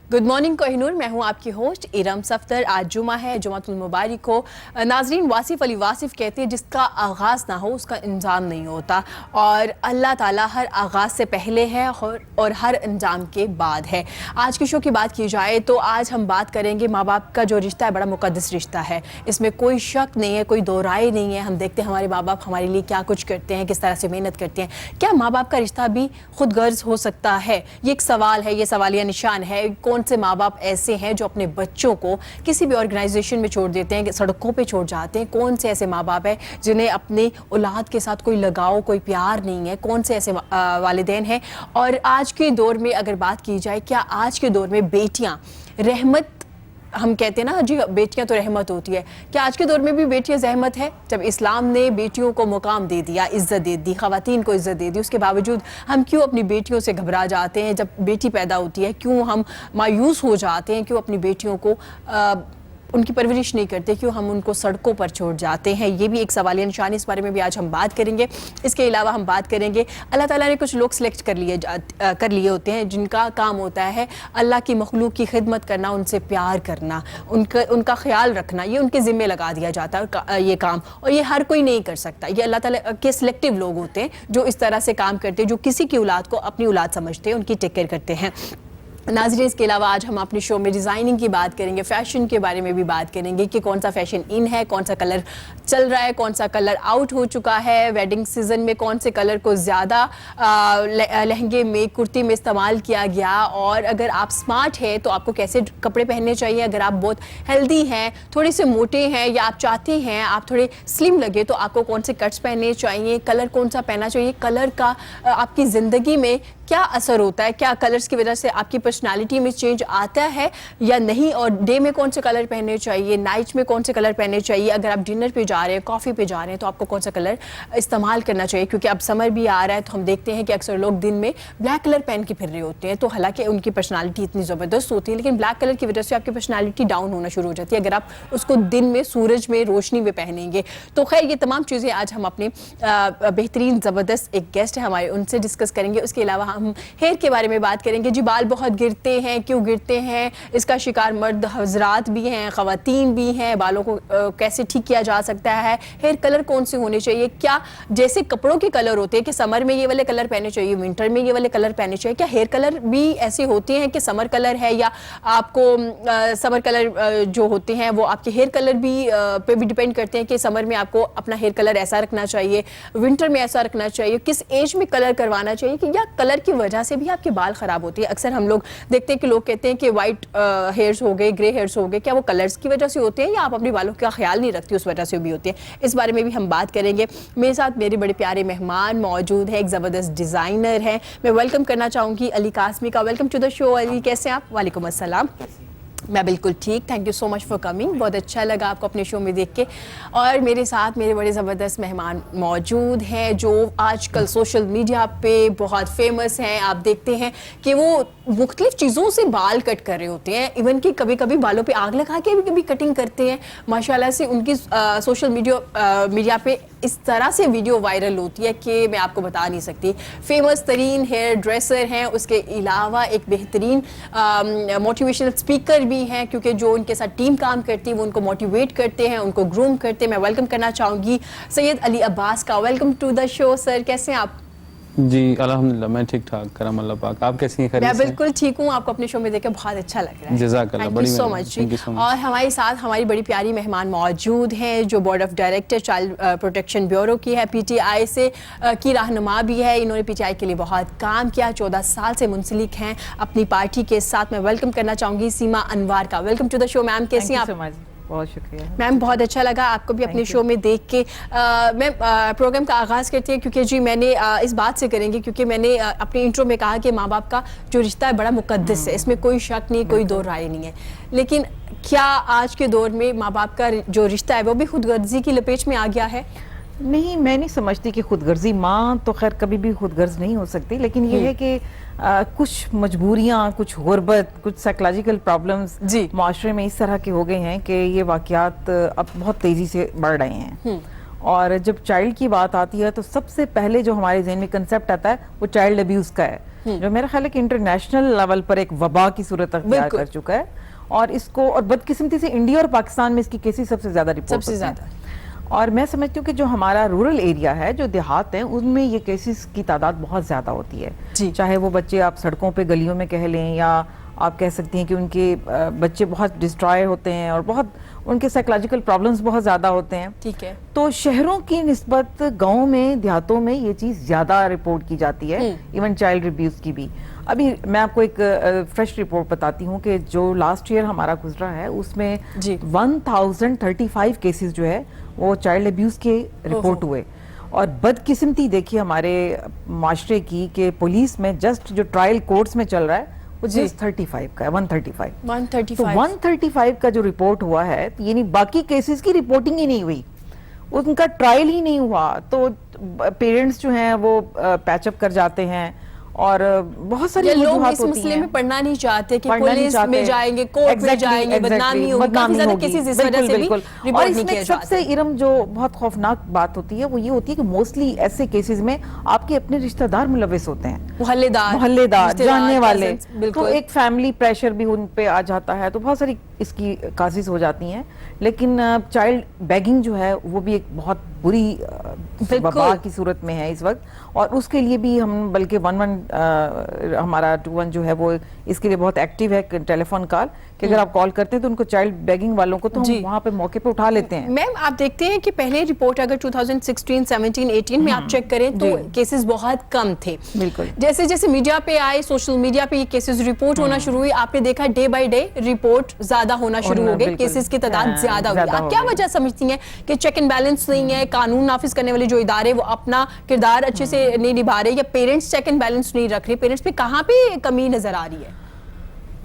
Good morning Kohinoor, मैं हूं आपकी होस्ट इरम सफ्तर। आज जुमा है, जुमातुल मुबारक हो। नाजरीन, वासिफ अली वासिफ कहते हैं जिसका आगाज़ ना हो उसका इंजाम नहीं होता, और अल्लाह ताला हर आगाज़ से पहले है और हर इंजाम के बाद है। आज के शो की बात की जाए तो आज हम बात करेंगे माँ बाप का जो रिश्ता है बड़ा मुकद्दस रिश्ता है, इसमें कोई शक नहीं है, कोई दो राय नहीं है। हम देखते हैं हमारे माँ बाप हमारे लिए क्या कुछ करते हैं, किस तरह से मेहनत करते हैं। क्या माँ बाप का रिश्ता भी खुद गर्ज हो सकता है? ये एक सवाल है, ये सवालिया निशान है। कौन से माँ बाप ऐसे हैं जो अपने बच्चों को किसी भी ऑर्गेनाइजेशन में छोड़ देते हैं, सड़कों पे छोड़ जाते हैं? कौन से ऐसे माँ बाप हैं जिन्हें अपने औलाद के साथ कोई लगाव, कोई प्यार नहीं है? कौन से ऐसे वालिदैन हैं? और आज के दौर में अगर बात की जाए, क्या आज के दौर में बेटियां रहमत, हम कहते हैं ना जी बेटियां तो रहमत होती है, क्या आज के दौर में भी बेटियां रहमत है? जब इस्लाम ने बेटियों को मुकाम दे दिया, इज्जत दे दी, खवातीन को इज्जत दे दी, उसके बावजूद हम क्यों अपनी बेटियों से घबरा जाते हैं? जब बेटी पैदा होती है क्यों हम मायूस हो जाते हैं? क्यों अपनी बेटियों को उनकी परवरिश नहीं करते? क्यों हम उनको सड़कों पर छोड़ जाते हैं? ये भी एक सवालिया निशान है। इस बारे में भी आज हम बात करेंगे। इसके अलावा हम बात करेंगे, अल्लाह ताला ने कुछ लोग सिलेक्ट कर लिए होते हैं जिनका काम होता है अल्लाह की मखलूक की खिदमत करना, उनसे प्यार करना, उनका ख्याल रखना। ये उनके ज़िम्मे लगा दिया जाता है ये काम, और ये हर कोई नहीं कर सकता। ये अल्लाह ताला के सिलेक्टिव लोग होते हैं जो इस तरह से काम करते हैं, जो किसी की औलाद को अपनी औलाद समझते हैं, उनकी टेक केयर करते हैं। नाज़रीन, इसके अलावा आज हम अपने शो में डिज़ाइनिंग की बात करेंगे, फ़ैशन के बारे में भी बात करेंगे कि कौन सा फ़ैशन इन है, कौन सा कलर चल रहा है, कौन सा कलर आउट हो चुका है। वेडिंग सीज़न में कौन से कलर को ज़्यादा लहंगे में, कुर्ती में इस्तेमाल किया गया, और अगर आप स्मार्ट हैं तो आपको कैसे कपड़े पहनने चाहिए। अगर आप बहुत हेल्दी हैं, थोड़े से मोटे हैं, या आप चाहते हैं आप थोड़े स्लिम लगे, तो आपको कौन से कट्स पहनने चाहिए, कलर कौन सा पहनना चाहिए, कलर का आपकी ज़िंदगी में क्या असर होता है, क्या कलर्स की वजह से आपकी पर्सनालिटी में चेंज आता है या नहीं, और डे में कौन से कलर पहनने चाहिए, नाइट में कौन से कलर पहनने चाहिए। अगर आप डिनर पे जा रहे हैं, कॉफ़ी पे जा रहे हैं, तो आपको कौन सा कलर इस्तेमाल करना चाहिए, क्योंकि अब समर भी आ रहा है। तो हम देखते हैं कि अक्सर लोग दिन में ब्लैक कलर पहन के फिर रहे होते हैं, तो हालांकि उनकी पर्सनालिटी इतनी ज़बरदस्त होती है, लेकिन ब्लैक कलर की वजह से आपकी पर्सनालिटी डाउन होना शुरू हो जाती है अगर आप उसको दिन में सूरज में रोशनी में पहनेंगे। तो खैर, ये तमाम चीज़ें आज हम अपने बेहतरीन ज़बरदस्त एक गेस्ट है हमारे, उनसे डिस्कस करेंगे। उसके अलावा हम हेयर के बारे में बात करेंगे। जी, बाल बहुत गिरते हैं, क्यों गिरते हैं? इसका शिकार मर्द हजरात भी हैं, ख़वातीन भी हैं। बालों को कैसे ठीक किया जा सकता है? हेयर कलर कौन से होने चाहिए? क्या जैसे कपड़ों के कलर होते हैं कि समर में ये वाले कलर पहने चाहिए, विंटर में ये वाले कलर पहने चाहिए, क्या हेयर कलर भी ऐसे होते हैं कि समर कलर है, या आपको समर कलर जो होते हैं वो आपके हेयर कलर भी पे भी डिपेंड करते हैं कि समर में आपको अपना हेयर कलर ऐसा रखना चाहिए, विंटर में ऐसा रखना चाहिए, किस एज में कलर करवाना चाहिए, कि या कलर की वजह से भी आपके बाल खराब होते हैं? अक्सर हम लोग देखते हैं कि लोग कहते हैं कि वाइट हेयर्स हो गए, ग्रे हेयर्स हो गए, क्या वो कलर्स की वजह से होते हैं या आप अपने बालों का ख्याल नहीं रखती उस वजह से भी होते हैं? इस बारे में भी हम बात करेंगे। मेरे साथ मेरे बड़े प्यारे मेहमान मौजूद है, एक ज़बरदस्त डिज़ाइनर है। मैं वेलकम करना चाहूँगी अली कासमी का। Welcome to the show Ali, कैसे हैं आप? वालेकुम अस्सलाम। मैं बिल्कुल ठीक, thank you so much for coming. बहुत अच्छा लगा आपको अपने शो में देख के। और मेरे साथ मेरे बड़े ज़बरदस्त मेहमान मौजूद हैं जो आजकल सोशल मीडिया पे बहुत फेमस हैं। आप देखते हैं कि वो मुख्तलिफ चीज़ों से बाल कट कर रहे होते हैं, इवन कि कभी कभी बालों पे आग लगा के भी कटिंग करते हैं। माशाल्लाह से उनकी सोशल मीडिया पे इस तरह से वीडियो वायरल होती है कि मैं आपको बता नहीं सकती। फेमस तरीन हेयर ड्रेसर हैं, उसके अलावा एक बेहतरीन मोटिवेशनल स्पीकर भी हैं, क्योंकि जो उनके साथ टीम काम करती है वो उनको मोटिवेट करते हैं, उनको ग्रूम करते हैं। मैं वेलकम करना चाहूँगी सैयद अली अब्बास का। Welcome to the show sir, कैसे हैं आप? जी अल्हम्दुलिल्लाह, मैं ठीक ठाक, करम अल्लाह पाक। आप कैसी हैं? मैं बिल्कुल ठीक हूँ। आपको अपने शो में देख के बहुत अच्छा लग रहा है। जज़ाकल्लाह, थैंक यू सो मच। और हमारे साथ हमारी बड़ी प्यारी मेहमान मौजूद हैं जो board of director child protection bureau की है, पीटीआई से की रहनुमा भी है। इन्होंने पीटीआई के लिए बहुत काम किया, 14 साल से मुंसलिक हैं अपनी पार्टी के साथ। मैं वेलकम करना चाहूँगी सीमा अनवार का। Welcome to the show ma'am, कैसी हैं आप? बहुत शुक्रिया मैम, बहुत अच्छा लगा आपको भी अपने शो में देख के। मैं प्रोग्राम का आगाज़ करती हूँ क्योंकि जी मैंने इस बात से करेंगे क्योंकि मैंने अपने इंट्रो में कहा कि माँ बाप का जो रिश्ता है बड़ा मुकद्दस है, इसमें कोई शक नहीं, कोई दो राय नहीं है। लेकिन क्या आज के दौर में माँ बाप का जो रिश्ता है वो भी खुदगर्जी की लपेट में आ गया है? नहीं, मैं नहीं समझती कि खुदगर्जी, माँ तो खैर कभी भी खुदगर्ज नहीं हो सकती, लेकिन ये है कि कुछ मजबूरियाँ, कुछ गुर्बत, कुछ साइकोलॉजिकल प्रॉब्लम्स माशरे में इस तरह के हो गए हैं कि ये वाक़यात अब बहुत तेज़ी से बढ़ रहे हैं। और जब चाइल्ड की बात आती है तो सबसे पहले जो हमारे ज़हन में कंसेप्ट आता है वो चाइल्ड अब्यूज का है, जो मेरा ख्याल है कि इंटरनेशनल लेवल पर एक वबा की सूरत अख्तियार कर चुका है। और इसको और बदकिस्मती से इंडिया और पाकिस्तान में इसकी केसेस सबसे ज्यादा रिपोर्ट सबसे ज्यादा। और मैं समझती हूँ कि जो हमारा रूरल एरिया है, जो देहात है, उनमें ये केसेस की तादाद बहुत ज़्यादा होती है। चाहे वो बच्चे आप सड़कों पे गलियों में कह लें, या आप कह सकती हैं कि उनके बच्चे बहुत डिस्ट्रॉय होते हैं और बहुत उनके साइकोलॉजिकल प्रॉब्लम्स बहुत ज़्यादा होते हैं। ठीक है। तो शहरों की निस्बत गाँव में, देहातों में ये चीज़ ज़्यादा रिपोर्ट की जाती है, इवन चाइल्ड अब्यूज़ की भी। अभी मैं आपको एक फ्रेश रिपोर्ट बताती हूँ कि जो लास्ट ईयर हमारा गुजरा है उसमें 1035 केसेस जो है वो चाइल्ड अब्यूज के रिपोर्ट हुए। और बदकिस्मती देखिए हमारे माशरे की कि पुलिस में जस्ट जो ट्रायल कोर्ट्स में चल रहा है वो जस्ट 35 का है, 135। तो 135 का जो रिपोर्ट हुआ है, यानी बाकी केसेस की रिपोर्टिंग ही नहीं हुई, उनका ट्रायल ही नहीं हुआ। तो पेरेंट्स जो हैं वो पैचअप कर जाते हैं और बहुत सारी लोग इस मसले में पढ़ना नहीं चाहते कि पुलिस में जाएंगे, कोर्ट में जाएंगे, बदनामी होगी, काफी ज्यादा केसेस इस वजह से भी रिपोर्ट नहीं किए जाते। सबसे इरम जो बहुत खौफनाक बात होती है वो ये होती है कि मोस्टली ऐसे केसेस में आपके अपने रिश्तेदार मुलविस होते हैं, मोहल्लेदार जानने वाले, तो एक फैमिली प्रेशर भी उन पे आ जाता है। तो बहुत सारी इसकी काजेस हो जाती हैं। लेकिन चाइल्ड बेगिंग जो है वो भी एक बहुत बुरी वबा की सूरत में है इस वक्त, और उसके लिए भी हम बल्कि 11 हमारा 21 जो है वो इसके लिए बहुत एक्टिव है टेलीफोन कॉल, कि अगर आप कॉल करते हैं तो उनको चाइल्ड बेगिंग वालों को तो हम वहाँ पे मौके पे उठा लेते हैं। मैम आप देखते हैं कि पहले रिपोर्ट अगर 2016, 17, 18 में आप चेक करें तो केसेस बहुत कम थे। बिल्कुल। जैसे जैसे मीडिया पे आए, सोशल मीडिया पे ये केसेस रिपोर्ट होना शुरू हुई, आपने देखा डे बाय डे रिपोर्ट ज्यादा होना शुरू हो गई, केसेस की तादाद ज्यादा हुई। आप क्या वजह समझती हैं कि चेक एंड बैलेंस नहीं है, कानून नाफिज करने वाले जो इदारे वो अपना किरदार अच्छे से नहीं निभा रहे, या पेरेंट्स चेक एंड बैलेंस नहीं रख रहे, पेरेंट्स पे कहाँ पे कमी नजर आ रही है?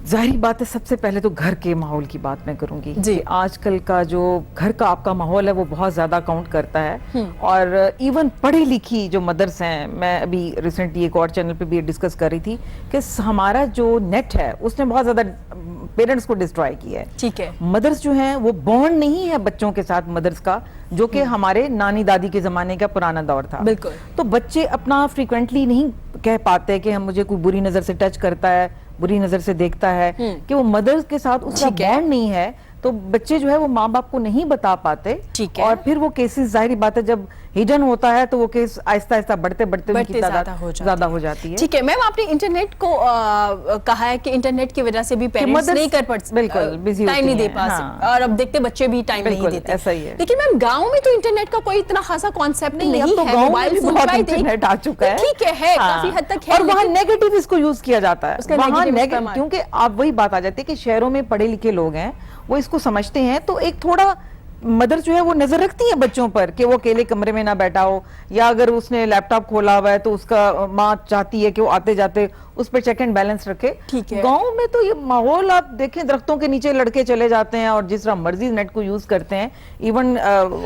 जाहिर बात है, सबसे पहले तो घर के माहौल की बात मैं करूंगी कि आजकल का जो घर का आपका माहौल है वो बहुत ज्यादा काउंट करता है। और इवन पढ़ी लिखी जो मदर्स हैं, मैं अभी रिसेंटली एक और चैनल पे भी डिस्कस कर रही थी कि हमारा जो नेट है उसने बहुत ज्यादा पेरेंट्स को डिस्ट्रॉय किया है। ठीक है। मदर्स जो हैं वो बॉन्ड नहीं है बच्चों के साथ मदर्स का, जो कि हमारे नानी दादी के जमाने का पुराना दौर था। बिल्कुल। तो बच्चे अपना फ्रीक्वेंटली नहीं कह पाते कि हम मुझे कोई बुरी नजर से टच करता है, बुरी नजर से देखता है, कि वो मदर्स के साथ उसका बॉन्ड नहीं है, तो बच्चे जो है वो माँ बाप को नहीं बता पाते। और फिर वो केसेस, जाहिर बात है जब हिडन होता है तो वो केस आहिस्ता आहिस्ता बढ़ते बढ़ते उनकी तादाद ज्यादा हो जाती है। ठीक है मैम, आपने इंटरनेट को कहा है कि इंटरनेट की वजह से भी पेरेंट्स नहीं कर पाते, बिल्कुल बिजी टाइम नहीं दे पाते, और अब देखते बच्चे भी टाइम नहीं देते। ऐसा ही है। लेकिन मैम गाँव में तो इंटरनेट का कोई इतना खासा कॉन्सेप्ट नहीं है, मोबाइल फोन का इंटरनेट आ चुका है, ठीक है, काफी हद तक है, और वहाँ नेगेटिव इसको यूज किया जाता है वहाँ, क्योंकि आप वही बात आ जाती है कि शहरों में पढ़े लिखे लोग हैं, वो इसको समझते हैं, तो एक थोड़ा मदर जो है वो नजर रखती है बच्चों पर कि वो अकेले कमरे में ना बैठा हो, या अगर उसने लैपटॉप खोला हुआ है तो उसका माँ चाहती है कि वो आते जाते उस पर चेक एंड बैलेंस रखे। गांव में तो ये माहौल आप देखें, दरख्तों के नीचे लड़के चले जाते हैं और जिस तरह मर्जी नेट को यूज करते हैं, इवन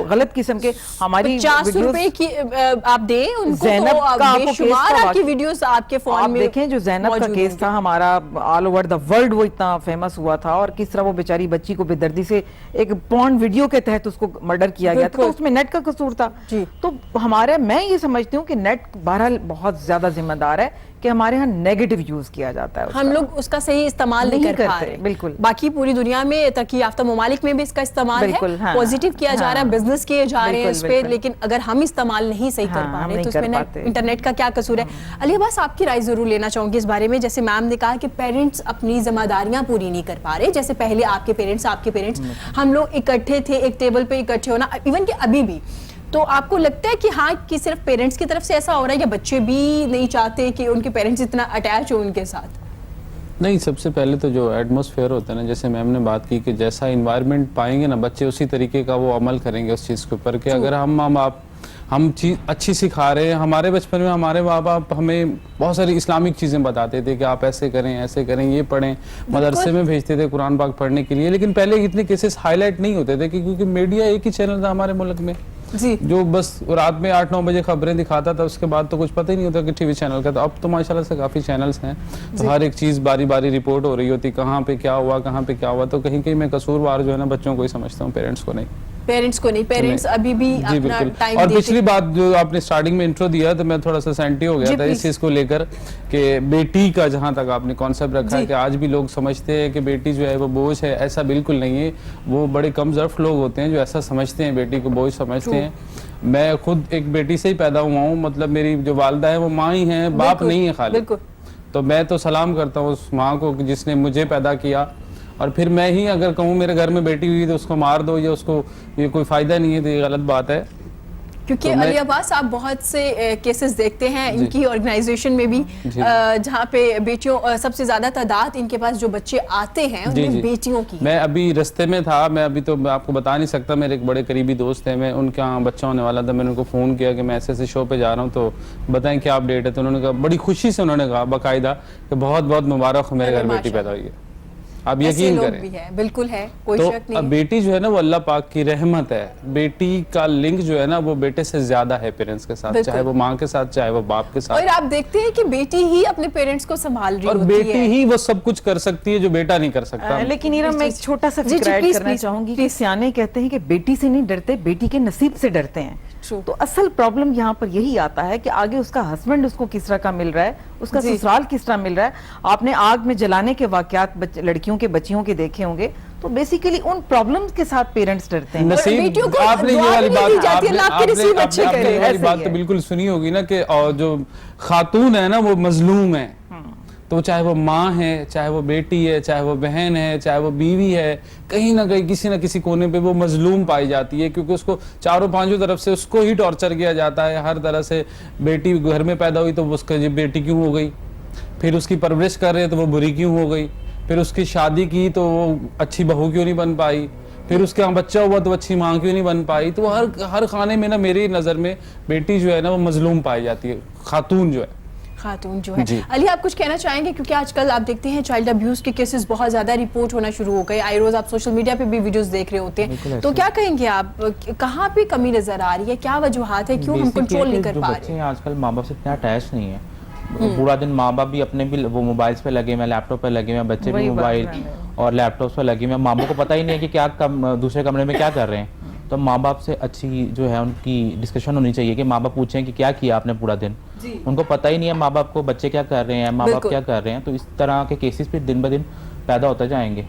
गलत किस्म के हमारी 50 रुपए की आप दें उनको, ज़ैनब का बेशुमार आपकी वीडियोस आपके फोन में देखें, जो ज़ैनब का केस था हमारा ऑल ओवर द वर्ल्ड वो इतना फेमस हुआ था, और किस तरह वो बेचारी बच्ची को बेदर्दी से एक पॉर्न वीडियो के तहत उसको मर्डर किया गया था, तो उसमें नेट का कसूर था। तो हमारे, मैं ये समझती हूँ कि नेट बहरहाल बहुत ज्यादा जिम्मेदार है कि हमारे यहाँ नेगेटिव यूज किया जाता है, हम लोग उसका सही इस्तेमाल नहीं कर पा रहे। बिल्कुल। बाकी पूरी दुनिया में, तरक्की याफ्ता ममालिक में भी इसका इस्तेमाल है, पॉजिटिव किया जा रहा है, बिजनेस किए जा रहे हैं इस पे, लेकिन अगर हम इस्तेमाल नहीं सही कर पा रहे तो इसमें इंटरनेट का क्या कसूर है? अली अब्बास, आपकी राय जरूर लेना चाहूंगी इस बारे में। जैसे मैम ने कहा कि पेरेंट्स अपनी जिम्मेदारियां पूरी नहीं कर पा रहे, जैसे पहले आपके पेरेंट्स हम लोग इकट्ठे थे, एक टेबल पे इकट्ठे होना, इवन कि अभी भी, तो आपको लगता है कि हाँ कि सिर्फ पेरेंट्स की तरफ से ऐसा हो रहा है, या बच्चे भी नहीं चाहते कि उनके पेरेंट्स इतना अटैच हो उनके साथ? नहीं, सबसे पहले तो जो एटमॉस्फेयर होता है ना, जैसे मैम ने बात की कि जैसा इन्वायरमेंट पाएंगे ना बच्चे, उसी तरीके का वो अमल करेंगे उस चीज़ के ऊपर। कि अगर हम चीज़ अच्छी सिखा रहे हैं, हमारे बचपन में हमारे माँ बाप हमें बहुत सारी इस्लामिक चीज़ें बताते थे कि आप ऐसे करें, ये पढ़ें, मदरसे में भेजते थे कुरान पाक पढ़ने के लिए। लेकिन पहले इतने केसेस हाईलाइट नहीं होते थे क्योंकि मीडिया एक ही चैनल था हमारे मुल्क में जी, जो बस रात में 8-9 बजे खबरें दिखाता था, उसके बाद तो कुछ पता ही नहीं होता कि टीवी चैनल का। तो अब तो माशाल्लाह से काफ़ी चैनल्स हैं, तो हर एक चीज़ बारी बारी रिपोर्ट हो रही होती, कहाँ पे क्या हुआ, तो कहीं कहीं मैं कसूरवार जो है ना बच्चों को ही समझता हूँ, पेरेंट्स को नहीं। पेरेंट्स को नहीं, पेरेंट्स अभी भी जी अपना बिल्कुल। टाइम और देते पिछली बात जो आपने स्टार्टिंग में इंट्रो दिया तो मैं थोड़ा सा सेंटी हो जी, गया था please। इस चीज को लेकर कि बेटी का जहां तक आपने कॉन्सेप्ट रखा है जी। कि आज भी लोग समझते हैं कि बेटी जो है वो बोझ है, ऐसा बिल्कुल नहीं है। वो बड़े कमजोर लोग होते हैं जो ऐसा समझते हैं, बेटी को बोझ समझते हैं। मैं खुद एक बेटी से ही पैदा हुआ हूँ, मतलब मेरी जो वालदा है वो माँ ही है, बाप बिल्कुल, नहीं है खाली। बिल्कुल। तो मैं तो सलाम करता हूँ उस माँ को कि जिसने मुझे पैदा किया। और फिर मैं ही अगर कहूँ मेरे घर में बेटी हुई तो उसको मार दो या उसको ये कोई फायदा नहीं है, तो ये गलत बात है। क्योंकि तो मैं- अली अब्बास आप बहुत से केसेस देखते हैं इनकी ऑर्गेनाइजेशन में भी, जी। जहाँ पे बेटियों सबसे ज्यादा तादाद इनके पास जो बच्चे आते हैं जी, उनमें जी। बेटियों की। मैं अभी रास्ते में था, मैं अभी तो मैं आपको बता नहीं सकता, मेरे एक बड़े करीबी दोस्त हैं, मैं उनके यहाँ बच्चा होने वाला था, मैंने उनको फ़ोन किया कि मैं ऐसे ऐसे शो पे जा रहा हूँ तो बताएं क्या अपडेट है। तो उन्होंने कहा, बड़ी खुशी से उन्होंने कहा बाकायदा कि बहुत बहुत मुबारक हो, मेरे अरे घर बेटी माशाल्लाह। पैदा हुई है। आप ऐसे यकीन लोग करें भी है, बिल्कुल है, कोई तो शक नहीं अब है। बेटी जो है ना वो अल्लाह पाक की रहमत है। बेटी का लिंक जो है ना वो बेटे से ज्यादा है पेरेंट्स के साथ, बिल्कुल। चाहे वो माँ के साथ चाहे वो बाप के साथ। और आप देखते हैं कि बेटी ही अपने पेरेंट्स को संभाल रही और होती बेटी है। ही वो सब कुछ कर सकती है जो बेटा नहीं कर सकता। लेकिन इरम मैं एक छोटा सा जी, जी, फिक्र ऐड please, करना please, चाहूंगी कि सियाने कहते हैं कि बेटी से नहीं डरते, बेटी के नसीब से डरते हैं। True। तो असल प्रॉब्लम यहाँ पर यही आता है कि आगे उसका हस्बैंड उसको किस तरह का मिल रहा है, उसका जी। ससुराल किस तरह मिल रहा है। आपने आग में जलाने के वाकयात लड़कियों के बच्चियों के देखे होंगे, तो बेसिकली उन प्रॉब्लम्स के साथ पेरेंट्स डरते हैं। बेटियों नसीब को आपने ये दुआ वाली भी नहीं बात दी जाती है, आपने अल्लाह के नसीब आपने- अच्छे आपने करे, ये वाली ऐसे बात ही तो है। बिल्कुल सुनी होगी ना कि और जो खातून है ना वो मजलूम है। तो चाहे वो माँ है, चाहे वो बेटी है, चाहे वो बहन है, चाहे वो बीवी है, कहीं ना कहीं किसी ना किसी कोने पे वो मजलूम पाई जाती है, क्योंकि उसको चारों पांचों तरफ से उसको ही टॉर्चर किया जाता है हर तरह से। बेटी घर में पैदा हुई तो उसका ये बेटी क्यों हो गई, फिर उसकी परवरिश कर रहे हैं तो वो बुरी क्यों हो गई, फिर उसकी शादी की तो वो अच्छी बहू क्यों नहीं बन पाई, फिर उसके यहाँ बच्चा हुआ तो अच्छी माँ क्यों नहीं बन पाई। तो हर खाने में ना मेरी नज़र में बेटी जो है ना वो मजलूम पाई जाती है, खातून जो है। खातून जो है। जी। अली आप कुछ कहना चाहेंगे, क्योंकि आजकल आप देखते हैं चाइल्ड अब्यूज के केसेस बहुत ज्यादा रिपोर्ट होना शुरू हो गए, आई रोज आप सोशल मीडिया पे भी वीडियोस देख रहे होते हैं, तो क्या कहेंगे आप, कहाँ पे कमी नजर आ रही है, क्या वजूहात है, क्यों हम Basic ये कंट्रोल है नहीं कि कर जो पा बच्चे रहे? हैं आजकल माँ बाप से इतना अटैच नहीं है। पूरा दिन माँ बाप भी अपने भी वो मोबाइल्स पे लगे हुए, लैपटॉप पे लगे हुए, बच्चे भी वही बात मोबाइल है। और लैपटॉप पे लगे हुए, माँ बाप को पता ही नहीं है कि क्या दूसरे कमरे में क्या कर रहे हैं। तो माँ बाप से अच्छी जो है उनकी डिस्कशन होनी चाहिए कि माँ बाप पूछें कि क्या किया आपने पूरा दिन। उनको पता ही नहीं है माँ बाप को बच्चे क्या कर रहे हैं, माँ बाप बिल्कुल। क्या कर रहे हैं। तो इस तरह के केसेस फिर दिन ब दिन पैदा होते जाएंगे।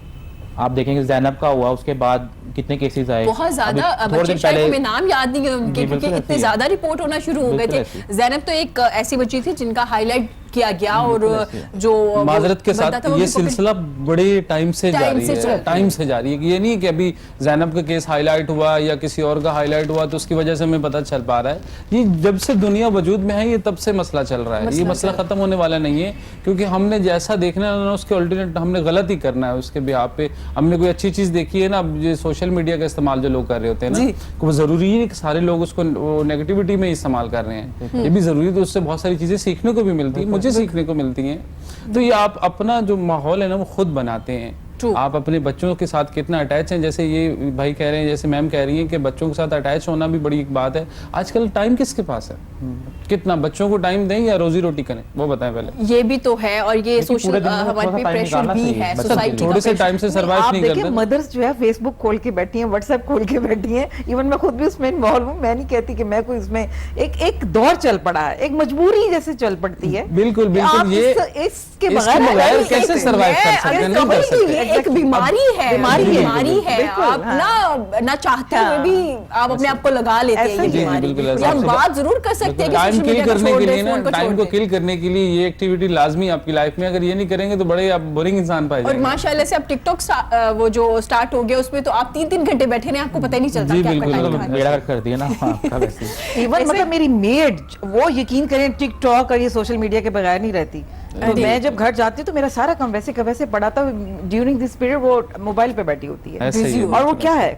आप देखेंगे जैनब का हुआ, उसके बाद कितने केसेस आए बहुत ज्यादा अभी थोड़े बच्चे, दिन शायद पहले। हमें नाम याद नहीं है उनके, जी, क्योंकि बिल्कुल इतने ऐसे ही है। ज्यादा रिपोर्ट होना शुरू हो गए बिल्कुल थे। ऐसे ही। जैनब तो एक ऐसी बच्ची थी जिनका हाईलाइट किया गया, और बिल्कुल ऐसे ही। जो माजरत के बनता साथ था वो ये भी पकड़- सिलसिला बड़े टाइम से टाइम जारी से चल रहा है, है। टाइम से जारी है। ये नहीं कि अभी जैनब का केस हाईलाइट हुआ या किसी और का हाईलाइट हुआ तो उसकी वजह से हमें पता चल पा रहा है। ये जब से दुनिया वजूद में है ये तब से मसला चल रहा है। ये मसला खत्म होने वाला नहीं है, क्योंकि हमने जैसा देखना है ना उसके अल्टरनेट हमने गलत ही करना है उसके बिहाफ पे। हमने कोई अच्छी चीज देखी है ना, अब ये सोशल मीडिया का इस्तेमाल जो लोग कर रहे होते हैं ना, वो जरूरी नहीं कि सारे लोग उसको नेगेटिविटी में इस्तेमाल कर रहे हैं। ये भी जरूरी है, तो उससे बहुत सारी चीजें सीखने को भी मिलती है, मुझे सीखने को मिलती हैं। तो ये आप अपना जो माहौल है ना वो खुद बनाते हैं। True। आप अपने बच्चों के साथ कितना अटैच हैं, जैसे ये भाई कह रहे हैं, जैसे मैम कह रही हैं कि बच्चों के साथ अटैच होना भी बड़ी एक बात है। आजकल टाइम किसके पास है, कितना बच्चों को टाइम दें या रोजी रोटी करें, वो बताएं पहले। ये भी तो है, और ये लेकिन सोशल पूरे दिन में हमारे थोड़ा पे सा time प्रेशर निकालना भी चाहिए है, बच्चों सोसाइटी के का थोड़े से pressure। टाइम से सर्वाइव आप नहीं देखिए करते। मदर्स जो है फेसबुक खोल के बैठी हैं, व्हाट्सएप खोल के बैठी हैं, इवन मैं खुद भी उसमें इन्वॉल्व हूँ। मैं नहीं कहती कि मैं कोई इसमें एक दौर चल पड़ा है, एक मजबूरी जैसे चल पड़ती है। बिल्कुल, कि बिल्कुल, आप ये इसके इसके बगैर बगैर नहीं कैसे सकते। survive कर सकते हैं? अगर नहीं कर कभी सकते। ये एक बीमारी है, बीमारी है। है। आप ना चाहते हुए भी आप अपने आप को लगा लेते हैं ऐसा ये ही है। बीमारी। बिल्कुल ऐसा ये हम है। बात जरूर कर सकते हैं कि टाइम सोशल किल मीडिया को करने छोड़ के दें, लिए ना, फोन को टाइम छोड़ को दें। किल करने के लिए ये एक्टिविटी लाजमी आपकी लाइफ में। अगर ये नहीं करेंगे तो बड़े आप बोरिंग इंसान पाए और जाएंगे। माशाल्लाह से अब टिकटॉक वो जो स्टार्ट हो गया उसमें तो आप 3-3 घंटे बैठे रहे, आपको पता ही नहीं चलता जी, क्या बिल्कुल, टाइम बिल्कुल। था। बेड़ा कर दिया ना आपका वैसे। इवन मतलब मेरी मेड वो यकीन करें टिकटॉक और ये सोशल मीडिया के बगैर नहीं रहती। तो मैं जब घर जाती हूँ तो मेरा सारा काम वैसे का वैसे पड़ा था। ड्यूरिंग दिस पीरियड वो मोबाइल पे बैठी होती है, ऐसे ही है। और वो क्या है,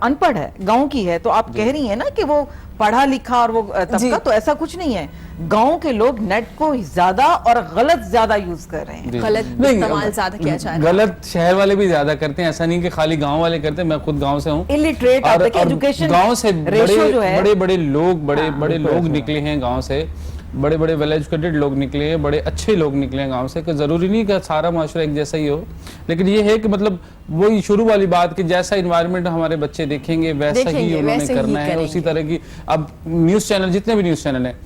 अनपढ़ है, गांव की है। तो आप कह रही हैं ना कि वो पढ़ा लिखा और वो तबका, तो ऐसा कुछ नहीं है। गांव के लोग नेट को ज्यादा और गलत ज्यादा यूज कर रहे हैं। जी। गलत नहीं, इस्तेमाल ज्यादा किया जा रहा है। गलत शहर वाले भी ज्यादा करते हैं, ऐसा नहीं कि खाली गांव वाले करते हैं। मैं खुद गांव से हूँ। इलिटरेट और एजुकेशन गांव से रेशियो जो है बड़े बड़े लोग निकले हैं गांव से, बड़े बड़े वेल एजुकेटेड लोग निकले हैं, बड़े अच्छे लोग निकले हैं गांव से, कि ज़रूरी नहीं कि सारा माशरा एक जैसा ही हो, लेकिन ये है कि मतलब वही शुरू वाली बात कि जैसा इन्वायरमेंट हमारे बच्चे देखेंगे वैसा ही उन्होंने करना है। उसी तरह की अब न्यूज़ चैनल, जितने भी न्यूज़ चैनल हैं,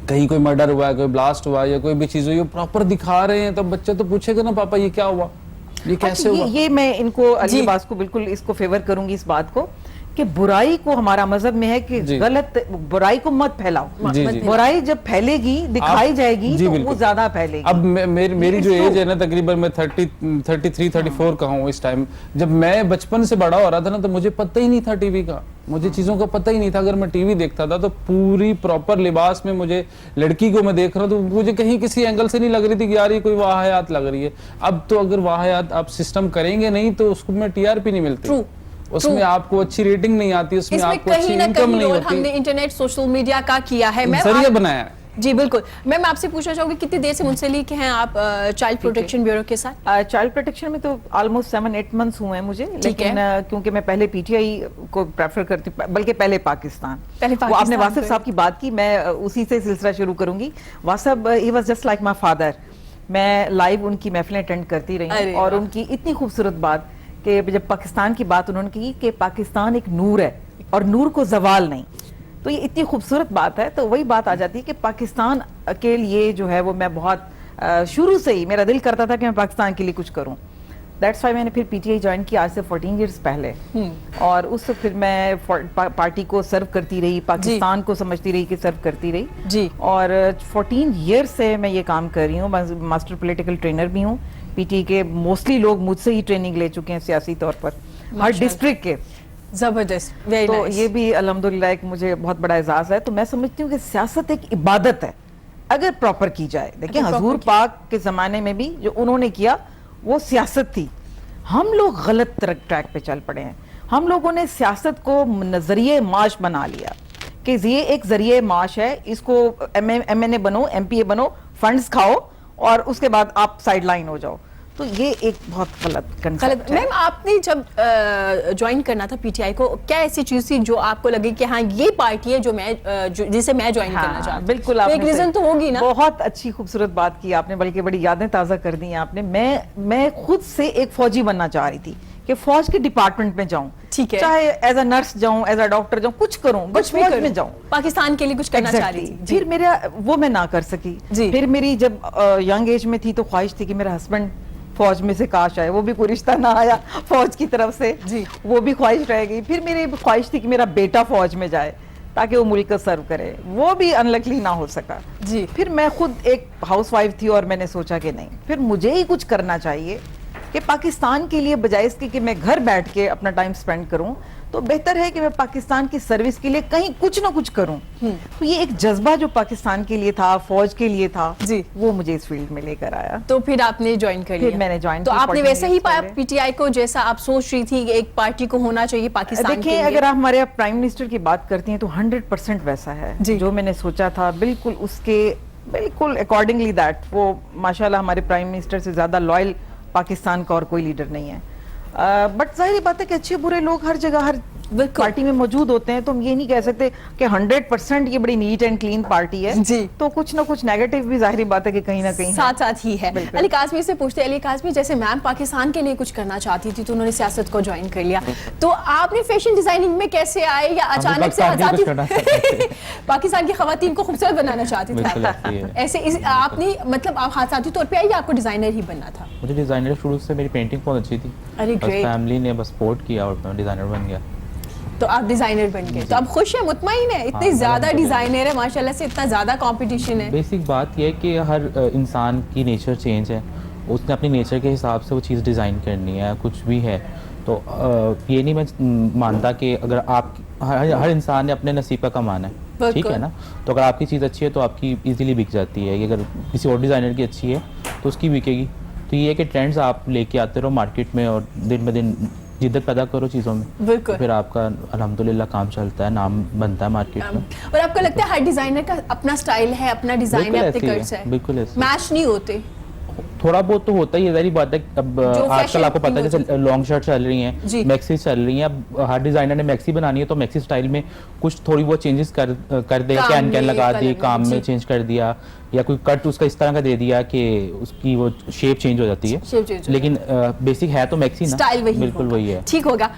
कहीं कोई मर्डर हुआ है, कोई ब्लास्ट हुआ है या कोई भी चीज़ हुई, प्रॉपर दिखा रहे हैं, तो बच्चे तो पूछेगा ना पापा ये क्या हुआ, ये कैसे हुआ। ये मैं इनको अली अब्बास को बिल्कुल इसको फेवर करूंगी इस बात को कि बुराई को हमारा मजहब में है कि गलत बुराई को मत फैलाओ। जी, जी। बुराई जब फैलेगी दिखाई जाएगी तो वो ज्यादा फैलेगी। अब मेरी जो एज है ना, तकरीबन मैं 33-34 का हूँ इस टाइम। जब मैं बचपन से बड़ा हो रहा था ना, तो मुझे पता ही नहीं था टीवी का, मुझे चीजों का पता ही नहीं था। अगर मैं टीवी देखता था तो पूरी प्रॉपर लिबास में मुझे लड़की को मैं देख रहा हूँ तो मुझे कहीं किसी एंगल से नहीं लग रही थी कि यार ये कोई वाहियात लग रही है। अब तो अगर वाहियात आप सिस्टम करेंगे नहीं तो उसको में टीआरपी नहीं मिलती, उसमें आपको अच्छी रेटिंग नहीं आती, उसमें आपको अच्छी इनकम नहीं होती। हमने इंटरनेट सोशल मीडिया का किया है, मैं जरिया बनाया है। जी बिल्कुल। मैं आपसे पूछना चाहूंगी कितनी देर से मुंसलिक हैं आप चाइल्ड प्रोटेक्शन ब्यूरो के साथ? चाइल्ड प्रोटेक्शन में तो ऑलमोस्ट 7-8 मंथ्स हुए हैं मुझे, लेकिन क्योंकि मैं पहले पीटीआई को प्रेफर करती हूँ, बल्कि पहले पाकिस्तान। वो आपने वासिफ साहब की बात की, मैं उसी से सिलसिला शुरू करूंगी। Wasif he was just like my father. मैं लाइव उनकी महफिलें अटेंड करती रही और उनकी इतनी खूबसूरत बात कि जब पाकिस्तान की बात उन्होंने की कि पाकिस्तान एक नूर है और नूर को जवाल नहीं, तो ये इतनी खूबसूरत बात है। तो वही बात आ जाती है कि पाकिस्तान के लिए जो है वो मैं बहुत शुरू से ही मेरा दिल करता था कि मैं पाकिस्तान के लिए कुछ करूं। दैट्स वाई मैंने फिर पीटीआई ज्वाइन किया आज से 14 इयर्स पहले, और उससे फिर मैं पार्टी को सर्व करती रही, पाकिस्तान को समझती रही कि सर्व करती रही जी। और 14 ईयर्स से मैं ये काम कर रही हूँ। मास्टर पॉलिटिकल ट्रेनर भी हूँ। पीटी के मोस्टली लोग मुझसे ही ट्रेनिंग ले चुके हैं सियासी तौर पर, हर डिस्ट्रिक्ट के। जबरदस्त, वेरी तो नाइस। ये भी अल्हम्दुलिल्लाह एक मुझे बहुत बड़ा एजाज है। तो मैं समझती हूँ कि सियासत एक इबादत है अगर प्रॉपर की जाए। देखिए हजूर पाक के जमाने में भी जो उन्होंने किया वो सियासत थी। हम लोग गलत ट्रैक पे चल पड़े हैं। हम लोगों ने सियासत को नजरिए माश बना लिया कि ये एक जरिए माश है, इसको एमएनए बनो, एमपीए बनो, फंड्स खाओ और उसके बाद आप साइडलाइन हो जाओ। तो ये एक बहुत गलत कंसेप्ट है। मैम आपने जब ज्वाइन करना था पीटीआई को, क्या ऐसी चीज थी जो आपको लगे कि हाँ ये पार्टी है जिसे मैं ज्वाइन करना चाहती हूँ? बिल्कुल, तो एक रीजन तो होगी ना। बहुत अच्छी खूबसूरत बात की आपने, बल्कि बड़ी यादें ताज़ा कर दी आपने। मैं खुद से एक फौजी बनना चाह रही थी कि फौज के डिपार्टमेंट में जाऊं, ठीक है, चाहे एज अ नर्स जाऊं, एज अ डॉक्टर जाऊं, कुछ करूं, बस फौज में जाऊं, पाकिस्तान के लिए कुछ करना चाह रही थी। फिर मेरा वो मैं ना कर सकी। फिर मेरी जब यंग एज में थी तो ख्वाहिश थी कि मेरा हस्बैंड फौज में से काश आए, वो भी कोई रिश्ता ना आया फौज की तरफ से जी, वो भी ख्वाहिश रह गई। फिर मेरी ख्वाहिश थी कि मेरा बेटा फौज में जाए ताकि वो मुल्क को सर्व करे, वो भी अनलकली ना हो सका जी। फिर मैं खुद एक हाउसवाइफ थी और मैंने सोचा कि नहीं, फिर मुझे ही कुछ करना चाहिए कि पाकिस्तान के लिए, बजाय इसके कि मैं घर बैठ के अपना टाइम स्पेंड करूं, तो बेहतर है कि मैं पाकिस्तान की सर्विस के लिए कहीं कुछ ना कुछ करूं। तो ये एक जज्बा जो पाकिस्तान के लिए था, फौज के लिए था जी, वो मुझे इस फील्ड में लेकर आया। तो फिर आपने ज्वाइन कर लिया? फिर मैंने ज्वाइन तो आपने वैसे ही पाया पीटीआई को जैसा आप सोच रही थी, एक पार्टी को होना चाहिए पाकिस्तान के लिए? अगर आप हमारे प्राइम मिनिस्टर की बात करती हैं तो 100% वैसा है जो मैंने सोचा था, बिल्कुल उसके बिल्कुल अकॉर्डिंगली दैट। वो माशाल्लाह हमारे प्राइम मिनिस्टर से ज्यादा लॉयल पाकिस्तान का और कोई लीडर नहीं है। बट जाहिर बात है कि अच्छे बुरे लोग हर जगह हर पार्टी में मौजूद होते हैं, तो हम ये नहीं कह सकते कि 100% ये बड़ी नीट एंड क्लीन पार्टी है जी। तो कुछ ना कुछ नेगेटिव भी जाहिर बात है कि कहीं ना कहीं साथ ही है। अली काज़मी से पूछते हैं, अली काज़मी जैसे मैम पाकिस्तान के लिए कुछ करना चाहती थी तो उन्होंने सियासत को ज्वाइन कर लिया, तो आपने फैशन डिजाइनिंग में कैसे आए या अचानक से आजादी पाकिस्तान की खवातीन को खूबसूरत बनाना चाहती थी ऐसे आपने मतलब आप हादसाती तौर पे आई या आपको डिजाइनर ही बनना था? मुझे डिजाइनर शुरू से, मेरी पेंटिंग बहुत अच्छी थी, फैमिली ने बस सपोर्ट किया और मैं डिजाइनर बन गया। तो आप डिजाइनर बन गए, तो आप खुश हैं, मुतमईन है? इतने ज्यादा डिजाइनर है माशाल्लाह से, इतना ज्यादा कंपटीशन है। बेसिक बात यह है कि हर इंसान की नेचर चेंज है, उसने अपनी नेचर के हिसाब से वो चीज़ डिज़ाइन करनी है, कुछ भी है। तो ये नहीं मैं मानता कि अगर आप हर इंसान ने अपने नसीब का कमाना है, ठीक है ना, तो अगर आपकी चीज़ अच्छी है तो आपकी इजीली बिक जाती है, अगर किसी और डिज़ाइनर की अच्छी है तो उसकी बिकेगी। तो ये है कि ट्रेंड्स आप लेके आते रहो मार्केट में और दिन ब दिन जिद्दत पैदा करो चीज़ों में, तो फिर आपका अल्हम्दुलिल्लाह काम चलता है, नाम बनता है मार्केट में। और आपको लगता है हर डिजाइनर का अपना स्टाइल है, अपना डिजाइन है, अपने कट्स है, बिल्कुल मैच नहीं होते? थोड़ा बहुत तो होता ही है, वही बात है। अब आजकल आपको पता है जैसे लॉन्ग शर्ट चल रही हैं, मैक्सी चल रही हैं, अब हर डिजाइनर ने मैक्सी बनानी है तो मैक्सी स्टाइल में कुछ थोड़ी बहुत चेंजेस कर देगा, कैन कैन लगा दिए, काम में चेंज कर दिया, या कोई कट उसका इस तरह का दे दिया कि उसकी वो शेप चेंज हो जाती है, लेकिन बेसिक है तो मैक्सी ना, स्टाइल वही बिल्कुल वही है। ठीक होगा।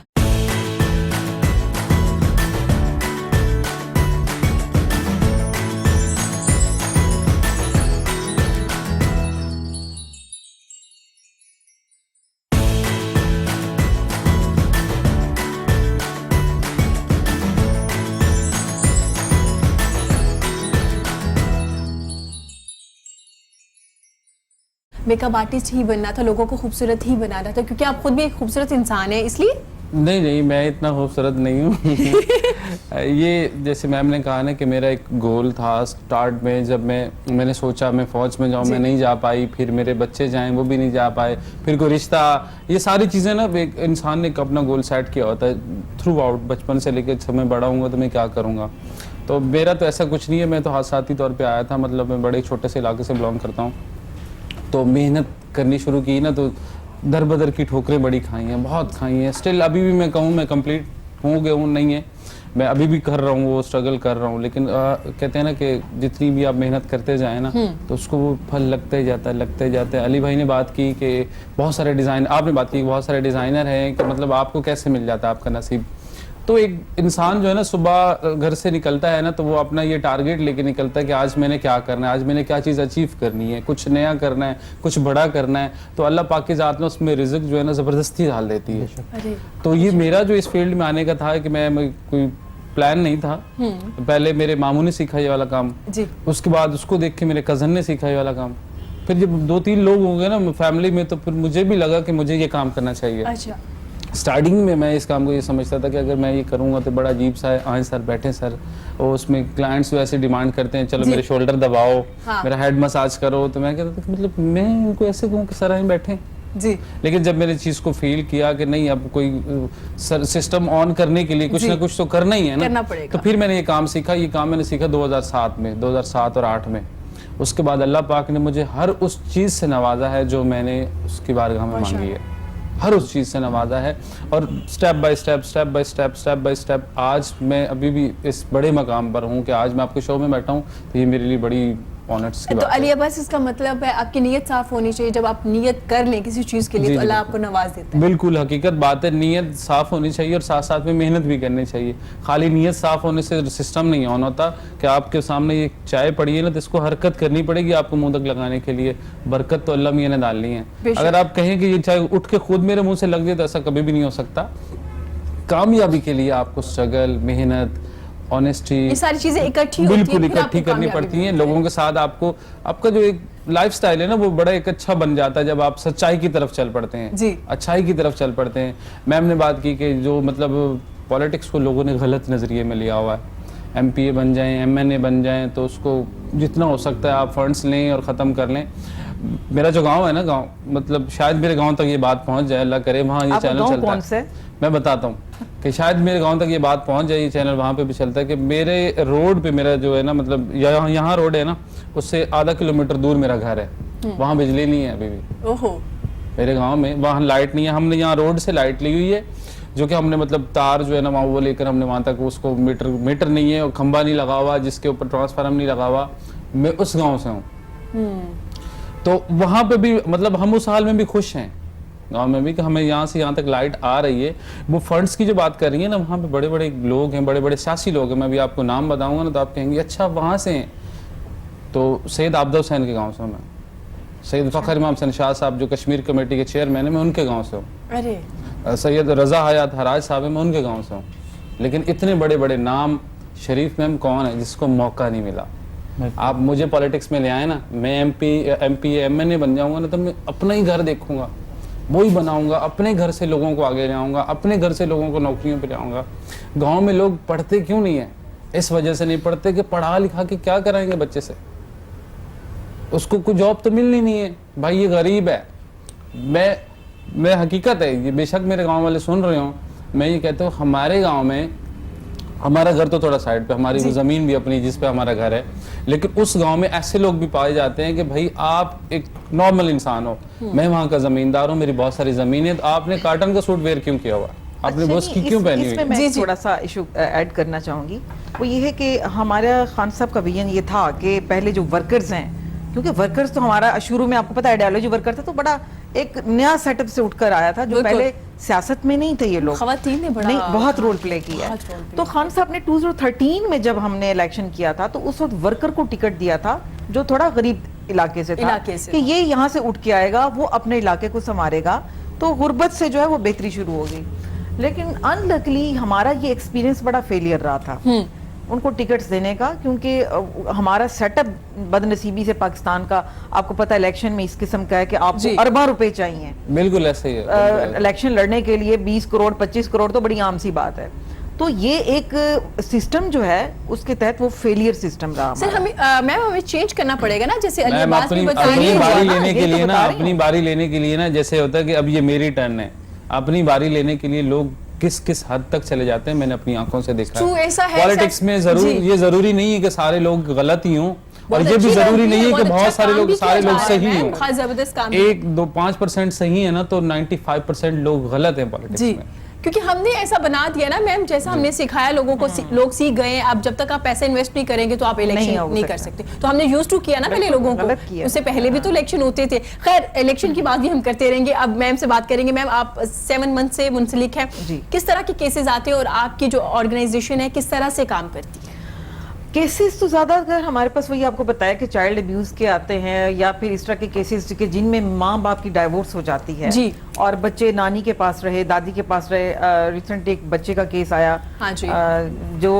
मेकअप आर्टिस्ट ही बनना था, लोगों को खूबसूरत ही बनाना था, क्योंकि आप खुद भी एक खूबसूरत इंसान है, इसलिए? नहीं, मैं इतना खूबसूरत नहीं हूँ। ये जैसे मैम ने कहा ना कि मेरा एक गोल था स्टार्ट में, जब मैंने सोचा मैं फौज में जाऊँ, मैं नहीं जा पाई, फिर मेरे बच्चे जाएं वो भी नहीं जा पाए, फिर कोई रिश्ता, ये सारी चीज़ें ना एक इंसान ने अपना गोल सेट किया होता है थ्रू आउट, बचपन से लेकर जब मैं बड़ा हूँगा तो मैं क्या करूँगा। तो मेरा तो ऐसा कुछ नहीं है, मैं तो हादसाती तौर पर आया था, मतलब मैं बड़े छोटे से इलाके से बिलोंग करता हूँ, तो मेहनत करनी शुरू की ना तो दर बदर की ठोकरें बड़ी खाई हैं, बहुत खाई हैं। स्टिल अभी भी मैं कहूँ मैं कंप्लीट हो गया हूँ नहीं है, मैं अभी भी कर रहा हूँ, वो स्ट्रगल कर रहा हूँ, लेकिन कहते हैं ना कि जितनी भी आप मेहनत करते जाए ना तो उसको वो फल लगते ही जाता है। अली भाई ने बात की कि बहुत सारे डिज़ाइन, आपने बात की बहुत सारे डिज़ाइनर हैं कि मतलब आपको कैसे मिल जाता है आपका नसीब। तो एक इंसान जो है ना सुबह घर से निकलता है ना तो वो अपना ये टारगेट लेके निकलता है कि आज मैंने क्या करना है, आज मैंने क्या चीज़ अचीव करनी है, कुछ नया करना है, कुछ बड़ा करना है, तो अल्लाह पाक की ज़ात में उसमें रिज़्क जो है ना ज़बरदस्ती डाल देती है। तो ये मेरा जो इस फील्ड में आने का था कि मैं कोई प्लान नहीं था, पहले मेरे मामू ने सीखा ये वाला काम, उसके बाद उसको देख के मेरे कज़न ने सीखा ये वाला काम, फिर जब 2-3 लोग होंगे ना फैमिली में तो फिर मुझे भी लगा कि मुझे ये काम करना चाहिए। स्टार्टिंग में मैं इस काम को ये समझता था कि अगर मैं ये करूँगा तो बड़ा अजीब सा है, आए सर बैठे सर, और उसमें क्लाइंट्स वैसे डिमांड करते हैं चलो मेरे शोल्डर दबाओ, मेरा हेड मसाज करो, तो मैं कहता था कि मतलब मैं उनको ऐसे कहूँ कि सर आए बैठे जी। लेकिन जब मैंने चीज़ को फील किया कि नहीं अब कोई सिस्टम ऑन करने के लिए कुछ ना कुछ तो करना ही है ना, तो फिर मैंने ये काम सीखा। ये काम मैंने सीखा 2007 और 8 में। उसके बाद अल्लाह पाक ने मुझे हर उस चीज़ से नवाजा है जो मैंने उसकी बारगाह में मांगी है, हर उस चीज़ से नवाजा है, और स्टेप बाय स्टेप आज मैं अभी भी इस बड़े मकाम पर हूँ कि आज मैं आपके शो में बैठा हूँ, तो ये मेरे लिए बड़ी ऑनर्स की बात है। तो अली अब्बास, इसका मतलब है आपकी नीयत साफ होनी चाहिए, जब आप नीयत कर लें किसी चीज़ के लिए तो अल्लाह आपको नवाज देता है। बिल्कुल हकीकत बात है, नीयत साफ होनी चाहिए और साथ साथ में मेहनत भी करनी चाहिए। खाली नीयत साफ होने से सिस्टम नहीं ऑन होता कि आपके सामने ये चाय पड़ी है ना तो इसको हरकत करनी पड़ेगी आपको मुंह तक लगाने के लिए, बरकत तो अल्लाह मियां ने डालनी है। अगर आप कहें कि ये चाय उठ के खुद मेरे मुंह से लग जाए तो ऐसा कभी भी नहीं हो सकता। कामयाबी के लिए आपको स्ट्रगल, मेहनत, ऑनेस्टी, ये सारी चीजें इकट्ठी बिल्कुल इकट्ठी करनी पड़ती हैं। लोगों के साथ आपको आपका जो एक लाइफस्टाइल है ना वो बड़ा एक अच्छा बन जाता है जब आप सच्चाई की तरफ चल पड़ते हैं जी, अच्छाई की तरफ चल पड़ते हैं। मैम ने बात की कि जो मतलब पॉलिटिक्स को लोगों ने गलत नज़रिए में लिया हुआ है, MPA बन जाएं, MNA बन जाएं तो उसको जितना हो सकता है आप फंड्स लें और ख़त्म कर लें। मेरा जो गांव है ना, गांव मतलब शायद मेरे गांव तक ये बात पहुंच जाए, अल्लाह करे वहाँ ये चैनल चलता है, मैं बताता हूँ कि शायद मेरे गांव तक ये बात पहुंच जाए, ये चैनल वहाँ पे भी चलता है कि मेरे रोड पे मेरा जो है ना मतलब यहाँ रोड है ना उससे आधा किलोमीटर दूर मेरा घर है, वहाँ बिजली नहीं है अभी भी। ओहो, मेरे गाँव में वहाँ लाइट नहीं है। हमने यहाँ रोड से लाइट ली हुई है जो कि हमने मतलब तार जो है ना वहाँ वो लेकर हमने वहाँ तक उसको मीटर नहीं है और खंबा नहीं लगा हुआ जिसके ऊपर ट्रांसफार्मर नहीं लगा हुआ। मैं उस गाँव से हूँ तो वहाँ पे भी मतलब हम उस हाल में भी खुश हैं गांव में भी कि हमें यहाँ से यहाँ तक लाइट आ रही है। वो फंड्स की जो बात कर रही है ना, वहाँ पे बड़े बड़े लोग हैं, बड़े बड़े सियासी लोग हैं, मैं भी आपको नाम बताऊंगा ना तो आप कहेंगे अच्छा वहाँ से हैं। तो सैयद आबदा हुसैन के गाँव से मैं, सैयद फ़खर इमाम हुसैन शाह साहब जो कश्मीर कमेटी के चेयरमैन है मैं उनके गाँव से हूँ। अरे सैयद रज़ा हयात हराज साहब है मैं उनके गाँव से हूँ। लेकिन इतने बड़े बड़े नाम, शरीफ मैम कौन है जिसको मौका नहीं मिला। आप मुझे पॉलिटिक्स में ले आए ना, मैं MPA MNA बन जाऊंगा ना तो मैं अपना ही घर देखूंगा, वही बनाऊंगा, अपने घर से लोगों को आगे लाऊंगा, अपने घर से लोगों को नौकरियों पे लाऊंगा। गांव में लोग पढ़ते क्यों नहीं है? इस वजह से नहीं पढ़ते कि पढ़ा लिखा के क्या कराएंगे बच्चे से, उसको कोई जॉब तो मिलनी नहीं है भाई, ये गरीब है। मैं हकीकत है ये, बेशक मेरे गाँव वाले सुन रहे हो, मैं ये कहता हूँ हमारे गाँव में हमारा घर तो थोड़ा साइड पे, हमारी वो जमीन भी अपनी जिस पे हमारा घर है, लेकिन उस गांव में ऐसे लोग भी पाए जाते हैं कि भाई आप एक नॉर्मल इंसान हो, मैं वहाँ का जमींदार हूँ, मेरी बहुत सारी जमीन है, तो आपने कॉटन का सूट वेयर क्यों किया हुआ, आपने अच्छा, बस की नहीं, क्यों पहनी इसमें हुई? मैं थोड़ा सा इशू ऐड करना चाहूंगी। वो ये है कि हमारा खान साहब का विजन ये था कि पहले जो वर्कर्स हैं, क्योंकि वर्कर्स तो हमारा शुरू में आपको पता है आइडियोलॉजी वर्कर था, तो बड़ा एक नया सेटअप से उठकर आया था, जो बिल्कुल। पहले सियासत में नहीं थे ये लोग। खवातीन ने बड़ा नहीं, बहुत रोल प्ले किया है। बहुत रोल प्ले तो खान साहब ने 2013 में जब हमने इलेक्शन किया था, तो उस वक्त वर्कर को टिकट दिया था जो थोड़ा गरीब इलाके से था, इलाके से कि था। ये यहाँ से उठ के आएगा, वो अपने इलाके को संवारेगा, तो गुर्बत से जो है वो बेहतरी शुरू होगी। लेकिन अनलकली हमारा ये एक्सपीरियंस बड़ा फेलियर रहा था उनको टिकट्स देने का, क्योंकि हमारा सेटअप बदनसीबी से पाकिस्तान का, आपको पता है इलेक्शन में इस किस्म का है कि आपको जी। अरबा रुपए चाहिए बिल्कुल ऐसे ही है। इलेक्शन लड़ने के लिए। 20 करोड़ 25 करोड़ तो बड़ी आम सी बात है। तो ये एक सिस्टम जो है उसके तहत वो फेलियर सिस्टम रहा सर हमारा। हमें मैम हमें चेंज करना पड़ेगा ना, जैसे अली मैम अब्बास भी अपनी बता अपनी रही बारी ना, लेने ये के तो लिए ना, बता रही अपनी हूँ। बारी लेने के लिए ना, जैसे होता है कि अब ये मेरी टर्न है, अपनी बारी लेने के लिए लोग किस किस हद तक चले जाते हैं, मैंने अपनी आंखों से देखा True, ऐसा है, पॉलिटिक्स सर। में जरूर जी। ये जरूरी नहीं है कि सारे लोग गलत ही हों, और बहुत ये भी अच्छी जरूरी बात नहीं है कि बहुत बहुत अच्छा सारे काम लोग भी सारे किया लोग जा रहा है, सही मैम, हों। खास जबरदस्त काम भी। 1-2-5% सही है ना, तो 95% लोग गलत हैं पॉलिटिक्स जी, में। क्योंकि हमने ऐसा बना दिया ना मैम, जैसा हमने सिखाया लोगों को, लोग सीख गए हैं। अब जब तक आप पैसे इन्वेस्ट नहीं करेंगे तो आप इलेक्शन हो नहीं कर सकता। सकते। तो हमने यूज टू किया ना पहले बिल्कुल, लोगों गलत को, किया। उससे पहले भी तो इलेक्शन होते थे। खैर, इलेक्शन की बात भी हम करते रहेंगे। अब मैम से बात करेंगे। मैम, आप 7 मंथ से मुंसलिक हैं, जी। किस तरह के केसेस आते हैं और आपकी जो ऑर्गेनाइजेशन है किस तरह से काम करती है? केसेस तो ज्यादातर हमारे पास वही आपको बताया कि चाइल्ड अब्यूज के आते हैं, या फिर इस तरह के केसेस के जिनमें माँ बाप की डाइवोर्स हो जाती है जी। और बच्चे नानी के पास रहे, दादी के पास रहे। रिसेंट एक बच्चे का केस आया, हाँ जी। जो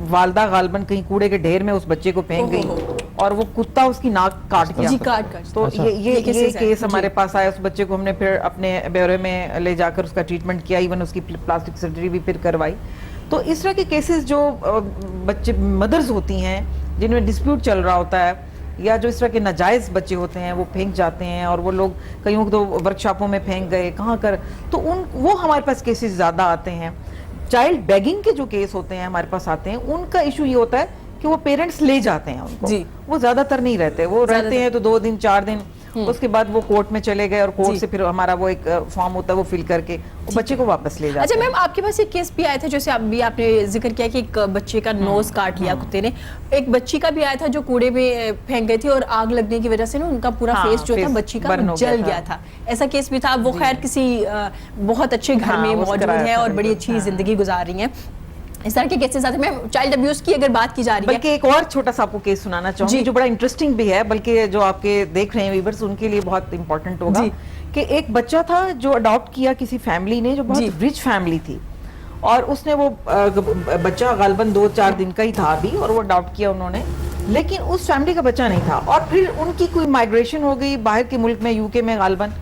वालदा गालबन कहीं कूड़े के ढेर में उस बच्चे को फेंक ओहो। गई और वो कुत्ता उसकी नाक काट गया। जी, काट कर। तो अच्छा। ये cases हैं। केस हमारे जी। पास आया। उस बच्चे को हमने फिर अपने ब्यूरो में ले जाकर उसका ट्रीटमेंट किया, इवन उसकी प्लास्टिक सर्जरी भी फिर करवाई। तो इस तरह के केसेस जो बच्चे मदर्स होती हैं जिनमें डिस्प्यूट चल रहा होता है, या जो इस तरह के नाजायज़ बच्चे होते हैं वो फेंक जाते हैं, और वो लोग कईयों को तो वर्कशॉपों में फेंक गए, कहाँ कर, तो वो हमारे पास केसेस ज़्यादा आते हैं। चाइल्ड बेगिंग के जो केस होते हैं हमारे पास आते हैं, उनका इशू ये होता है कि वो पेरेंट्स ले जाते हैं उनको। जी। वो ज्यादातर नहीं रहते, वो रहते हैं तो 2 दिन 4 दिन, उसके बाद वो कोर्ट में चले गए, और कोर्ट जी। से फिर हमारा वो एक फॉर्म होता है वो फिल करके वो बच्चे को वापस ले जाते अच्छा हैं। मैम, आपके पास एक केस भी आया था, जैसे अभी आपने जिक्र किया कि एक बच्चे का नोज काट लिया कुत्ते ने। एक बच्ची का भी आया था जो कूड़े में फेंक गई थी और आग लगने की वजह से ना उनका पूरा हाँ, फेस जो था फेस बच्ची का बर्न वो हो जल गया गया था। ऐसा केस भी था। वो खैर किसी बहुत अच्छे घर हाँ, में वो मौजूद कराया है था, और बड़ी बिल्कुल, अच्छी हाँ। जिंदगी गुजार रही हैं। इस तरह के केसेस आते हैं। मैम, चाइल्ड अब्यूज की अगर बात की जा रही है, बल्कि एक और छोटा सा आपको केस सुनाना चाहूंगी जी। जो बड़ा इंटरेस्टिंग भी है, बल्कि जो आपके देख रहे हैं व्यूअर्स उनके लिए बहुत इंपॉर्टेंट होगा, जी। कि एक बच्चा था जो अडॉप्ट किया किसी फैमिली ने जो जी। बहुत रिच फैमिली थी, और उसने वो बच्चा गालबन 2-4 दिन का ही था अभी, और वो अडॉप्ट किया उन्होंने, लेकिन उस फैमिली का बच्चा नहीं था। और फिर उनकी कोई माइग्रेशन हो गई बाहर के मुल्क में, यूके में गालबन।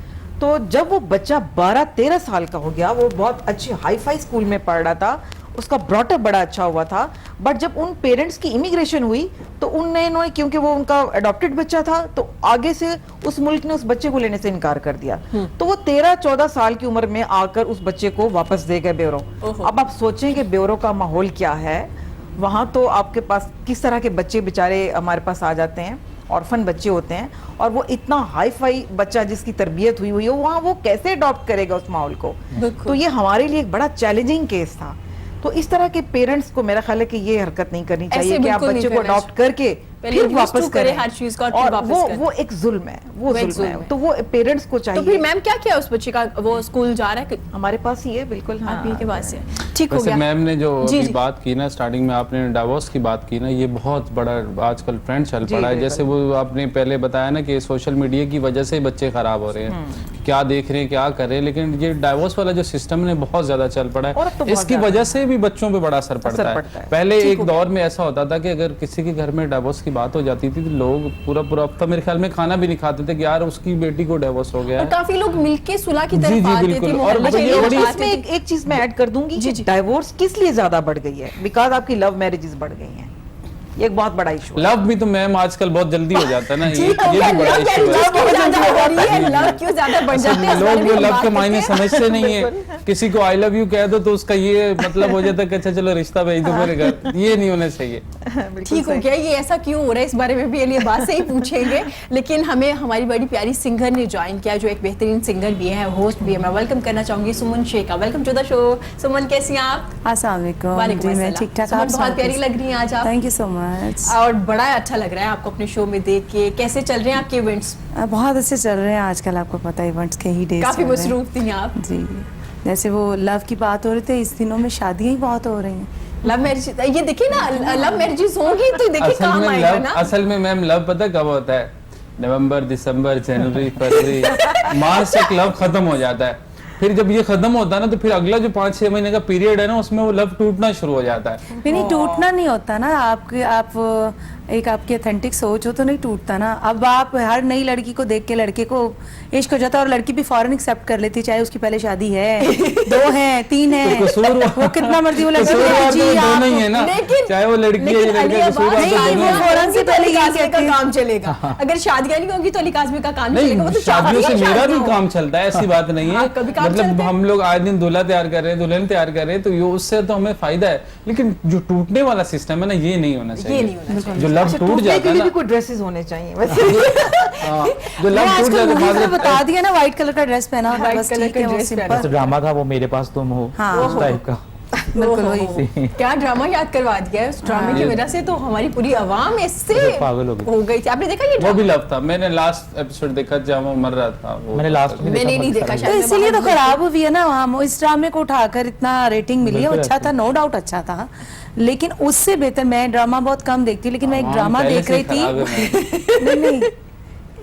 तो जब वो बच्चा 12-13 साल का हो गया, वो बहुत अच्छे हाई फाई स्कूल में पढ़ रहा था, उसका ब्रॉटअप बड़ा अच्छा हुआ था, बट जब उन पेरेंट्स की इमिग्रेशन हुई तो उन्होंने, क्योंकि वो उनका अडॉप्टेड बच्चा था, तो आगे से उस मुल्क ने उस बच्चे को लेने से इनकार कर दिया। तो वो 13-14 साल की उम्र में आकर उस बच्चे को वापस दे गए ब्यूरो। ओहो। अब आप सोचें कि ब्यूरो का माहौल क्या है वहां, तो आपके पास किस तरह के बच्चे बेचारे हमारे पास आ जाते हैं, ऑर्फन बच्चे होते हैं, और वो इतना हाई फाई बच्चा जिसकी तरबियत हुई हो वहाँ, वो कैसे अडॉप्ट करेगा उस माहौल को। बिल्कुल। तो ये हमारे लिए एक बड़ा चैलेंजिंग केस था। तो इस तरह के पेरेंट्स को मेरा ख्याल है कि ये हरकत नहीं करनी चाहिए कि आप बिल्कुल नहीं बच्चे को करना अडॉप्ट करके पहले फिर used वापस to करे करें हर चीज का और फिर और वापस करें। वो एक जुल्म है, वो एक जुल्म जुल्म है। है। तो वो पेरेंट्स को तो चाहिए। फिर मैम क्या किया उस बच्चे का? वो स्कूल जा रहा है? हमारे पास ही है, बिल्कुल। हाँ, आप ही के पास है, ठीक हो वैसे गया। मैम ने जो जी, अभी जी। बात की ना, स्टार्टिंग में आपने डाइवोर्स की बात की ना, ये बहुत बड़ा आजकल ट्रेंड चल जी, पड़ा है। बिल्कुल। जैसे वो आपने पहले बताया ना कि सोशल मीडिया की वजह से बच्चे खराब हो रहे हैं, क्या देख रहे हैं क्या कर रहे हैं, लेकिन ये डाइवोर्स वाला जो सिस्टम है बहुत ज्यादा चल पड़ा और अब है। तो बहुत इसकी ज्यादा। वजह से भी बच्चों पे बड़ा असर पड़ता है। पहले एक दौर में ऐसा होता था कि अगर किसी के घर में डाइवोर्स की बात हो जाती थी तो लोग पूरा हफ्ता मेरे ख्याल में खाना भी नहीं खाते थे कि यार उसकी बेटी को डाइवोर्स हो गया और है। काफी लोग मिलके सुलह की जी, तरफ जी, आते थे, बिल्कुल। और मोहल्ले के ये लोग बड़ी- आते इसमें थे। एक चीज मैं ऐड कर दूंगी जी, कि जी। डाइवोर्स किस लिए ज्यादा बढ़ गई है, बिकॉज आपकी लव मैरिजेस बढ़ गई हैं। ये एक बहुत बड़ा इशू है। लव भी तो मैम आजकल बहुत जल्दी हो जाता है ना, जी, ये भी बड़ा लव इशू है। क्यों ज्यादा हो रही है, लव क्यों ज्यादा बढ़ जाते हैं, इस बारे लोग में वो हम लव बात के करते मायने हैं। समझते नहीं है। किसी को आई लव यू कह दो तो उसका ये मतलब हो जाता है कि अच्छा चलो रिश्ता भेज दो मेरे घर, ये नहीं होना चाहिए। ठीक हो गया, ये ऐसा क्यों हो रहा है इस बारे में भी अली अब्बास से ही पूछेंगे। लेकिन हमें हमारी बड़ी प्यारी सिंगर ने ज्वाइन किया, जो एक बेहतरीन सिंगर भी है, होस्ट भी है। मैं वेलकम करना चाहूंगी Suman Shaikh. Welcome to the show. Suman कैसी हैं आप? अस्सलाम वालेकुम। वालेकुम जी मैं अस्सलाम। ठीक ठाक। सुमन आप बहुत प्यारी सुनाओ। लग रही हैं आज आप, थैंक यू सो मच। और बड़ा अच्छा लग रहा है आपको अपने शो में देख के। कैसे चल रहे हैं आपके इवेंट्स? बहुत अच्छे चल रहे हैं आजकल, आपको पता है इवेंट्स के ही डेज काफी चल रहे हैं। मसरूफ थी आप। जी, जैसे वो लव की बात हो रही थी, इस दिनों में शादियां ही बहुत हो रही हैं। लव मैरिज, ये देखिए ना, लव मैरिजेस होंगी तो देखिए काम आएगा ना। असल में मैम लव पता कब होता है? नवंबर, दिसंबर, जनवरी, फरवरी, मार्च तक लव खत्म हो जाता है। फिर जब ये खत्म होता है ना तो फिर अगला जो 5-6 महीने का पीरियड है ना, उसमें वो लव टूटना शुरू हो जाता है। नहीं टूटना नहीं होता ना, आप एक आपकी ऑथेंटिक सोच हो तो नहीं टूटता ना। अब आप हर नई लड़की को देख के लड़के को इश्क हो जाता है, और लड़की भी फौरन एक्सेप्ट कर लेती है, चाहे उसकी पहले शादी है, 2 हैं, 3 हैं, वो कितना मर्जी वो लड़का कसूरवार जी तो आप दोनों ही है ना, लेकिन- चाहे वो लड़की है या लेकिन अली लड़का, अब्बास, कसूरवार तो नहीं, दोनों वो ही हैं। फौरन से पहले अली यही काज़मी का कहते हैं। काम चलेगा। अगर शादियां नहीं होंगी तो अली काज़मी का काम नहीं चलेगा। वो नहीं, तो शादियों से मेरा भी शादियां काम चलता है, ऐसी बात नहीं है। हाँ, कभी काम मतलब चलता है। हम लोग आज दिन दूल्हा तैयार कर रहे हैं, दुल्हन तैयार कर रहे हैं, तो ये उससे तो हमें फायदा है। लेकिन जो टूटने वाला सिस्टम है ना, ये नहीं होना चाहिए। ये नहीं होना चाहिए। जो लव अच्छा, टूट टूटने जाता के है लिए ना, भी कोई ड्रेसेस होने चाहिए वैसे। हाँ, जो मैं लव टूट आजकल जाता मूवी में है बता दिया ना, व्हाइट कलर का ड्रेस पहना होता है, White बस color ठीक का है, वो dress पहना। सिंपल। जैसे ड्रामा था वो मेरे पास तुम हो, हाँ। उस टाइप का। बिल्कुल ओहो, वही। क्या ड्रामा याद करवा दिया है। उस ड्रामे की वजह से तो हमारी पूरी आवाम इससे पागल हो गई। हो गई थी। आपने देखा ये वो भी ड्रामा? लव था। मैंने लास्ट एपिसोड देखा जब वो मर रहा था। वो मैंने लास्ट में मैंने नहीं देखा बहुत शायद। तो मैं इसीलिए तो बाहर खराब हुई है ना, हम इस ड्रामे को उठाकर इतना रेटिंग मिली है। बिल्कुल अच्छा ऐसे। था, नो डाउट अच्छा था, लेकिन उससे बेहतर, मैं ड्रामा बहुत कम देखती हूँ, लेकिन मैं एक हाँ, ड्रामा पहले देख से रही ही खराब है थी। नहीं,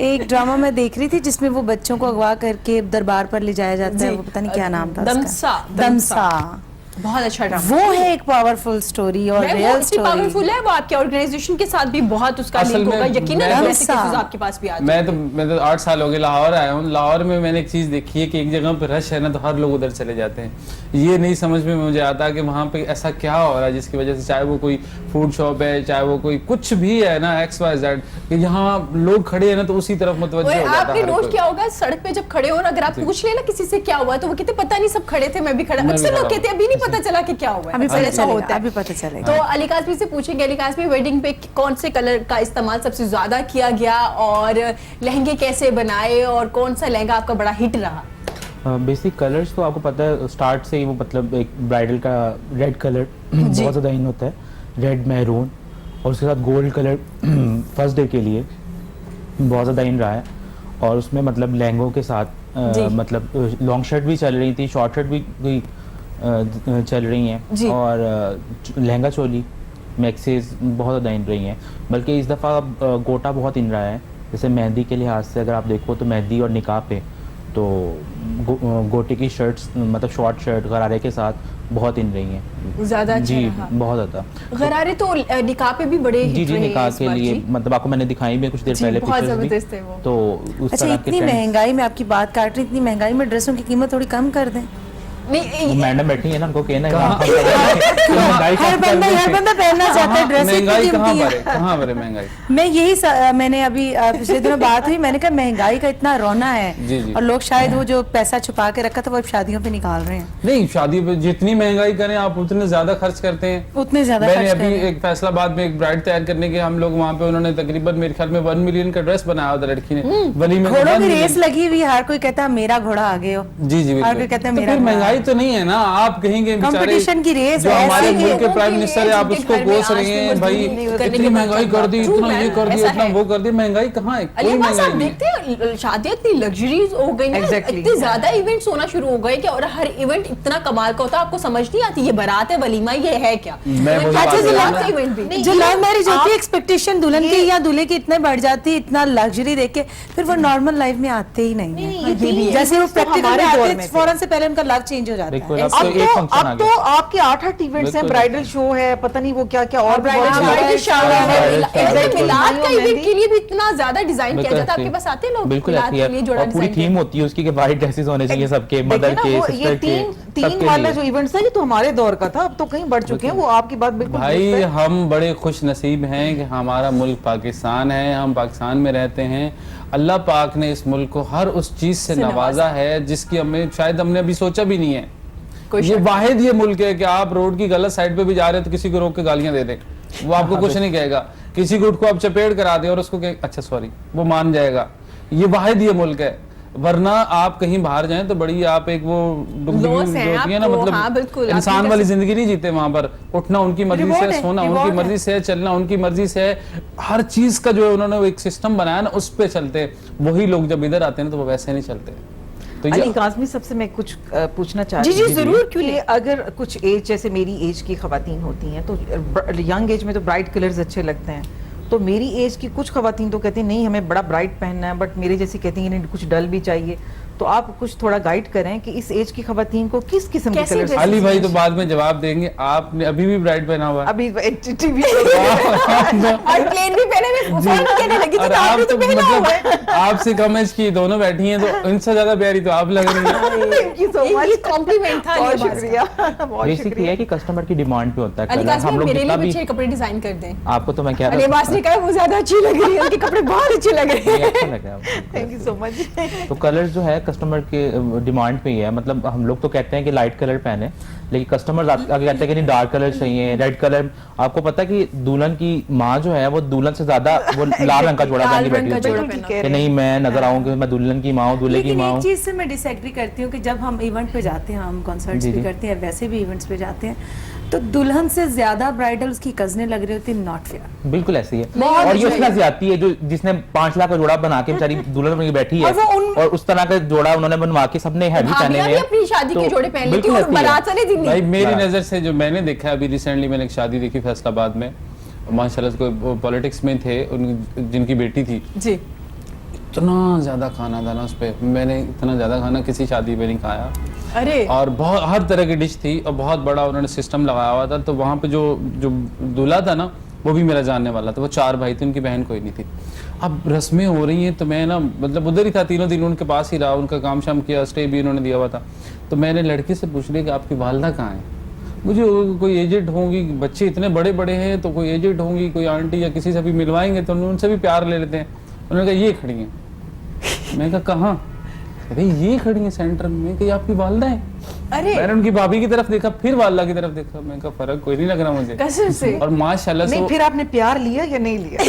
एक ड्रामा मैं देख रही थी जिसमें वो बच्चों को अगवा करके दरबार पर ले जाया जाता है, जी। वो पता नहीं क्या नाम था उसका। दमसा। दमसा। बहुत अच्छा ड्रामा। वो है एक पावरफुल स्टोरी और मैं वो रियल इतनी स्टोरी। पावरफुल है, वो आपके ऑर्गेनाइजेशन के साथ भी बहुत उसका असल लिंक में होगा यकीनन। मैं ऐसे तो- केसेस आपके पास भी आते मैं तो 8 साल हो गए लाहौर आया हूँ। लाहौर में मैंने एक चीज़ देखी है कि एक जगह पे रश है ना, तो हर लोग उधर चले जाते हैं। ये नहीं समझ में मुझे आता कि वहाँ पे ऐसा क्या हो रहा है जिसकी वजह से, चाहे वो कोई फूड शॉप है, चाहे वो कोई कुछ भी है ना, XYZ, कि यहाँ लोग खड़े हैं ना तो उसी तरफ मुतवज्जो हो जाता आपने है हर नोट कोई। किया होगा सड़क पे जब खड़े हो ना, अगर आप पूछ लेना किसी से क्या हुआ, तो वो कहते पता नहीं, सब खड़े थे, मैं भी खड़ा। मैं भी अक्सर लोग खड़ा कहते हैं अभी नहीं पता चला कि क्या हुआ है। अभी अक्सर पता ऐसा होता चलेगा, है। अभी पता चलेगा। तो अली काज़मी से पूछेंगे, अली काज़मी वेडिंग पे कौन से कलर का इस्तेमाल सबसे ज्यादा किया गया, और लहंगे कैसे बनाए, और कौन सा लहंगा आपका बड़ा हिट रहा? बेसिक कलर्स तो आपको पता है स्टार्ट से ही, वो मतलब एक ब्राइडल का रेड कलर बहुत ज़्यादा इन होता है, रेड मैरून, और उसके साथ गोल्ड कलर फर्स्ट डे के लिए बहुत ज़्यादा इन रहा है। और उसमें मतलब लहंगों के साथ जी। मतलब लॉन्ग शर्ट भी चल रही थी, शॉर्ट शर्ट भी चल रही जी। हैं, और लहंगा चोली मैक्सीज बहुत ज़्यादा इन रही हैं। बल्कि इस दफ़ा गोटा बहुत इन रहा है। जैसे मेहंदी के लिहाज से अगर आप देखो तो मेहंदी और निकाह पे तो गोटे की शर्ट्स, मतलब शॉर्ट शर्ट गरारे के साथ बहुत इन रही हैं। ज्यादा अच्छा जी, रहा। बहुत ज़्यादा। गरारे तो निकाह पे भी बड़े जी हिट जी, रहे निकाह इस के बार लिए जी। मतलब आपको मैंने दिखाई भी कुछ देर जी, पहले बहुत पिक्चर्स भी, जबरदस्त है वो। तो उस अच्छा, तरह के इतनी trends- महंगाई में आपकी बात काट रही, इतनी महंगाई में ड्रेसों की कीमत थोड़ी कम कर दें। नहीं, वो मैडम बैठी है ना, उनको कहना है कहाँ? महंगाई हर बंदा पहनना चाहता है, ड्रेस इतनी महंगाई कहाँ कीमती पर है। है? कहाँ पर है महंगाई? मैं मैंने अभी पिछले दिनों बात हुई, मैंने कहा महंगाई का इतना रोना है, जी, जी। और लोग शायद वो जो पैसा छुपा के रखा था वो अब शादियों पे निकाल रहे हैं। नहीं, शादी पे जितनी महंगाई करें आप उतने ज्यादा खर्च करते हैं। उतने ज्यादा मैंने खर्च अभी कर रहे एक फैसलाबाद में एक ब्राइड तैयार करने के हम लोग वहाँ पे, उन्होंने तकरीबन मेरे ख्याल में 1 मिलियन का ड्रेस बनाया होता लड़की ने वली में। घोड़ों 1 की मिलियन। रेस लगी हुई, हर कोई कहता है मेरा घोड़ा आगे हो। जी जी हर बिल्कुल। कोई कहता है तो मेरा फिर घोड़ा महंगाई तो नहीं है ना, आप कहेंगे बेचारे कंपटीशन की रेस जो है, हमारे ऐसे ही मुल्क के लोगों प्राइम के मिनिस्टर लिए है, आप जिनके उसको घर में कोस रहे आज हैं भी भाई, मजदूरी नहीं करने इतनी के महंगाई बच्चों कर दी, का। इतना ये कर दिया, ऐसा इतना है। वो कर दिया। महंगाई कहाँ है? अली कोई अब्बास, आप महंगाई नहीं। देखते हैं शादियां इतनी लग्जरीज हो गई ना, Exactly. इतने ज्यादा इवेंट्स होना शुरू हो गए कि, और हर इवेंट इतना कमाल का होता है, आपको समझ नहीं आती ये बारात है, वलीमा, ये है क्या। मैं वही अच्छा, बात जो कर रहा लव हूँ ना। इवेंट भी जो लव मैरिज होती है, एक्सपेक्टेशन दुल्हन की या दूल्हे की इतने बढ़ जाती है, इतना लग्जरी देख के फिर वो नॉर्मल लाइफ में आते ही नहीं है। ये भी है। जैसे वो प्रैक्टिकल में हमारे दौर आते में हैं, थे। फौरन से पहले उनका लव चेंज हो जाता बिल्कुल, है। अब तो एक फंक्शन आ अब तो गया। आपके 8 इवेंट्स हैं, बिल्कुल। ब्राइडल शो है, पता नहीं वो क्या क्या और ब्राइडल बहुत शो, सारे- ब्राइडल शावर है, Exactly, मिलाद का मेहंदी। इवेंट के लिए भी इतना ज्यादा डिजाइन किया बिल्कुल जाता है। ऐसे आपके पास आते हैं लोग बिल्कुल मिलाद ऐसे के है। लिए जोड़ा और पूरी डिजाइन थीम होती है उसकी कि वाइट ड्रेसेस होने चाहिए सबके, देखिए मदर ना, के, वो सिस्टर ये के। 3 सबके वाला लिए। जो इवेंट्स था ये तो हमारे दौर का था, अब तो कहीं बढ़ चुके हैं, वो आपकी बात बिल्कुल भाई दुरुस्त है। हम बड़े खुश नसीब हैं कि हमारा मुल्क पाकिस्तान है, हम पाकिस्तान में रहते हैं। अल्लाह पाक ने इस मुल्क को हर उस चीज से नवाजा है जिसकी शायद हमने अभी सोचा भी नहीं है। ये वाहिद ये मुल्क है कि आप रोड की गलत साइड पे भी जा रहे हैं तो किसी को रोक के गालियां दे दें, वो आपको कुछ नहीं कहेगा। किसी को को आप चपेट करा दें और उसको अच्छा सॉरी, वो मान जाएगा। ये वाहिद ये मुल्क है। वरना आप कहीं बाहर जाएं तो बड़ी आप एक वो लॉस है जो होती है ना, आपको, मतलब हाँ, बिल्कुल, इंसान आपकी वाली जिंदगी नहीं जीते वहां पर। उठना उनकी मर्जी से Reward है, है, सोना reward उनकी है। मर्जी से है, चलना उनकी मर्जी से है। हर चीज का जो है उन्होंने एक सिस्टम बनाया ना, उस पे चलते हैं। वही लोग जब इधर आते हैं तो वो वैसे नहीं चलते। तो अली ये काज़मी, सबसे मैं कुछ पूछना जी चाहती जी हूँ जरूर, क्यों कि नहीं। अगर कुछ एज, जैसे मेरी एज की खवातीन होती हैं तो यंग एज में तो ब्राइट कलर्स अच्छे लगते हैं, तो मेरी एज की कुछ खवातीन तो कहती हैं नहीं हमें बड़ा ब्राइट पहनना है, बट मेरे जैसी कहती हैं नहीं कुछ डल भी चाहिए। तो आप कुछ थोड़ा गाइड करें कि इस एज की खवातीन को किस किस्म के कैसे कलर्स ड्रेस- अली भाई तो बाद में जवाब देंगे। आपने अभी भी ब्राइट पहना हुआ है। अभी टीवी और प्लेन भी पहने हुए फोन कहने लगी थी और तो आप आपने तो तो पहना हुआ है। मतलब आपसे कम एज की दोनों बैठी हैं, तो इनसे ज्यादा प्यारी तो आप लग रही हैं। थैंक यू सो ये मच, कॉम्प्लीमेंट था बहुत अली अब्बास का। शुक्रिया, बहुत बेसिक ये शुक्रिया। है कि कस्टमर की डिमांड पे होता है अली कलर। काज़मी, हम लोग मेरे जितना लिए भी भी अच्छे कपड़े डिजाइन कर दें। आपको तो मैं कह अली रहा अब्बास ने कहा वो ज्यादा अच्छी लग रही है, उनके कपड़े बहुत अच्छे लग रहे ये हैं। अच्छा लग रहा है आपको। Thank you so much. तो कलर्स जो है कस्टमर के डिमांड पे ही है। मतलब हम लोग तो कहते हैं कि लाइट कलर पहने, लेकिन कस्टमर्स आगे कहते हैं कि नहीं डार्क कलर चाहिए, रेड कलर। आपको पता है कि दुल्हन की माँ जो है वो दुल्हन से ज्यादा वो लाल रंग का जोड़ा लाल पहन के रंग बैठी का होती है जोड़ा बिल्कुल पहना। ठीक कह कि रहे हैं। नहीं मैं नजर आऊंगी, मैं दुल्हन की माँ हूँ, दूल्हे की लेकिन माँ एक हूँ। चीज से मैं डिसएग्री करती हूँ कि जब हम इवेंट पे जाते हैं, हम कॉन्सर्ट्स जी, भी जी। करते हैं, वैसे भी इवेंट्स पे जाते हैं, तो दुल्हन से ज्यादा ब्राइडल उसकी कजनें लग रही होती है। Not fair. बिल्कुल ऐसी है। नहीं, और ये नहीं। उसका ज्यादती है जो जिसने 5 लाख का जोड़ा बना के बेचारी दुल्हन बन के बैठी है, और वो उन- और उस तरह का जोड़ा उन्होंने बनवा के सबने हैवी पहने भाभियां हुए भी हैं। अपनी शादी के तो जोड़े पहन लेती बिल्कुल और ऐसी है। बारात वाले दिन भाई नहीं। मेरी हाँ। नज़र से जो मैंने देखा, अभी रिसेंटली मैंने एक शादी देखी फैसलाबाद में, माशाल्लाह से कोई पॉलिटिक्स में थे, जिनकी बेटी थी। जी, इतना ज़्यादा खाना था ना उस पर, मैंने इतना ज़्यादा खाना किसी शादी में नहीं खाया। अरे और बहुत हर तरह की डिश थी और बहुत बड़ा उन्होंने सिस्टम लगाया हुआ था। तो वहाँ पे जो जो दूल्हा था ना वो भी मेरा जानने वाला था। वो 4 भाई थे, उनकी बहन कोई नहीं थी। अब रस्में हो रही हैं तो मैं ना मतलब उधर ही था, तीनों दिन उनके पास ही रहा, उनका काम शाम किया, स्टे भी उन्होंने दिया हुआ था। तो मैंने लड़की से पूछ लिया कि आपकी वालदा कहाँ है। मुझे कोई एजेड होंगी, बच्चे इतने बड़े बड़े हैं तो कोई एजेड होंगी, कोई आंटी या किसी से भी मिलवाएंगे तो उनसे भी प्यार ले लेते हैं। उन्होंने कहा ये खड़ी हैं। मैं कहा कहाँ? अरे ये खड़ी है सेंटर में। कि आपकी वालदा है? अरे मैंने उनकी भाभी की तरफ देखा, फिर वालदा की तरफ देखा। मैं कहा फर्क कोई नहीं लग रहा मुझे। कसम से और माशाल्लाह से नहीं, फिर आपने प्यार लिया या नहीं लिया?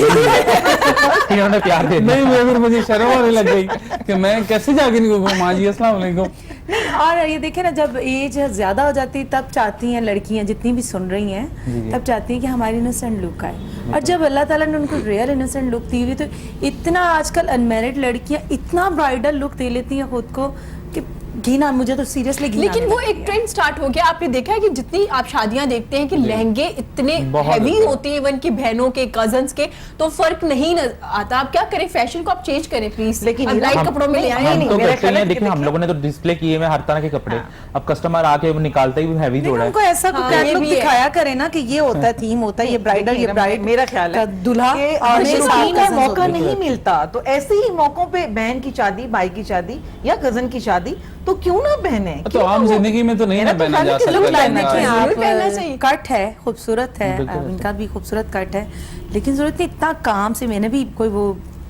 इन्होंने प्यार दे दिया। नहीं, मैं फिर मुझे शर्म आने लग गई कि मैं कैसे जाके नहीं कहूँ माँ जी अस्सलाम वालेकुम। नहीं, और ये देखे ना, जब एज ज्यादा हो जाती है तब चाहती हैं लड़कियां, जितनी भी सुन रही हैं, तब चाहती हैं कि हमारी इनोसेंट लुक आए। और जब अल्लाह ताला ने उनको रियल इनोसेंट लुक दी हुई, तो इतना आजकल अनमेरिड लड़कियां इतना ब्राइडल लुक दे लेती हैं खुद को कि घिना, मुझे तो सीरियसली घिना लेकिन आने वो लगी एक है। ट्रेंड स्टार्ट हो गया। आपने देखा है कि जितनी आप शादियां देखते हैं कि लहंगे इतने बहुत हैवी ज़्यादा। होते हैं, इवन की बहनों के, कजन्स के, तो फर्क नहीं आता। आप क्या करें, फैशन को आप चेंज करें प्लीज। लेकिन अब लाइट हम- कपड़ों में ले आए। हम नहीं, तो मेरा करते ख्याल है हैं, कि देखिए हम लोगों ने तो डिस्प्ले किए हुए हर तरह के कपड़े। अब कस्टमर आके वो निकालता ही हैवी लेकिन जोड़ा है। उनको ऐसा हाँ, कुछ ये कैटलॉग भी है। दिखाया करे ना कि ये होता है, थीम होता है, ये ब्राइडल, ये देखिए, ब्राइड, मेरा ख्याल है दूल्हा कि और हमें ये शादी का cousins मौका होते हैं। नहीं मिलता, तो ऐसे ही मौकों पे बहन की शादी, भाई की शादी या कजन की शादी, तो क्यों ना पहने? तो आम जिंदगी में तो नहीं ना मेरा तो पहना ख्याल जा है कि सकता। look like lehenga. देखिए आप- आप जरूर पहनना चाहिए। कट है, खूबसूरत है, बिल्कुल। इनका भी खूबसूरत कट है, लेकिन जरूरत नहीं इतना काम से, मैंने भी कोई वो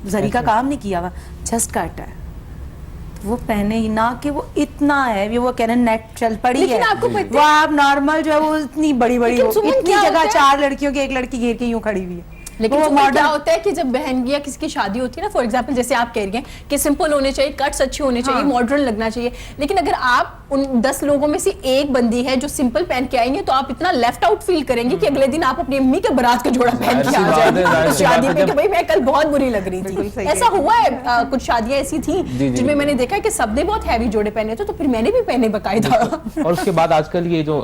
जरी का काम नहीं किया हुआ, जस्ट कट है, वो पहने ही ना कि वो इतना है, वो कह रहे हैं नेक चल पड़ी लेकिन है, आपको पता वो आप नॉर्मल जो है वो इतनी बड़ी बड़ी, लेकिन सुमन इतनी क्या जगह होता है? 4 लड़कियों की एक लड़की घेर के यूं खड़ी हुई है। लेकिन वो सुमन, क्या modern- होता है कि जब बहन की या किसी की शादी होती है ना, फॉर एग्जांपल जैसे आप कह रही हैं कि सिंपल होने चाहिए, कट्स अच्छे होने चाहिए, हाँ। मॉडर्न लगना चाहिए, लेकिन अगर आप उन 10 लोगों में से एक बंदी है जो सिंपल पहन के आएंगे तो आप इतना लेफ्ट आउट फील करेंगे कि अगले दिन आप अपनी अम्मी के बारात का जोड़ा पहन के जाहिर सी आ बात है, जाहिर जाएंगे सी शादी बात में है, कि भाई मैं कल बहुत बुरी लग रही बिल्कुल थी। सही ऐसा कह हुआ है, कुछ शादियां ऐसी थी जी, जिनमें मैंने देखा है कि सबने बहुत हैवी जोड़े पहने थे, तो फिर मैंने भी पहने बकायदा। और उसके बाद आजकल ये जो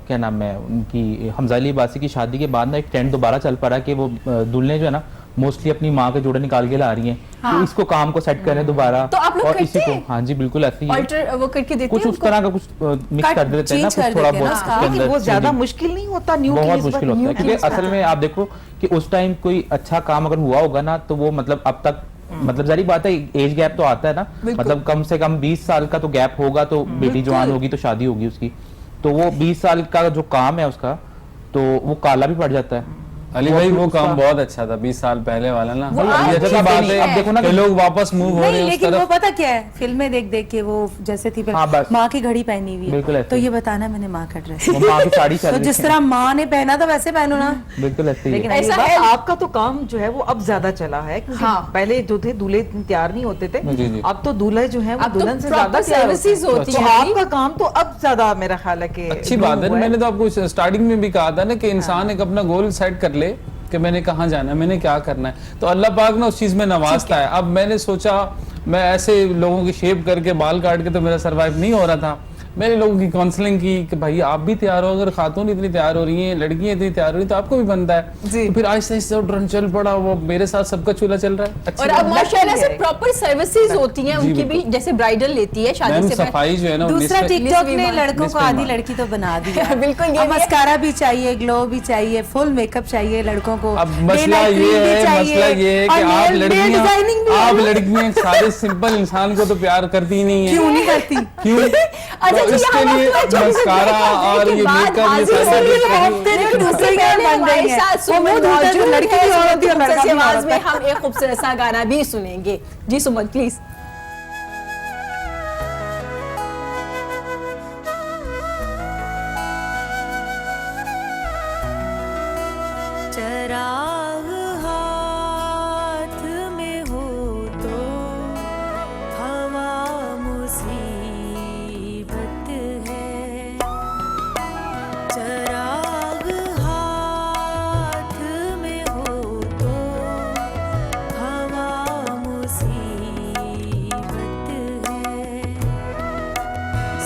क्या नाम है उनकी, हमजा अली अब्बासी की शादी के बाद ना एक ट्रेंड दोबारा चल पड़ा कि वो दुल्हने जो है ना मोस्टली अपनी माँ के जोड़े निकाल के ला रही हैं, तो इसको काम को सेट करें दोबारा। तो आप लोग और इसी करते को, हैं? हाँ जी बिल्कुल ऐसे ही है। ऑल्टर वो करके देते कुछ हैं उस उनको? तरह का कुछ मिक्स Cut कर देते हैं ना, change कुछ कर थोड़ा देते हैं बहुत ना उसके उसका। लेकिन अंदर वो ज्यादा changing। मुश्किल नहीं होता, न्यू बहुत केस मुश्किल होता है, क्योंकि असल में आप देखो कि उस टाइम कोई अच्छा काम अगर हुआ होगा ना तो वो मतलब अब तक मतलब जारी बात है, एज गैप तो आता है ना, मतलब कम से कम 20 साल का तो गैप होगा, तो बेटी जवान होगी तो शादी होगी उसकी, तो वो 20 साल का जो काम है उसका, तो वो काला भी पड़ जाता है। अली भाई वो काम बहुत अच्छा था 20 साल पहले वाला ना, वो ये आज अच्छी चीज़ें बात नहीं है। है। अब देखो ना कि लोग वापस मूव हो रहे नहीं हैं उस लेकिन वो तरफ। पता क्या है, फिल्में देख देख के वो जैसे थी हाँ, बस। माँ की घड़ी पहनी हुई बिल्कुल है, ऐसे तो ही। ये बताना मैंने माँ का ड्रेस, वो माँ की साड़ी चल तो रही जिस है। तरह माँ ने पहना था वैसे पहनो ना। बिल्कुल ऐसे ही लेकिन है। ऐसा ऐसा है। आपका तो काम जो है वो अब ज्यादा चला है, क्योंकि हाँ। पहले जो थे दूल्हे इतने तैयार नहीं होते थे, जी, जी। अब तो दूल्हे जो है वो अब तो दुल्हन से proper ज्यादा तैयार होते services हैं। होती तो हैं। आपका काम तो अब ज्यादा मेरा ख्याल है कि अच्छी improve बात है। हुआ मैंने तो आपको स्टार्टिंग में भी कहा था ना कि इंसान एक अपना गोल सेट कर ले कि मैंने कहाँ जाना है, मैंने क्या करना है, तो अल्लाह पाक ना उस चीज में नवाजता है। अब मैंने सोचा मैं ऐसे लोगों की शेप करके बाल काट के तो मेरा सरवाइव नहीं हो रहा था, मैंने लोगों की काउंसलिंग की कि भाई आप भी तैयार हो, अगर खातून इतनी तैयार हो रही हैं, लड़कियां इतनी तैयार हो रही हैं, तो आपको भी बनता है। जी। तो फिर आहिस्ता आहिस्ता ड्रन चल पड़ा, वो मेरे साथ सबका चूल्हा चल रहा है। अच्छी और बात अब है। माशाल्लाह से प्रॉपर सर्विसेज होती हैं जी, उनकी भी, जैसे ब्राइडल लेती है शादी मैम से पहले। सफाई जो है ना वो दूसरा निस्फ़े- टिकटॉक ने निस्फ़ लड़कों को निस्फ़ आधी ईमान। लड़की तो बना दिया। बिल्कुल, ये अब भी है। मस्कारा भी चाहिए, ग्लो भी चाहिए, फुल मेकअप चाहिए लड़कों को, अब Day मसला night cream ये भी है, चाहिए, मसला ये है कि और आप nail designing भी आप है। लड़कियां सारे सिंपल इंसान को तो प्यार करती ही नहीं है। क्यों नहीं करती? क्यों? अच्छा तो जी, इसके यहाँ लिए वक्त हुआ, मस्कारा और ये मेकअप ये हाजिर सारी हो रही चीजें है। चाहिए। लेकिन दूसरे उससे ज्ञान पहले बन गई हमारे है। साथ वो सुमन मुंह धुलता है तो मौजूद लड़की है, भी औरत सुमन ही और की लड़का भी आवाज औरत में है। हम एक खूबसूरत सा गाना भी सुनेंगे। जी सुमन प्लीज। चराग हाथ में हो तो हवा मुसीबत है, चराग हाथ में हो तो हवा मुसीबत है।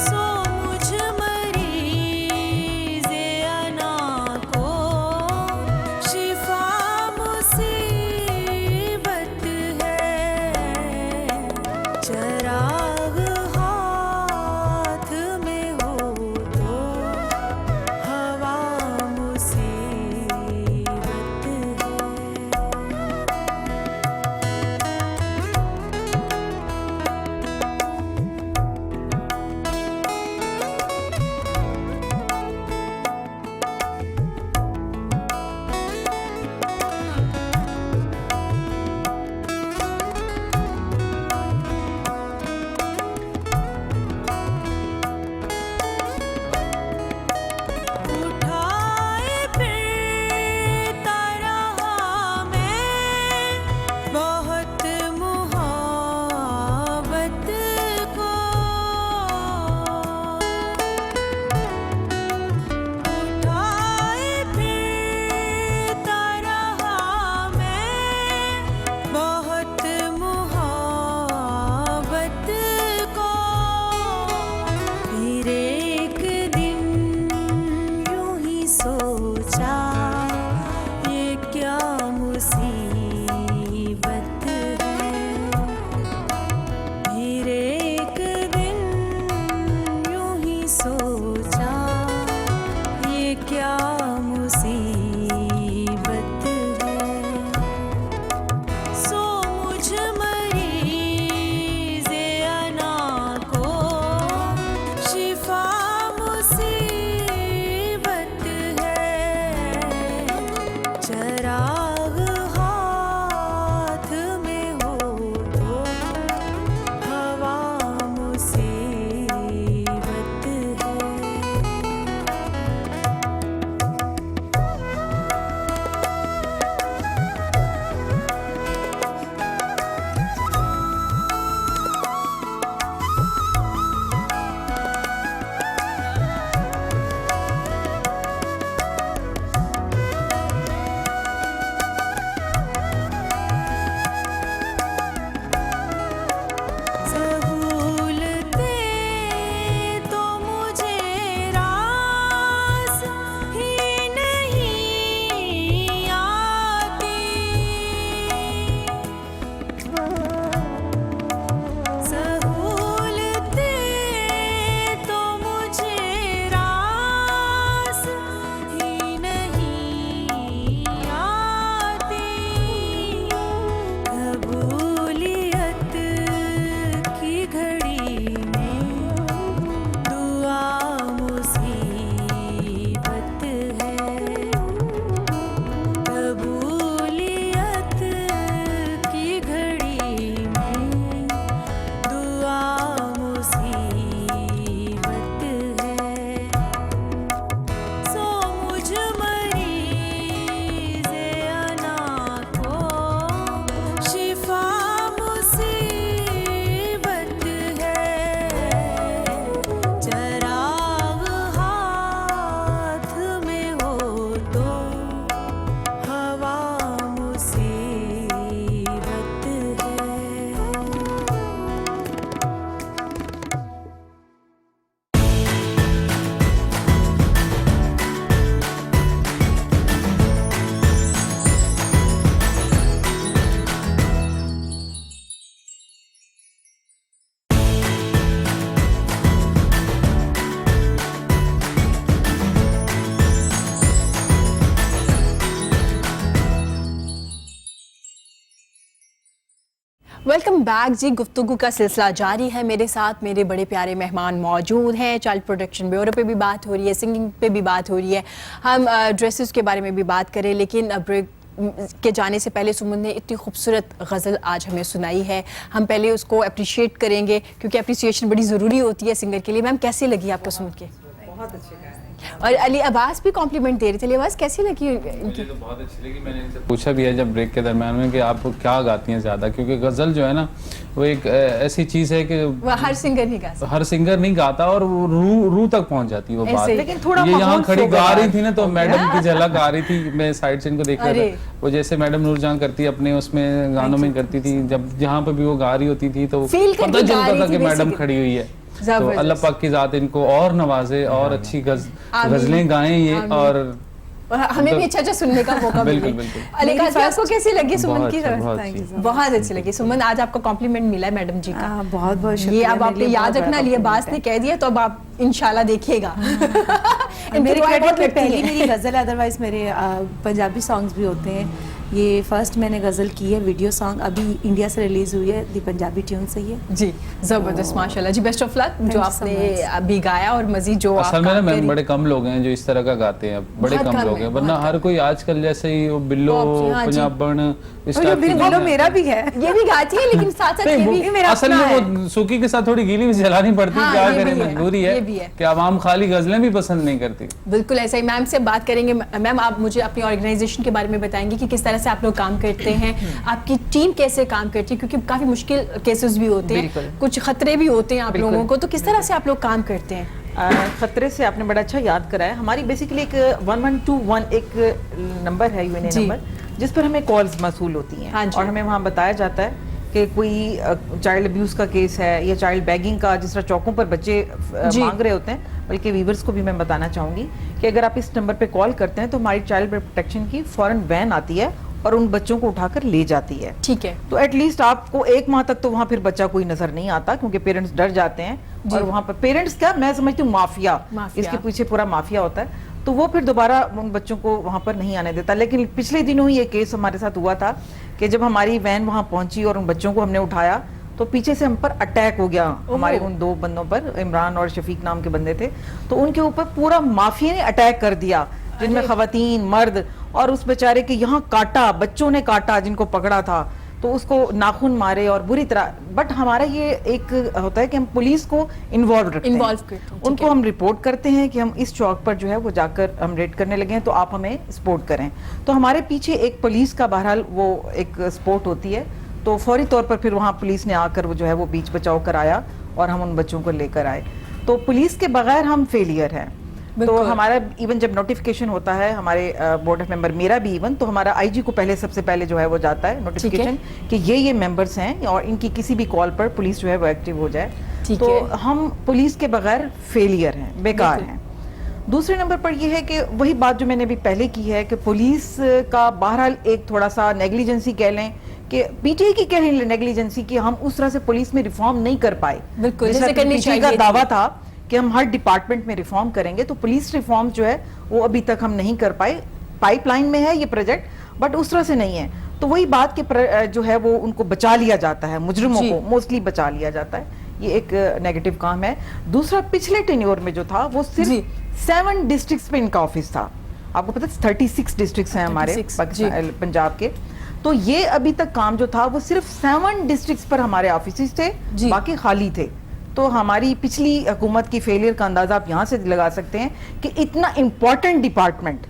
सो मुझ मरीज़े अना को शिफा वेलकम बैक जी। गुफ्तगू का सिलसिला जारी है। मेरे साथ मेरे बड़े प्यारे मेहमान मौजूद हैं। चाइल्ड प्रोटेक्शन ब्यूरो पे भी बात हो रही है, सिंगिंग पे भी बात हो रही है, हम ड्रेसेस के बारे में भी बात करें। लेकिन ब्रेक के जाने से पहले सुमन ने इतनी खूबसूरत गज़ल आज हमें सुनाई है, हम पहले उसको अप्रिशिएट करेंगे क्योंकि अप्रिसिएशन बड़ी ज़रूरी होती है सिंगर के लिए। मैम कैसी लगी आपको सुन के? बहुत अच्छे गाने। और अली अब्बास भी कॉम्प्लीमेंट दे रहे थे। अली अब्बास कैसी लगी मुझे इनकी? तो बहुत अच्छी लगी। मैंने इनसे पूछा भी है जब ब्रेक के दरम्यान में कि आप क्या गाती हैं ज़्यादा, क्योंकि गज़ल जो है ना वो एक ऐसी चीज़ है कि वो हर सिंगर नहीं गा सकता। हर सिंगर नहीं गाता और वो रूह तक पहुंच जाती है वो बात। ऐसे। लेकिन थोड़ा ये यहाँ माहौल खड़ी गा सोगवार रही थी ना तो हो गया। मैडम की झलक आ रही थी, मैं साइड से इनको देख रहा अरे। था। वो जैसे मैडम नूरजहां करती है अपने उसमें गानों में करती थी, जब जहाँ पे भी वो गा रही होती थी तो Feel करके पता गा चलता रही था थी कि मैडम basically। खड़ी हुई है। तो जबरदस्त। अल्लाह पाक की ज़ात इनको और नवाजे और अच्छी आमीन। गज़लें गाएं ये। आमीन। और हमें भी अच्छा सुनने का मौका मिले। बिल्कुल, बिल्कुल। अली मेरी काजी आपको कैसी लगी सुमन बहुत की? अच्छा, बहुत Thank you अच्छी। so much। बहुत अच्छी लगी सुमन। आज आपको कॉम्प्लीमेंट मिला है मैडम जी का। बहुत बहुत ये शुक्रिया। अब मेरे आपने लिए याद बहुत रखना, बड़ा लिए अब्बास ने compliment कह दिया तो अब आप इंशाल्लाह देखिएगा। है। इनकी मेरे दुआएं क्रेडिट बहुत में लगती पहली हैं। मेरी गज़ल, अदरवाइज मेरे पंजाबी सॉन्ग्स भी होते हैं। ये फर्स्ट मैंने गज़ल की है, वीडियो सॉन्ग अभी इंडिया से रिलीज हुई है, दी पंजाबी ट्यून से ही है। जी जबरदस्त, माशाल्लाह जी। बेस्ट ऑफ लक जो you so आपने much। अभी गाया और मजीद जो आप असल में ना काम मैम करें। बड़े कम लोग हैं जो इस तरह का गाते हैं, बड़े बहुत कम कम लोग है, हैं, वरना बहुत हर कोई आजकल जैसे ही वो बिल्लो पॉप जी, हाँ जी। पंजाबन इस और जो टाइप की बिल्कुल गाने मेरा आते भी है। ये भी गाती है लेकिन साथ साथ नहीं, ये वो- भी मेरा असल अपना में वो सूखी के साथ थोड़ी गीली भी जलानी पड़ती है, हाँ, क्या ये करें, भी है, मजबूरी ये है भी है। कि आवाम खाली गजलें भी पसंद नहीं करती। बिल्कुल ऐसा ही। मैम से बात करेंगे। मैम आप मुझे अपनी ऑर्गेनाइजेशन के बारे में बताएंगे कि किस तरह से आप लोग काम करते हैं, आपकी टीम कैसे काम करती है, क्योंकि काफ़ी मुश्किल केसेस भी होते हैं, बिल्कुल। कुछ खतरे भी होते हैं आप बिल्कुल। लोगों को, तो किस तरह से आप लोग काम करते हैं? खतरे से आपने बड़ा अच्छा याद कराया। हमारी बेसिकली एक 1121 एक नंबर है, यूएनए जी। नंबर, जिस पर हमें कॉल्स मसूल होती हैं। हाँ जी। और हमें वहाँ बताया जाता है कि कोई चाइल्ड अब्यूज का केस है या चाइल्ड बैगिंग का, जिस तरह चौकों पर बच्चे जी। मांग रहे होते हैं। बल्कि वीवर्स को भी मैं बताना चाहूँगी कि अगर आप इस नंबर पे कॉल करते हैं तो हमारी चाइल्ड प्रोटेक्शन की फौरन वैन आती है और उन बच्चों को उठाकर ले जाती है। ठीक है। तो एटलीस्ट आपको 1 माह तक तो वहाँ फिर बच्चा कोई नजर नहीं आता, क्योंकि पेरेंट्स डर जाते हैं। जी। और वहाँ पर पेरेंट्स क्या, मैं समझती हूँ माफिया, माफिया। इसके पीछे पूरा माफिया होता है, तो वो फिर दोबारा उन बच्चों को वहाँ पर नहीं आने देता। लेकिन पिछले दिनों ही ये केस हमारे साथ हुआ था कि जब हमारी वैन वहाँ पहुंची और उन बच्चों को हमने उठाया तो पीछे से हम पर अटैक हो गया। हमारे उन 2 बंदों पर, इमरान और शफीक नाम के बंदे थे, तो उनके ऊपर पूरा माफिया ने अटैक कर दिया, जिनमें खवातीन, मर्द, और उस बेचारे के यहाँ काटा, बच्चों ने काटा जिनको पकड़ा था, तो उसको नाखून मारे और बुरी तरह। बट हमारा ये एक होता है कि हम पुलिस को इन्वॉल्व रखते हैं, करते हैं, ठीक उनको है। हम रिपोर्ट करते हैं कि हम इस चौक पर जो है वो जाकर हम रेड करने लगे हैं, तो आप हमें सपोर्ट करें। तो हमारे पीछे एक पुलिस का बहरहाल वो एक सपोर्ट होती है, तो फौरी तौर पर फिर वहाँ पुलिस ने आकर वो जो है वो बीच बचाव कराया और हम उन बच्चों को लेकर आए। तो पुलिस के बगैर हम फेलियर हैं। तो बिल्कुल। हमारा इवन जब नोटिफिकेशन होता है हमारे बोर्ड ऑफ मेंबर, मेरा भी इवन, तो हमारा आईजी को पहले सबसे पहले जो है वो जाता है नोटिफिकेशन कि ये मेंबर्स हैं और इनकी किसी भी कॉल पर पुलिस जो है वो एक्टिव हो जाए। ठीक तो है। हम पुलिस के बगैर फेलियर हैं, बेकार बिल्कुल। हैं। दूसरे नंबर पर यह है कि वही बात जो मैंने अभी पहले की है कि पुलिस का बहरहाल एक थोड़ा सा नेग्लिजेंसी कह लें कि पीटीआई की कह लें नेग्लिजेंसी, कि हम उस तरह से पुलिस में रिफॉर्म नहीं कर पाए। बिल्कुल, जैसा जैसे कि करनी PTI का चाहिए दावा थी। था कि हम हर डिपार्टमेंट में रिफॉर्म करेंगे, तो पुलिस रिफॉर्म जो है वो अभी तक हम नहीं कर पाए। पाइपलाइन में है ये प्रोजेक्ट, बट उस तरह से नहीं है। तो वही बात कि जो है वो उनको बचा लिया जाता है, मुजरिमों जी। को मोस्टली बचा लिया जाता है, ये एक नेगेटिव काम है। दूसरा, पिछले टेन्योर में जो था वो जी। सिर्फ 7 डिस्ट्रिक्ट्स पे इनका ऑफिस था। आपको पता है 36 डिस्ट्रिक्ट्स हैं हमारे 36, पाकिस्तान पंजाब के। तो ये अभी तक काम जो था वो सिर्फ 7 डिस्ट्रिक्ट्स पर हमारे ऑफिस थे, जी। बाकी खाली थे। तो हमारी पिछली हुकूमत की फेलियर का अंदाजा आप यहाँ से लगा सकते हैं कि इतना इम्पोर्टेंट डिपार्टमेंट।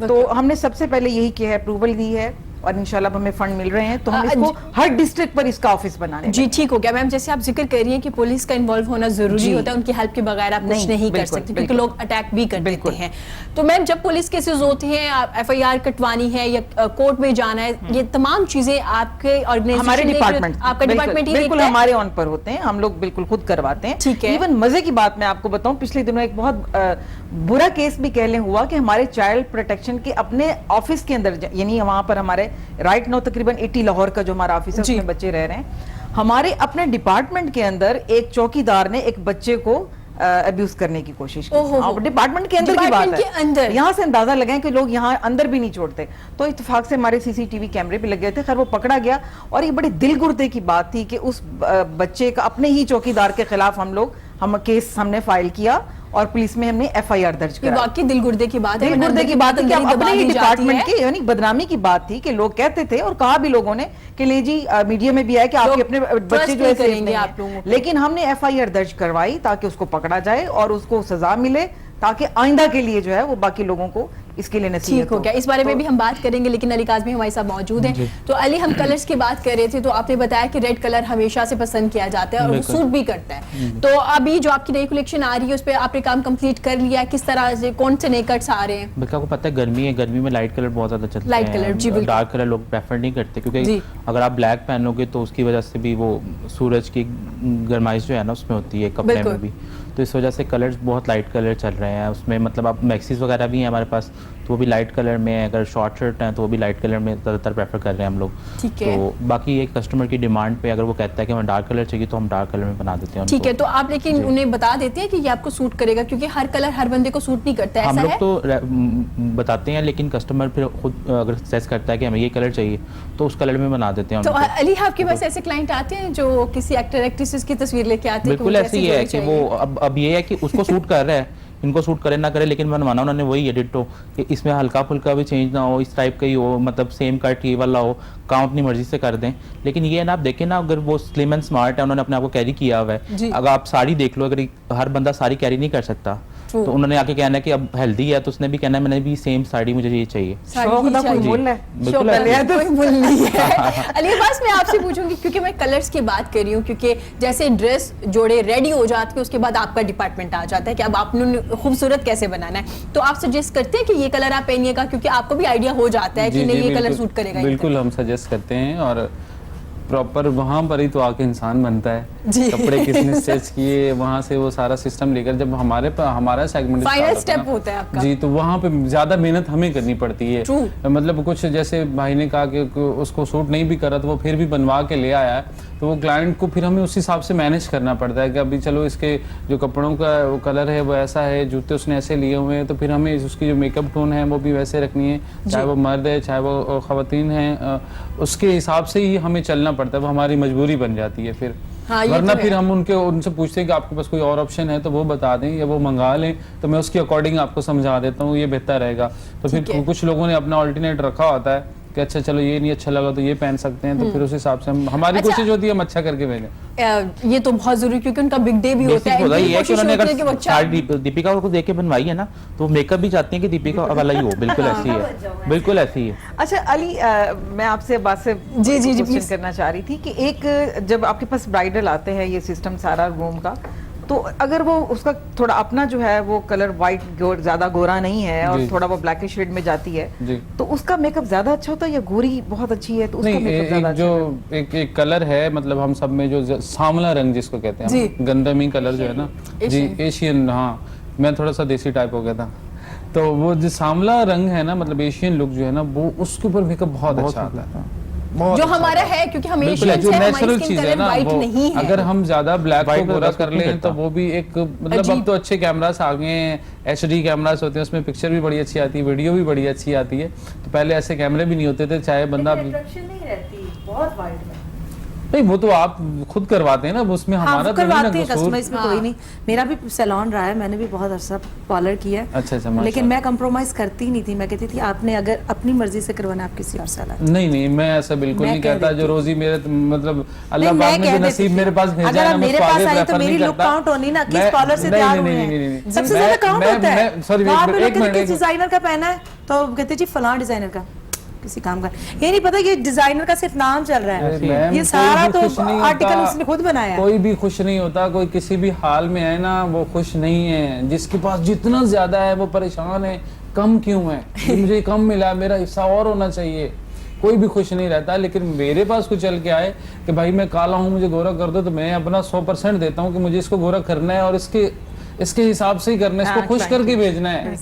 तो हमने सबसे पहले यही किया है, अप्रूवल दी है और इंशाल्लाह हमें फंड मिल रहे हैं, तो हम इसको हर डिस्ट्रिक्ट पर इसका ऑफिस बनाने जी ठीक हो गया। मैम जैसे आप जिक्र कर रही हैं कि पुलिस का इन्वॉल्व होना जरूरी जी। होता है, उनकी हेल्प के बगैर आप कुछ नहीं, नहीं कर बिल्कुल, सकते, क्योंकि बिल्कुल। लोग अटैक भी कर देते बिल्कुल। हैं। तो मैम जब पुलिस केसेस होते हैं, FIR कटवानी है या कोर्ट में जाना है, ये तमाम चीजें आपके ऑर्गेनाइजेशन हमारे डिपार्टमेंट, आपका डिपार्टमेंट ही बिल्कुल देखता है? हमारे ऑन पर होते हैं, हम लोग बिल्कुल खुद करवाते हैं। ठीक है। इवन मजे की बात मैं आपको बताऊं, पिछले दिनों एक बहुत बुरा केस भी कह लें हुआ कि हमारे चाइल्ड प्रोटेक्शन के अपने ऑफिस के अंदर, यानी वहां पर हमारे राइट नाउ तकरीबन 80 लाहौर का जो हमारा ऑफिस है जी। उसमें बच्चे रह रहे हैं। हमारे अपने डिपार्टमेंट के अंदर एक चौकीदार ने एक बच्चे को अब्यूज करने की कोशिश की। ओहो। हाँ, डिपार्टमेंट के अंदर की बात डिपार्टमेंट के अंदर। है, यहाँ से अंदाजा लगाएं कि लोग यहाँ अंदर भी नहीं छोड़ते। तो इत्तेफाक से हमारे सीसीटीवी कैमरे भी लग गए थे, खैर वो पकड़ा गया। और ये बड़ी दिल गुर्दे की बात थी कि उस बच्चे का अपने ही चौकीदार के खिलाफ हम केस हमने फाइल किया और पुलिस में हमने FIR दर्ज ये करा। वाकई दिल गुर्दे की बात है, दिल गुर्दे की बात है कि अंदर अपने ही दबा दी जाती डिपार्टमेंट है। की यानी बदनामी की बात थी कि लोग कहते थे और कहा भी लोगों ने कि ले जी मीडिया में भी आया कि आपके लोग अपने बच्चे trust जो नहीं है safe करेंगे नहीं आप हैं। लोगों को। लेकिन हमने FIR दर्ज करवाई ताकि उसको पकड़ा जाए और उसको सजा मिले, ताकि आइंदा के लिए जो है वो बाकी लोगों को इसके लिए नसीहत ठीक हो गया, इस बारे में भी हम बात करेंगे, लेकिन अली काज़मी हमारे साथ मौजूद हैं। तो अली, हम कलर्स की बात कर रहे थे, तो आपने बताया कि रेड कलर हमेशा से पसंद किया जाता है और वो सूट भी करता है। तो अभी जो आपकी नई कलेक्शन आ रही है उस पर आपने काम कंप्लीट कर लिया है? किस तरह से, कौन से नए कट्स आ रहे हैं? बल्कि आपको पता है गर्मी है, गर्मी में लाइट कलर बहुत ज़्यादा चलते हैं। लाइट कलर, जी बिल्कुल। डार्क कलर लोग प्रेफर नहीं करते, जी। क्योंकि अगर आप ब्लैक पहनोगे तो उसकी वजह से भी वो सूरज की गर्माइश जो है ना उसमें होती है कपड़े बिल्कुल। में भी। तो इस वजह से कलर्स बहुत लाइट कलर चल रहे हैं उसमें। मतलब आप मैक्सीज वगैरह भी हैं हमारे पास, तो वो भी लाइट कलर में है। अगर शॉर्ट शर्ट हैं तो वो भी लाइट कलर में ज़्यादातर प्रेफर कर रहे हैं हम लोग। ठीक है। तो बाकी एक कस्टमर की डिमांड पे अगर वो कहता है कि हमें डार्क कलर चाहिए तो हम डार्क कलर में बना देते हैं ठीक उनको। है, तो आप लेकिन उन्हें बता देते हैं कि ये आपको सूट करेगा, क्योंकि हर कलर हर बंदे को सूट नहीं करता है, हम ऐसा लोग है? तो बताते हैं, लेकिन कस्टमर फिर खुद अगर सजेस्ट करता है कि हमें ये कलर चाहिए तो उस कलर में बना देते हैं तो उनको। अली, आपके पास ऐसे क्लाइंट आते हैं जो किसी एक्टर एक्ट्रेसेस की तस्वीर लेके आते हैं? बिल्कुल ऐसे ही है कि वो अब ये है कि उसको सूट कर रहा है, इनको सूट करे ना करे, लेकिन बनवाना उन्होंने वही है डिट्टो, कि इसमें हल्का फुल्का भी चेंज ना हो, इस टाइप का ही हो, मतलब सेम कट ये वाला हो, काम अपनी मर्जी से कर दें। लेकिन ये ना आप देखें ना, अगर वो स्लिम एंड स्मार्ट है, उन्होंने अपने आप को कैरी किया हुआ जी। है। अगर आप साड़ी देख लो, अगर हर बंदा साड़ी कैरी नहीं कर सकता, True। तो उन्होंने आके कहना है कि अब हेल्दी है तो उसने भी कहना है मैंने भी सेम साड़ी मुझे ये चाहिए। शौक ना कोई बोल रहा है। बिल्कुल शौक ऐसे ही है। का कोई मूल नहीं है। अली, बस मैं आपसे पूछूंगी, क्योंकि मैं कलर्स की बात कर रही हूँ, क्योंकि जैसे ड्रेस जोड़े रेडी हो जाती है उसके बाद आपका डिपार्टमेंट आ जाता है कि अब आपने खूबसूरत कैसे बनाना है। तो आप सजेस्ट करते हैं कि ये कलर आप पहनिएगा, क्योंकि आपको भी आइडिया हो जाता है कि नहीं ये कलर सूट करेगा? बिल्कुल हम सजेस्ट करते हैं, और प्रॉपर वहाँ पर ही तो आके इंसान बनता है। जी। कपड़े किसने स्टिच किए, वहाँ से वो सारा सिस्टम लेकर जब हमारा सेगमेंट फाइनल स्टेप होता है आपका। जी, तो वहाँ पे ज्यादा मेहनत हमें करनी पड़ती है। True। मतलब कुछ जैसे भाई ने कहा कि उसको सूट नहीं भी करा तो वो फिर भी बनवा के ले आया है, तो वो क्लाइंट को फिर हमें उस हिसाब से मैनेज करना पड़ता है कि अभी चलो इसके जो कपड़ों का वो कलर है वो ऐसा है, जूते उसने ऐसे लिए हुए हैं, तो फिर हमें उसकी जो मेकअप टोन है वो भी वैसे रखनी है, चाहे वो मर्द है चाहे वो खवातीन है, उसके हिसाब से ही हमें चलना पड़ता है। वो हमारी मजबूरी बन जाती है फिर। हाँ, ये वरना तो फिर है। हम उनसे पूछते हैं कि आपके पास कोई और ऑप्शन है तो वो बता दें या वो मंगा लें, तो मैं उसके अकॉर्डिंग आपको समझा देता हूँ, ये बेहतर रहेगा। तो ठीक फिर है। कुछ लोगों ने अपना ऑल्टरनेट रखा होता है कि अच्छा चलो ये नहीं अच्छा लगा तो ये पहन सकते हैं, तो फिर उस हिसाब से हमारी अच्छा। कोशिश होती है हम अच्छा करके भेजें। ये तो बहुत जरूरी, क्योंकि उनका बिग डे भी होता है। होता ही इनकी है कि कोशिश उन्होंने होती है कि वो अगर अच्छा साड़ी दीपिका को देख के बनवाई है ना, तो मेकअप भी चाहती है कि दीपिका वाला ही हो। बिल्कुल ऐसी है, बिल्कुल ऐसी है। अच्छा अली, मैं आपसे बात से जी, जी, क्वेश्चन please। करना चाह रही थी कि एक जब आपके पास ब्राइडल आते हैं ये सिस्टम सारा रूम का, तो अगर वो उसका थोड़ा अपना जो है वो कलर वाइट ज्यादा गोरा नहीं है और जी। थोड़ा वो ब्लैकिश शेड में जाती है, जी। तो उसका मेकअप ज्यादा अच्छा होता है या गोरी बहुत अच्छी है तो उसका नहीं, मेकअप ज्यादा एक अच्छा जो एक कलर है, मतलब हम सब में जो सांवला रंग जिसको कहते हैं जी। हम, गंदमी कलर जो है ना जी, एशियन। हाँ, मैं थोड़ा सा देसी टाइप हो गया था, तो वो जो सांवला रंग है ना, मतलब एशियन लुक जो है ना, वो उसके ऊपर मेकअप बहुत अच्छा आता है, बहुत जो अच्छा हमारा आता है, क्योंकि हम बिल्कुल, एशियंस जो हैं, हमारी नेचुरल स्किन चीज है कलर ना, वाइट वो नहीं है। अगर हम ज्यादा ब्लैक को White में गोरा रस कर नहीं लें करता। तो वो भी एक मतलब अजीब। अब तो अच्छे कैमरास आ गए हैं, HD कैमरास होते हैं, उसमें पिक्चर भी बड़ी अच्छी आती है, वीडियो भी बड़ी अच्छी आती है। तो पहले ऐसे कैमरे भी नहीं होते थे, चाहे बंदा नहीं रहती बहुत वाइड में। नहीं, वो तो आप खुद करवाते हैं ना, वो उसमें हमारा हाँ, तो नहीं ना करवाते हैं कसूर। कस्टमर, इसमें कोई नहीं। मेरा भी सैलून रहा है, मैंने भी बहुत अर्सा पार्लर किया है। अच्छा, माशाल्लाह। लेकिन मैं कंप्रोमाइज करती नहीं थी। मैं कहती थी आपने अगर अपनी मर्जी से करवाना आप किसी और से अलग। नहीं, मैं ऐसा बिल्कुल मैं नहीं कह कहता। देती जो रोजी मेरे मतलब अल्लाह नहीं, पाक मैं ने कह जो देती नसीब थी। मेरे पास भेजा अगर है आप ना, मैं मेरे उसको पास आगे आई तो प्रेफर मेरी नहीं लुक करता। काउंट होनी ना, किस मैं- कॉलर से नहीं, तैयार नहीं, हुए नहीं, नहीं, हैं। नहीं। सबसे मैं- ज्यादा काउंट मैं- होता है। मैं- sorry, वहाँ एक पे लोग मिनट, कहते हैं एक किस डिजाइनर का पहना है, तो कहते जी फलां डिजाइनर का, किसी काम का। ये नहीं पता ये डिजाइनर का सिर्फ नाम चल रहा अरे है, मैम, ये कोई सारा भी तो खुश नहीं आर्टिकल होता। उसने खुद बनाया है। कोई भी खुश नहीं होता, कोई किसी भी हाल में है ना वो खुश नहीं है। जिसके पास जितना ज्यादा है वो परेशान है, कम क्यों है, ये मुझे कम मिला, मेरा हिस्सा और होना चाहिए। कोई भी खुश नहीं रहता। लेकिन मेरे पास कुछ चल के आए कि भाई मैं काला हूँ, मुझे गोरा कर दो, तो मैं अपना 100% देता हूँ कि मुझे इसको गोरा करना है और इसके हिसाब से ही करना है, इसको हाँ, खुश client करके भेजना है,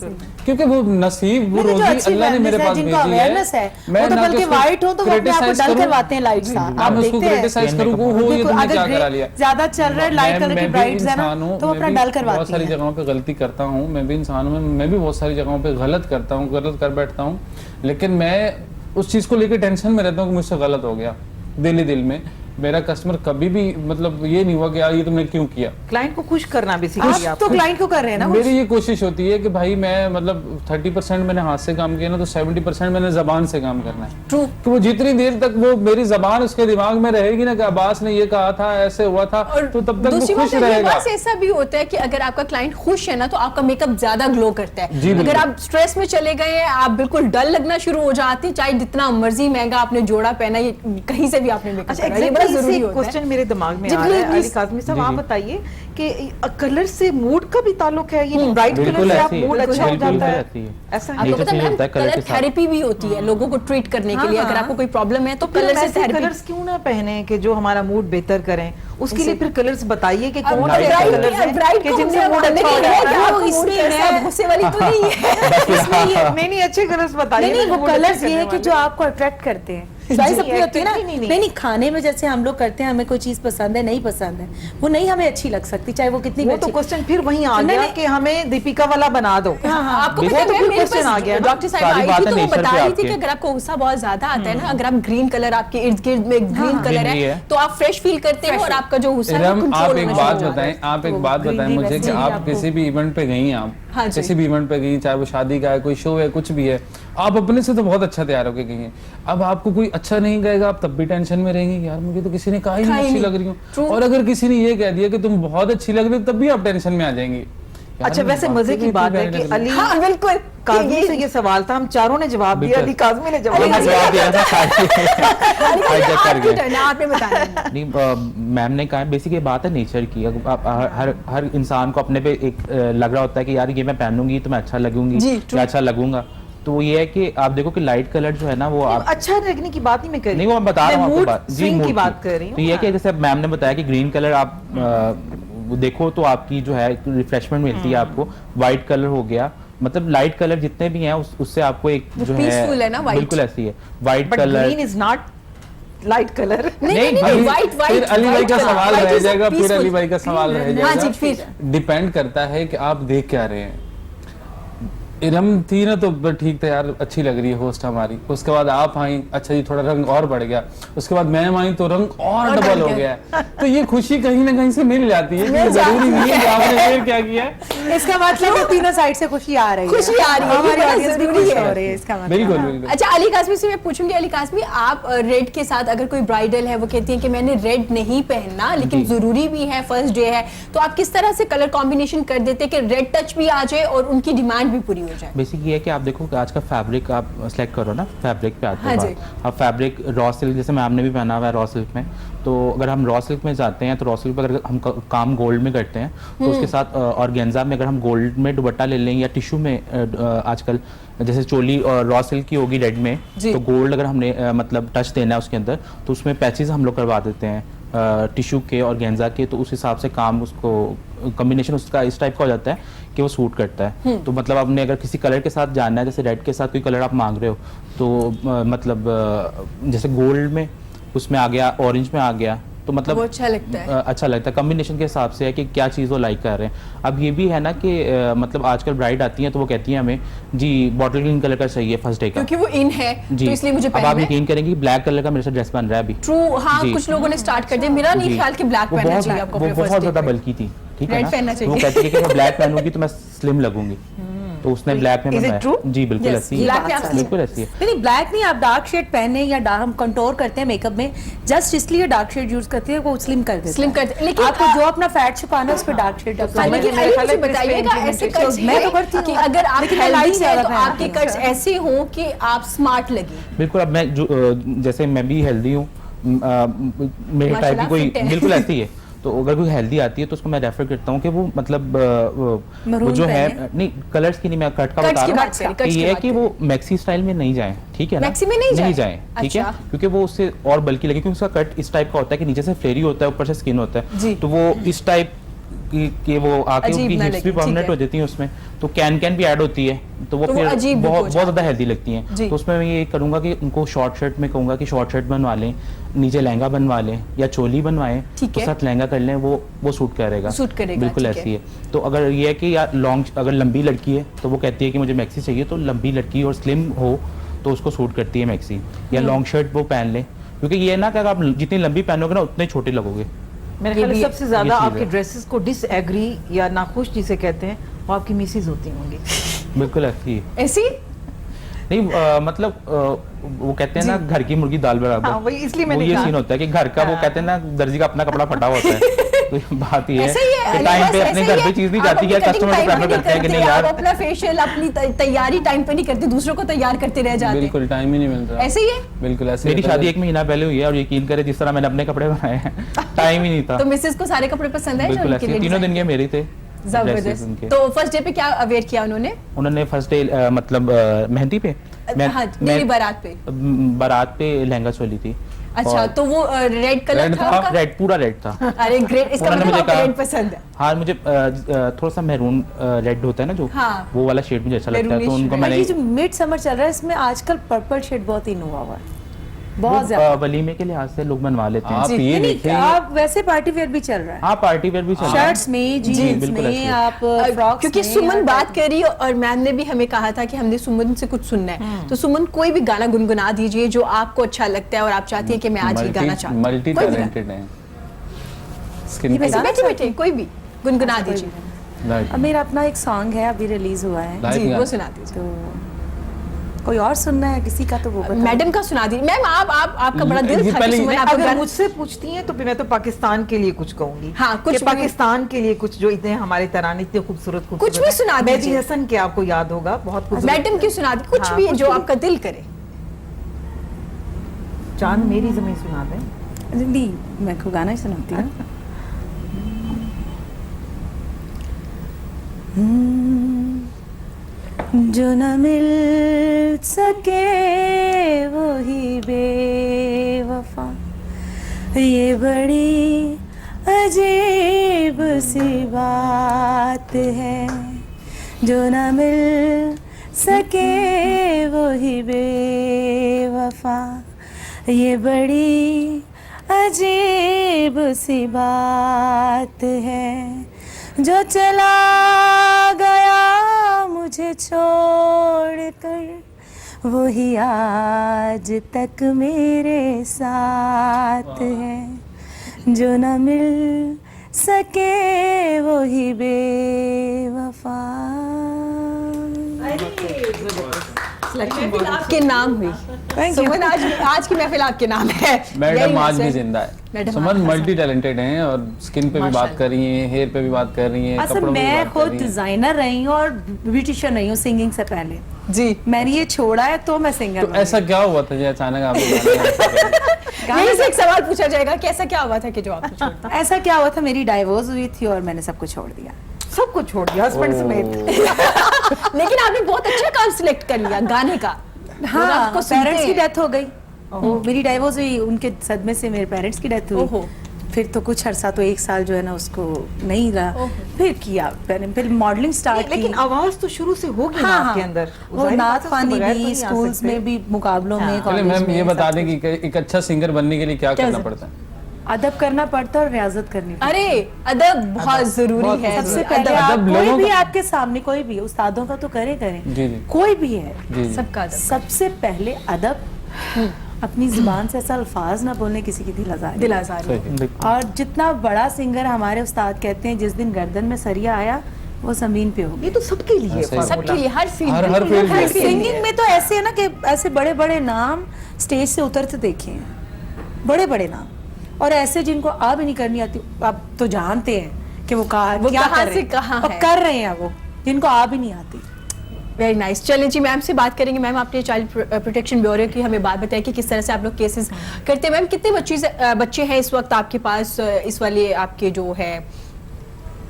क्योंकि वो नसीब वो नहीं, जो रोजी अच्छी अल्लाह ने wellness मेरे है, पास जिनको भेजी है। awareness है, मैं वो तो ना बल्कि कि उसको white हो तो वो अपने आप को criticize डल करूं। करवाते हैं लाइट सा। आप आप उसको देखते हैं। क्रिटिसाइज करूं वो ये बिल्कुल, तुमने अगर क्या ग्रे करा लिया। ज्यादा चल रहा है लाइट कलर की मैं भी ब्राइट्स है ना, इंसान हूं, तो वो मैं अपना भी डल करवाती बहुत सारी हैं। जगहों पे गलती करता हूं, मैं भी इंसान हूं, मैं भी बहुत सारी जगहों पे गलत करता हूं, गलत कर बैठता हूं, लेकिन मैं उस चीज को लेकर टेंशन में रहता हूं कि मुझसे गलत हो गया। दिल ही दिल में मेरा कस्टमर कभी भी मतलब ये नहीं हुआ कि यार ये तुमने क्यों किया। क्लाइंट को खुश करना बेसिकली आप तो क्लाइंट को कर रहे हैं ना वो। मेरी ये कोशिश होती है कि भाई मैं मतलब 30% मैंने हाथ से काम किया ना, तो 70% मैंने जबान से काम करना है। ट्रू। कि वो जितनी देर तक वो मेरी जबान उसके दिमाग में रहेगी ना कि अब्बास ने ये कहा था, ऐसे हुआ था, तो तब तक वो दूसरी खुश बात है, ये रहेगा। बात से ऐसा भी होता है कि अगर आपका क्लाइंट खुश है ना तो आपका मेकअप ज्यादा ग्लो करता है। जी, बिल्कुल। अगर आप स्ट्रेस में चले गए हैं, आप बिल्कुल डल लगना शुरू हो जाते हैं, चाहे जितना मर्जी महंगा आपने जोड़ा पहना, ये कहीं से भी आपने मेकअप अच्छा, करा, ये बड़ा एग्जैक्टली जरूरी एक होता है। क्वेश्चन मेरे दिमाग में जी, आ रहा है please, अली काज़मी साहब, जी, आप जी। बताइए कि कलर से मूड का भी ताल्लुक है, ये ब्राइट कलर बिल्कुल से आप ऐसे ही है, मूड अच्छा हो बिल्कुल जाता है, ऐसे ही है। ऐसा है। आपको Nature पता change है होता है colour कलर के साथ। थेरेपी भी होती है लोगों को ट्रीट करने के लिए। हाँ, अगर हाँ। आपको कोई प्रॉब्लम है तो फिर कलर हम से ऐसे थेरेपी। कलर्स क्यों ना पहने कि जो हमारा मूड बेहतर करें, उसके लिए फिर कलर्स बताइए कि कौन light से colour कलर्स हैं ब्राइट कि जिनसे मूड अच्छा हो जाता है। वो इसमें है, गुस्से वाली तो नहीं है। नहीं अच्छे कलर्स बताइए नहीं ना, वो mood अच्छा कलर्स ये है करने कि जो वाले। आपको अट्रैक्ट करते हैं। चॉइस अपनी होती है ना। नहीं, नहीं। नहीं खाने में जैसे हम लोग करते हैं, हमें कोई चीज पसंद है नहीं पसंद है, वो नहीं हमें अच्छी लग सकती, चाहे वो कितनी भी वो तो अच्छी। क्वेश्चन फिर वहीं आ नहीं, गया नहीं। कि हमें दीपिका वाला बना दो। हाँ, हाँ। आपको वो पता है तो मैं फिर मेरे क्वेश्चन आ गया पास ना। डॉक्टर साहब सारी आई बात थी है तो वो nature बता पे रही थी कि आपके। अगर आपको गुस्सा बहुत ज्यादा आता है ना, अगर आप ग्रीन कलर आपके इर्द गिर्द में ग्रीन कलर greenery है है। तो आप फ्रेश फील करते हो और आपका जो गुस्सा है वो इरम, कंट्रोल आप होना एक शुरू बात हो जाता बताएं, है। आप एक तो बात बताएं greenery मुझे कि वैसे ही आप आपको- किसी भी इवेंट पे गई हैं, आप हाँ जी। किसी भी इवेंट पे गई, चाहे वो शादी का है, कोई शो है, कुछ भी है, आप अपने से तो बहुत अच्छा तैयार होके गई हैं। अब आपको कोई अच्छा नहीं कहेगा, आप तब भी टेंशन में रहेंगी, यार मुझे तो किसी ने कहा ही कहा नहीं ही अच्छी नहीं। लग रही हूँ, True। और अगर किसी ने ये कह दिया कि तुम बहुत अच्छी लग रही हो, तब भी आप टेंशन में आ जाएंगी। यार, अच्छा, वैसे वाकई मजे में की इतनी बात है प्यारी कि लग रही अली हाँ बिल्कुल काज़मी से ये सवाल था, हम चारों ने जवाब दिया, बिल्कुल। अली काज़मी ने जवाब मैंने दिया। जवाब दिया था hijack कर आपकी गए। turn है, आपने बताना है। नहीं मैम ने कहा बेसिक ये बात है नेचर की। अगर आप हर इंसान को अपने पे एक लग रहा होता है कि यार ये मैं पहनूंगी तो मैं अच्छा लगूंगी जी, या अच्छा लगूंगा, तो वो ये है कि आप देखो कि लाइट कलर जो है ना वो आप अच्छा लगने की बात नहीं मैं कर रही, नहीं वो मैं बता रहा हूँ आपको बात swing mood की बात कर रही तो ये है हूँ। कि जैसे मैम ने बताया कि ग्रीन कलर आप वो देखो तो आपकी जो है रिफ्रेशमेंट मिलती है आपको। वाइट कलर हो गया, मतलब लाइट कलर जितने भी हैं उससे आपको एक वो जो peaceful है ना, white। बिल्कुल ऐसी है white but colour. Green is not light colour. नहीं अभी व्हाइट फिर अली भाई का व्हाइट सवाल व्हाइट रह इज जाएगा, फिर पीसफुल। अली भाई का सवाल रह हाँ जाएगा। जी, फिर डिपेंड करता है कि आप देख क्या रहे हैं। इरम थी ना तो ठीक था यार, अच्छी लग रही है होस्ट हमारी, उसके बाद आप आई, अच्छा जी थोड़ा रंग और बढ़ गया, उसके बाद मैम आई तो रंग और डबल हो गया है। तो ये खुशी कहीं ना कहीं से मिल जाती है, ये जरूरी नहीं है कि आपने फिर क्या किया है। इसका मतलब है तीनों साइड से खुशी आ रही है। खुशी आ रही है, ये हमारी बड़ा audience भी जरूरी खुश है। हो रही है इसका मतलब। बिल्कुल बिल्कुल। अच्छा अली काज़मी से मैं पूछूंगी, अली काज़मी आप रेड के साथ अगर कोई ब्राइडल है वो कहती है कि मैंने रेड नहीं पहनना लेकिन जी। जरूरी भी है, फर्स्ट डे है, तो आप किस तरह से कलर कॉम्बिनेशन कर देते हैं कि रेड टच भी आ जाए और उनकी डिमांड भी पूरी हो जाए? बेसिक ये है कि आप देखो कि आज का फैब्रिक आप सेलेक्ट करो ना, फैब्रिक पे आते हाँ हैं जी। बात। अब फैब्रिक रॉ सिल्क जैसे मैम ने भी पहना हुआ है रॉ सिल्क में, तो अगर हम रॉ सिल्क में जाते हैं तो रॉ सिल्क पे अगर हम काम गोल्ड में करते हैं तो उसके साथ ऑर्गेन्जा में अगर हम गोल्ड में दुपट्टा ले लें या टिश्यू में आजकल जैसे चोली और रॉ सिल्क की होगी रेड में, जी। तो गोल्ड अगर हमने मतलब टच देना है उसके अंदर तो उसमें पैचेस हम लोग करवा देते हैं टिश्यू के और गेंजा के, तो उस हिसाब से काम उसको कॉम्बिनेशन उसका इस टाइप का हो जाता है कि वो सूट करता है। तो मतलब आपने अगर किसी कलर के साथ जाना है, जैसे रेड के साथ कोई कलर आप मांग रहे हो तो मतलब जैसे गोल्ड में उसमें आ गया, ऑरेंज में आ गया, तो मतलब वो अच्छा लगता है। अच्छा लगता है। कॉम्बिनेशन के हिसाब से है कि क्या चीज़ वो लाइक कर रहे हैं। अब ये भी है ना कि मतलब आजकल ब्राइड आती हैं तो वो कहती हैं हमें जी बॉटल ग्रीन कलर का चाहिए फर्स्ट डे का, क्योंकि वो इन है जी तो इसलिए मुझे अब आप पहनना है। यकीन करेंगे ब्लैक कलर का मेरे साथ ड्रेस बन रहा है अभी। ट्रू, हाँ जी। कुछ लोगों ने स्टार्ट कर दिया, मेरा नहीं जी। ख्याल कि ब्लैक वो पहनना बहुत- चाहिए आपको वो अपने बहुत first day ज्यादा पे। बल्कि थी, ठीक है Red ना, पहनना तो वो चाहिए। कहती है कि मैं ब्लैक पहनूंगी तो मैं स्लिम लगूंगी, तो उसने ब्लैक में Is it बनवाया। true? जी बिल्कुल Yes, ऐसी है, black में आप बिल्कुल ऐसी है। नहीं ब्लैक नहीं, आप डार्क शेड पहने या हम कंटोर करते हैं मेकअप में, जस्ट इसलिए डार्क शेड यूज करते हैं, वो स्लिम कर देते हैं। Slim करते हैं, लेकिन आपको जो अपना फैट छुपाना है उस पर डार्क शेड हाँ, समझ लेकिन मेरे अली ख्याल मुझे है बताइएगा Chris ऐसे Painting कट्स मैं तो करती हूँ। कि अगर आप लेकिन मैं हेल्दी light हैं ज्यादा तो पहनती आपके हूँ। कट्स ऐसे हों कि आप स्मार्ट लगे। बिल्कुल। अब मैं जो जैसे मैं भी हेल्दी हूँ, मेरे टाइप माशाल्लाह की कोई fit है। बिल्कुल ऐसी है, तो अगर कोई हेल्दी आती है तो उसको मैं रेफर करता हूँ कि वो मतलब वो Maroon जो है पहने। नहीं कलर्स की नहीं, मैं कट का Cuts बता की रहा बात करें, हूँ cuts कि की ये है बात कि वो मैक्सी स्टाइल में नहीं जाए, ठीक है ना, मैक्सी में नहीं जाएं? ठीक है, अच्छा। क्योंकि वो उससे और बल्कि लगे, क्योंकि उसका कट इस टाइप का होता है कि नीचे से फ्लेरी होता है, ऊपर से स्किन होता है, जी। तो वो इस टाइप कि वो आके अजीब उनकी ना हिप्स लगे, भी परमानेंट ठीक है। हो जाती हैं उसमें, तो कैन भी ऐड होती है, तो वो तो वो फिर अजीब भी बहुत हो बहुत जाता ज़्यादा हेल्दी लगती हैं। जी। तो उसमें मैं ये करूँगा कि उनको शॉर्ट शर्ट में कहूँगा कि शॉर्ट शर्ट बनवा लें, नीचे लहंगा बनवा लें या चोली बनवाएं, ठीक तो है। साथ लहंगा कर लें, वो सूट करेगा, सूट करेगा, बिल्कुल ठीक ऐसी है। तो अगर ये है कि यार लॉन्ग, अगर लंबी लड़की है तो वो कहती है कि मुझे मैक्सी चाहिए, तो लंबी लड़की और स्लिम हो तो उसको सूट करती है मैक्सी, या लॉन्ग शर्ट वो पहन ले, क्योंकि ये ना कि अगर आप जितनी लंबी पहनोगे ना उतने छोटे लगोगे। मेरे ये ख्याल भी- से सबसे ज्यादा चीज़ आपके है। ड्रेसेस को डिसएग्री या नाखुश जिसे कहते हैं वो आपकी मिसेज होती होंगी। बिल्कुल ऐसी है। ऐसी नहीं मतलब वो कहते हैं ना घर की मुर्गी दाल बराबर। हाँ, वही इसलिए वो मैंने ये कहा। सीन होता है कि घर का वो कहते हैं ना दर्जी का अपना कपड़ा फटा होता है। तो ये बात ये है ऐसे ही है, कि अली टाइम बस पे ऐसे अपने ही घर है। पे चीज नहीं आप जाती अपनी है, cutting कस्टमर को time पे प्रेफर करते हैं कि नहीं आप यार। अपना फेशियल अपनी तैयारी टाइम पे नहीं करते, दूसरों को तैयार करते रह जाते हैं। बिल्कुल टाइम ही नहीं मिल रहा। ऐसे ही है। बिल्कुल ऐसे मेरी होता है। शादी 1 महीना पहले हुई है और यकीन करे जिस तरह मैंने अपने कपड़े बनाए हैं टाइम ही नहीं था। तो मिसेस को सारे कपड़े पसंद है जो बिल्कुल उनके ऐसे लिए तीनों दिन design के मेरे थे किए? dresses जबरदस्त। उनके। तो फर्स्ट डे पे क्या अवेयर किया उन्होंने? उन्होंने फर्स्ट डे मतलब मेहंदी पे हाँ, मेरी बारात पे। बारात पे लहंगा चोली थी। अच्छा, तो वो रेड कलर Red था था, उनका? रेड, पूरा रेड था। अरे ग्रेट, इसका उन्होंने मतलब मुझे आपको कहा- रेड पसंद है। हाँ मुझे थोड़ा सा मैरून रेड होता है ना जो, हाँ। वो वाला शेड मुझे अच्छा लगता है, तो Maroonish उनको red। मैंने ये जो मिड समर चल रहा है इसमें आजकल पर्पल शेड बहुत इन हुआ हुआ है, बहुत ज्यादा। वलीमे के लिहाज से लोग बनवा लेते हैं। आप जी, ये नहीं, देखिए आप वैसे पार्टी वेयर भी चल रहा है, हाँ पार्टी वेयर भी चल रहा है। शर्ट्स में, जीन्स बिल्कुल ऐसे में, है। आप फ्रॉक्स क्योंकि में, सुमन हर बात type कर रही है और मैम ने भी हमें कहा था कि हमने सुमन से कुछ सुनना है, तो सुमन कोई भी गाना गुनगुना दीजिए जो आपको अच्छा लगता है और आप चाहती हैं कि मैं आज ये गाना चाहती हूँ। मल्टी कोई भी गाना। टैलेंटेड है। स्किन ये ऐसे बैठे बैठे कोई भी गुनगुना कोई दीजिए। भी गाना। अब मेरा अपना एक सॉन्ग है अभी रिलीज हुआ है, लाइव जी, गाना। वो सुना दीजिए। तो कोई और सुनना है किसी का तो वो बताओ। मैडम का सुना दीजिए। मैम आपका बड़ा दिल ये था कि पहले- सुमन आपको अगर गाना- मुझसे पूछती हैं तो फिर मैं तो पाकिस्तान के लिए कुछ कहूंगी। हाँ, कुछ कि भी- पाकिस्तान के लिए कुछ जो इतने हमारे तराने इतने खूबसूरत कुछ भी हैं। सुना मेहदी दीजिए। हसन के आपको याद होगा, बहुत खूबसूरत। मैडम की सुना दी, कुछ हाँ, भी कुछ जो भी। आपका दिल करे। चांद मेरी जमीन सुना दें। नहीं, मैं को गाना ही सुनाती हूँ। जो न मिल सके वही बेवफा, ये बड़ी अजीब सी बात है। जो न मिल सके वही बेवफा, ये बड़ी अजीब सी बात है। जो चला गया मुझे छोड़ कर, वही आज तक मेरे साथ है। जो न मिल सके वही बेवफा। महफिल आपके नाम हुई। सुमन आज की महफिल आपके नाम है। Very मैडम आज nice, भी sir. जिंदा है। मैडम सुमन आज मल्टी टैलेंटेड हैं और स्किन पे भी बात माशाल्लाह। कर रही हैं, हेयर पे भी बात कर रही हैं, असल कपड़ों पे भी मैं बात कर खुद रही हैं। डिजाइनर रही हूँ और ब्यूटिशियन रही हूँ सिंगिंग से पहले। जी, मैंने ये छोड़ा है तो मैं सिंगर तो ऐसा क्या हुआ था जो अचानक आपने गाना यही से एक सवाल पूछा जाएगा कि ऐसा क्या हुआ था कि जो आपने छोड़ा? ऐसा क्या हुआ था, मेरी डाइवोर्स हुई थी और मैंने सब कुछ छोड़ दिया। सब कुछ छोड़ दिया हस्बैंड समेत। लेकिन आपने बहुत अच्छा काम सिलेक्ट कर लिया गाने का। लोग हाँ, आपको सुनते पेरेंट्स की हैं। डेथ हो गई, वो मेरी डाइवोर्स हुई, उनके सदमे से मेरे पेरेंट्स की डेथ ओहो। हुई। फिर तो कुछ अरसा तो 1 साल जो है ना उसको नहीं रहा, ओहो। फिर किया मैंने, फिर मॉडलिंग स्टार्ट की। लेकिन आवाज तो शुरू से होगी ना हाँ, आपके हाँ। अंदर। वो जाहिर बात नात है, उसके खानी बगैर तो भी, नहीं आ स्कूल्स सकते। में भी, मुकाबलों में, चलिए कॉलेज मैम में, ये सब बता दें कुछ। कि एक अच्छा सिंगर बनने के लिए क्या क्या करना जरूरत? पड़ता है? अदब करना पड़ता है और रियाजत करनी पड़ती है। अरे अदब बहुत जरूरी बहुत है। सबसे अदब- पहले आप अदब कोई लोगों भी का- आपके सामने कोई भी उस्तादों का तो करें जी, जी। कोई भी है, जी जी सबका अदब। सबसे पहले अदब, अपनी जुबान से ऐसा अल्फाज ना बोलने किसी की दिल आजारी। दिल आजारी। सही है। और जितना बड़ा सिंगर हमारे उस्ताद कहते हैं जिस दिन गर्दन में सरिया आया वो जमीन पे हो ये गया। तो सबके लिए हाँ, सही। formula। सबके लिए हर फील्ड हर फील्ड में। सिंगिंग में तो ऐसे है ना कि ऐसे बड़े बड़े नाम स्टेज से उतरते देखे हैं, बड़े बड़े नाम, और ऐसे जिनको अब नहीं करनी आती, अब तो जानते हैं कि वो वो क्या कहाँ कर से रहे हैं, कहाँ और है। कर रहे हैं वो जिनको अब ही नहीं आती। Very nice. चलें जी, मैम से बात करेंगे। मैम आपने चाइल्ड प्रोटेक्शन ब्यूरो की हमें बात बताई कि किस तरह से आप लोग केसेस करते हैं। मैम कितने बच्चे हैं इस वक्त आपके पास, इस वाले आपके जो है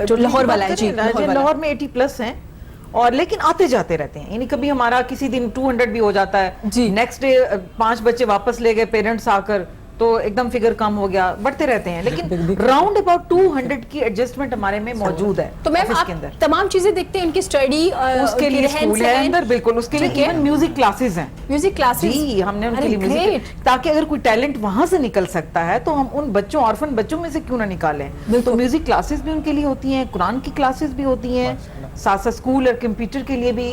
जो लाहौर वाला है? जी, लाहौर वाला। लाहौर में 80+ हैं और लेकिन आते जाते रहते हैं, यानी कभी हमारा किसी दिन 200 भी हो जाता है जी। नेक्स्ट डे 5 बच्चे वापस ले गए पेरेंट्स आकर, तो एकदम फिगर कम हो गया, बढ़ते रहते हैं, लेकिन राउंड अबाउट 200 की एडजस्टमेंट हमारे में मौजूद है। तो मैम ऑफिस आप के अंदर तमाम चीजें देखते हैं, उनकी स्टडी उसके लिए स्कूल है अंदर, बिल्कुल उसके लिए इवन म्यूजिक क्लासेस हैं। म्यूजिक क्लासेस जी, हमने उनके लिए म्यूजिक, ताकि अगर कोई टैलेंट वहां से निकल सकता है तो हम उन बच्चों, ऑर्फन बच्चों में से क्यों ना निकालें। तो म्यूजिक क्लासेस भी उनके लिए होती हैं, कुरान की क्लासेस भी होती हैं, साथ साथ स्कूल और कंप्यूटर के लिए भी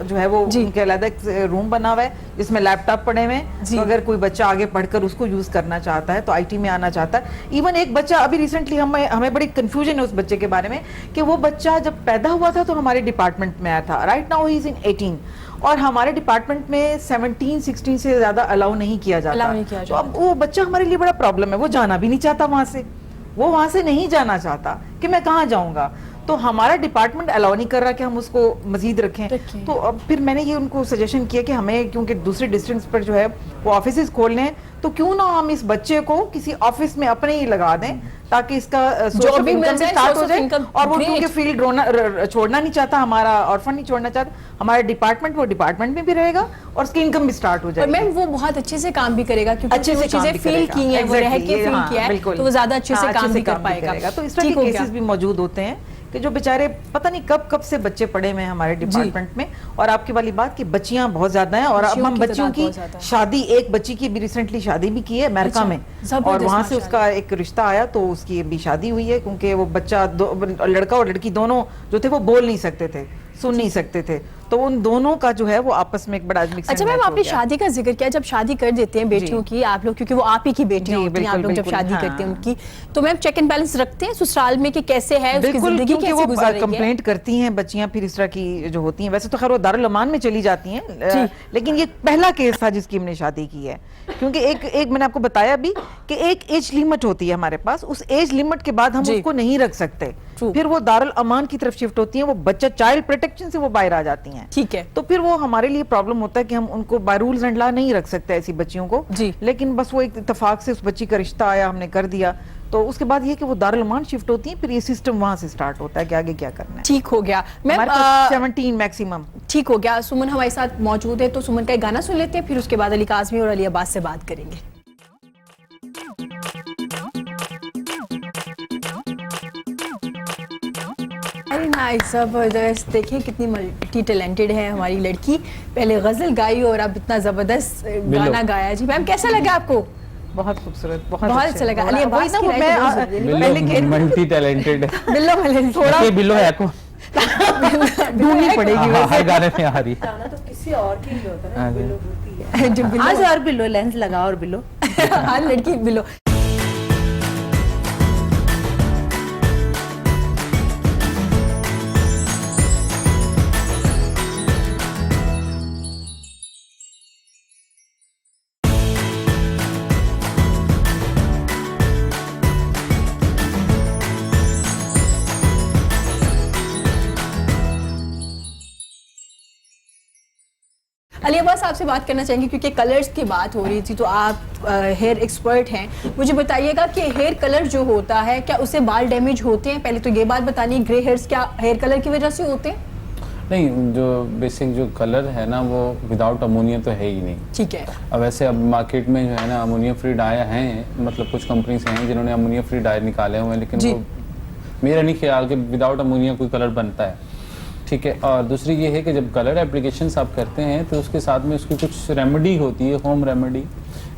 जो है वो उनके अलग रूम बना हुआ है जिसमें लैपटॉप पड़े हुए हैं। तो अगर कोई बच्चा आगे पढ़कर उसको यूज करना चाहता है तो आईटी में आना चाहता है। इवन एक बच्चा अभी रिसेंटली हमें बड़ी कंफ्यूजन है उस बच्चे के बारे में कि वो बच्चा जब पैदा हुआ था तो हमारे डिपार्टमेंट में आया था। Right now he is in 18 और हमारे डिपार्टमेंट में 17-16 से ज्यादा अलाउ नहीं किया जाता। तो अब वो बच्चा हमारे लिए बड़ा प्रॉब्लम है, वो जाना भी नहीं चाहता वहां से, वो वहां से नहीं जाना चाहता कि मैं कहाँ जाऊंगा। तो हमारा डिपार्टमेंट अलाउ नहीं कर रहा कि हम उसको मजीद रखें। तो अब फिर मैंने ये उनको सजेशन किया कि हमें, क्योंकि दूसरे डिस्ट्रिक्ट्स पर जो है वो ऑफिसेज खोलने हैं, तो क्यों ना हम इस बच्चे को किसी ऑफिस में अपने ही लगा दें ताकि इसका सोर्स ऑफ इनकम भी स्टार्ट हो जाए। और वो क्योंकि फील्ड छोड़ना नहीं चाहता, हमारा ऑर्फन नहीं छोड़ना चाहता, हमारा डिपार्टमेंट वो डिपार्टमेंट में भी रहेगा और उसकी इनकम भी स्टार्ट हो जाएगी। मैम वो बहुत अच्छे से काम भी करेगा क्योंकि अच्छे से चीजें फील की हैं, वो रह के फील किया है, तो वो ज्यादा अच्छे से काम भी कर पाएगा। तो इस तरह के केसेस भी मौजूद होते हैं कि जो बेचारे पता नहीं कब कब से बच्चे पड़े हुए हैं हमारे डिपार्टमेंट में। और आपकी वाली बात कि बच्चियां बहुत ज्यादा हैं और अब हम बच्चियों की शादी, एक बच्ची की भी रिसेंटली शादी भी की है अमेरिका में, और वहां से उसका एक रिश्ता आया तो उसकी भी शादी हुई है, क्योंकि वो बच्चा लड़का और लड़की दोनों जो थे वो बोल नहीं सकते थे, सुन नहीं सकते थे, तो उन दोनों का जो है वो आपस में एक बड़ा मिक्स। अच्छा मैम, आपने शादी का जिक्र किया, जब शादी कर देते हैं बेटियों की आप लोग, क्योंकि वो आप ही की बेटियां होती हैं, आप लोग जब शादी करते हैं उनकी, तो मैम चेक एंड बैलेंस रखते हैं ससुराल में कि कैसे है उसकी जिंदगी, कैसे गुजर रही है? कंप्लेंट करती हैं बच्चियां फिर इस तरह की जो होती हैं। वैसे तो खैर वो दारुल अमान में चली जाती हैं, लेकिन ये पहला केस था जिसकी हमने शादी की है, क्योंकि एक मैंने आपको बताया भी कि एक एज लिमिट होती है हमारे पास, उस एज लिमिट के बाद हम उसको नहीं रख सकते, फिर वो दारुल अमान की तरफ शिफ्ट होती हैं, वो बच्चा चाइल्ड प्रोटेक्शन से वो बाहर आ जाती हैं। ठीक है, तो फिर वो हमारे लिए प्रॉब्लम होता है कि हम उनको बाय रूल्स एंड लॉ नहीं रख सकते ऐसी बच्चियों को जी। लेकिन बस वो एक इत्तेफाक से उस बच्ची का रिश्ता आया, हमने कर दिया, तो उसके बाद ये कि वो दारुल अमान शिफ्ट होती है, फिर ये सिस्टम वहां से स्टार्ट होता है कि आगे क्या करना है। ठीक हो गया मैम, 17 मैक्सिमम। ठीक हो गया। सुमन हमारे साथ मौजूद है, तो सुमन का एक गाना सुन लेते हैं, फिर उसके बाद अली काज़मी और अली अब्बास से बात करेंगे। अरे नाइस, जबरदस्त। देखिए कितनी मल्टी टैलेंटेड है हमारी लड़की, पहले गजल गाई और अब इतना जबरदस्त गाना गाया। जी मैम, कैसा लगा आपको? बहुत खूबसूरत, बहुत अच्छा लगा। अली अब्बास की पहले मल्टी टैलेंटेड है, बिल्लो थोड़ा बिल्लो है को ढूंढनी पड़ेगी हर गाने में आ रही तो किसी और के लिए होता है ना, बिल्लो होती है। जो बिल्लो आज और बिल्लो लेंस लगा और बिल्लो हर लड़की बिल्लो। अली अब्बास आपसे बात करना चाहेंगे क्योंकि कलर्स की बात हो रही थी, तो आप हेयर एक्सपर्ट हैं, मुझे बताइएगा कि हेयर कलर जो होता है क्या उससे बाल डैमेज होते हैं? पहले तो ये बात बतानी, ग्रे हेयर्स क्या हेयर कलर की वजह से होते हैं? नहीं, जो बेसिक जो कलर है ना वो विदाउट अमोनिया तो है ही नहीं। ठीक है। अब वैसे अब मार्केट में जो है ना अमोनिया फ्री डाई हैं, मतलब कुछ कंपनीज हैं जिन्होंने अमोनिया फ्री डाई निकाले हुए हैं, लेकिन वो मेरा नहीं ख्याल कि विदाउट अमोनिया कोई कलर बनता है। ठीक है। और दूसरी ये है कि जब कलर एप्लीकेशंस आप करते हैं तो उसके साथ में उसकी कुछ रेमेडी होती है, home remedy,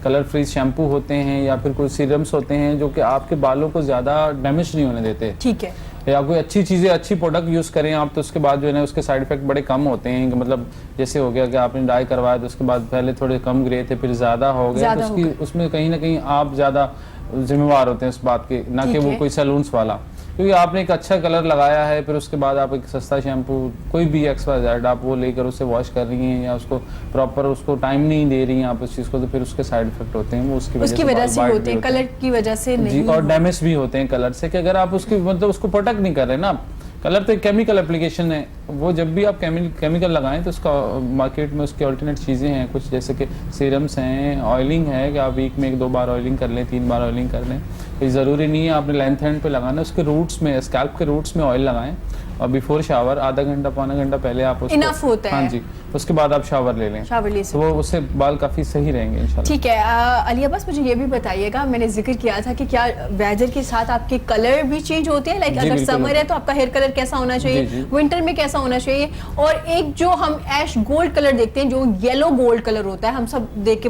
colour free shampoo होते हैं या फिर कुछ सीरम्स होते हैं जो कि आपके बालों को ज़्यादा डैमेज नहीं होने देते। ठीक है। या कोई अच्छी चीज़ें, अच्छी प्रोडक्ट यूज़ करें आप, तो उसके बाद जो है ना उसके साइड इफेक्ट बड़े कम होते हैं। कि मतलब जैसे हो गया कि आपने डाई करवाया तो उसके बाद पहले थोड़े कम ग्रे थे, फिर ज़्यादा हो गया, तो उसकी उसमें कहीं ना कहीं आप ज़्यादा जिम्मेवार होते हैं उस बात के, ना कि वो कोई सैलून्स वाला। क्योंकि आपने एक अच्छा कलर लगाया है, फिर उसके बाद आप एक सस्ता शैम्पू कोई भी XYZ आप वो लेकर उससे वॉश कर रही हैं या उसको प्रॉपर उसको टाइम नहीं दे रही हैं आप उस चीज़ को, तो फिर उसके साइड इफेक्ट होते हैं, वो उसकी वजह से होते हैं, कलर की वजह से नहीं। और डैमेज भी होते हैं कलर से, कि अगर आप उसकी मतलब उसको प्रोटेक्ट नहीं कर रहे ना। कलर तो एक केमिकल एप्लीकेशन है, वो जब भी आप केमिकल लगाएं तो उसका मार्केट में उसकी अल्टरनेट चीज़ें हैं कुछ, जैसे कि सीरम्स हैं, ऑयलिंग है कि आप वीक में 1-2 बार ऑयलिंग कर लें, 3 बार ऑयलिंग कर लें। कोई ज़रूरी नहीं है आपने लेंथ एंड पे लगाना, उसके रूट्स में, स्कैल्प के रूट्स में ऑयल लगाएं। और बिफोर शावर आधा घंटा पौना घंटा पहले आप उसको Enough होता है। हाँ जी, उसके बाद आप शावर ले लें, शावर ले तो वो उससे बाल काफी सही रहेंगे इंशाल्लाह। ठीक है। अलिया बस मुझे ये भी बताइएगा, मैंने जिक्र किया था कि क्या वेदर के साथ आपके कलर भी चेंज होते हैं, लाइक जी, अगर बिल्कुल समर है होते तो आपका हेयर कलर कैसा होना चाहिए, जी, जी। विंटर में कैसा होना चाहिए, और एक जो हम ऐश गोल्ड कलर देखते हैं, जो येलो गोल्ड कलर होता है, हम सब देख के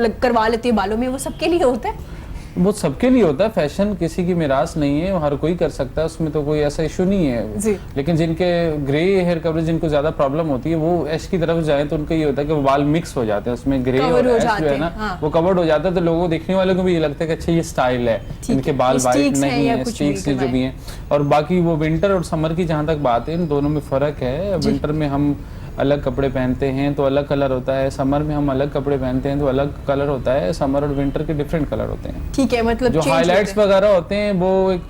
करवा लेते हैं बालों में, वो सबके लिए होता है? वो सबके लिए होता है, फैशन किसी की मिरास नहीं है, हर कोई कर सकता है, उसमें तो कोई ऐसा इशू नहीं है जी। लेकिन जिनके ग्रे हेयर कवरेज, जिनको ज्यादा प्रॉब्लम होती है, वो ऐश की तरफ जाए तो उनका ये होता है कि वो बाल मिक्स हो जाते हैं, उसमें ग्रे Cover और हो ऐश जो जाते है ना हैं, हाँ। वो कवर्ड हो जाता है, तो लोगों देखने वालों को भी ये लगता है कि अच्छा ये स्टाइल है, इनके बाल वाइट Streaks हैं नहीं या है, कुछ स्ट्रीक्स भी जो भी हैं। और बाकी वो विंटर और समर की जहाँ तक बात है, इन दोनों में फर्क है। विंटर में हम अलग कपड़े पहनते हैं तो अलग कलर होता है, समर में हम अलग कपड़े पहनते हैं तो अलग कलर होता है, समर और विंटर के डिफरेंट कलर होते हैं। ठीक है, मतलब जो change हाइलाइट्स होते हैं। वगैरह होते हैं वो एक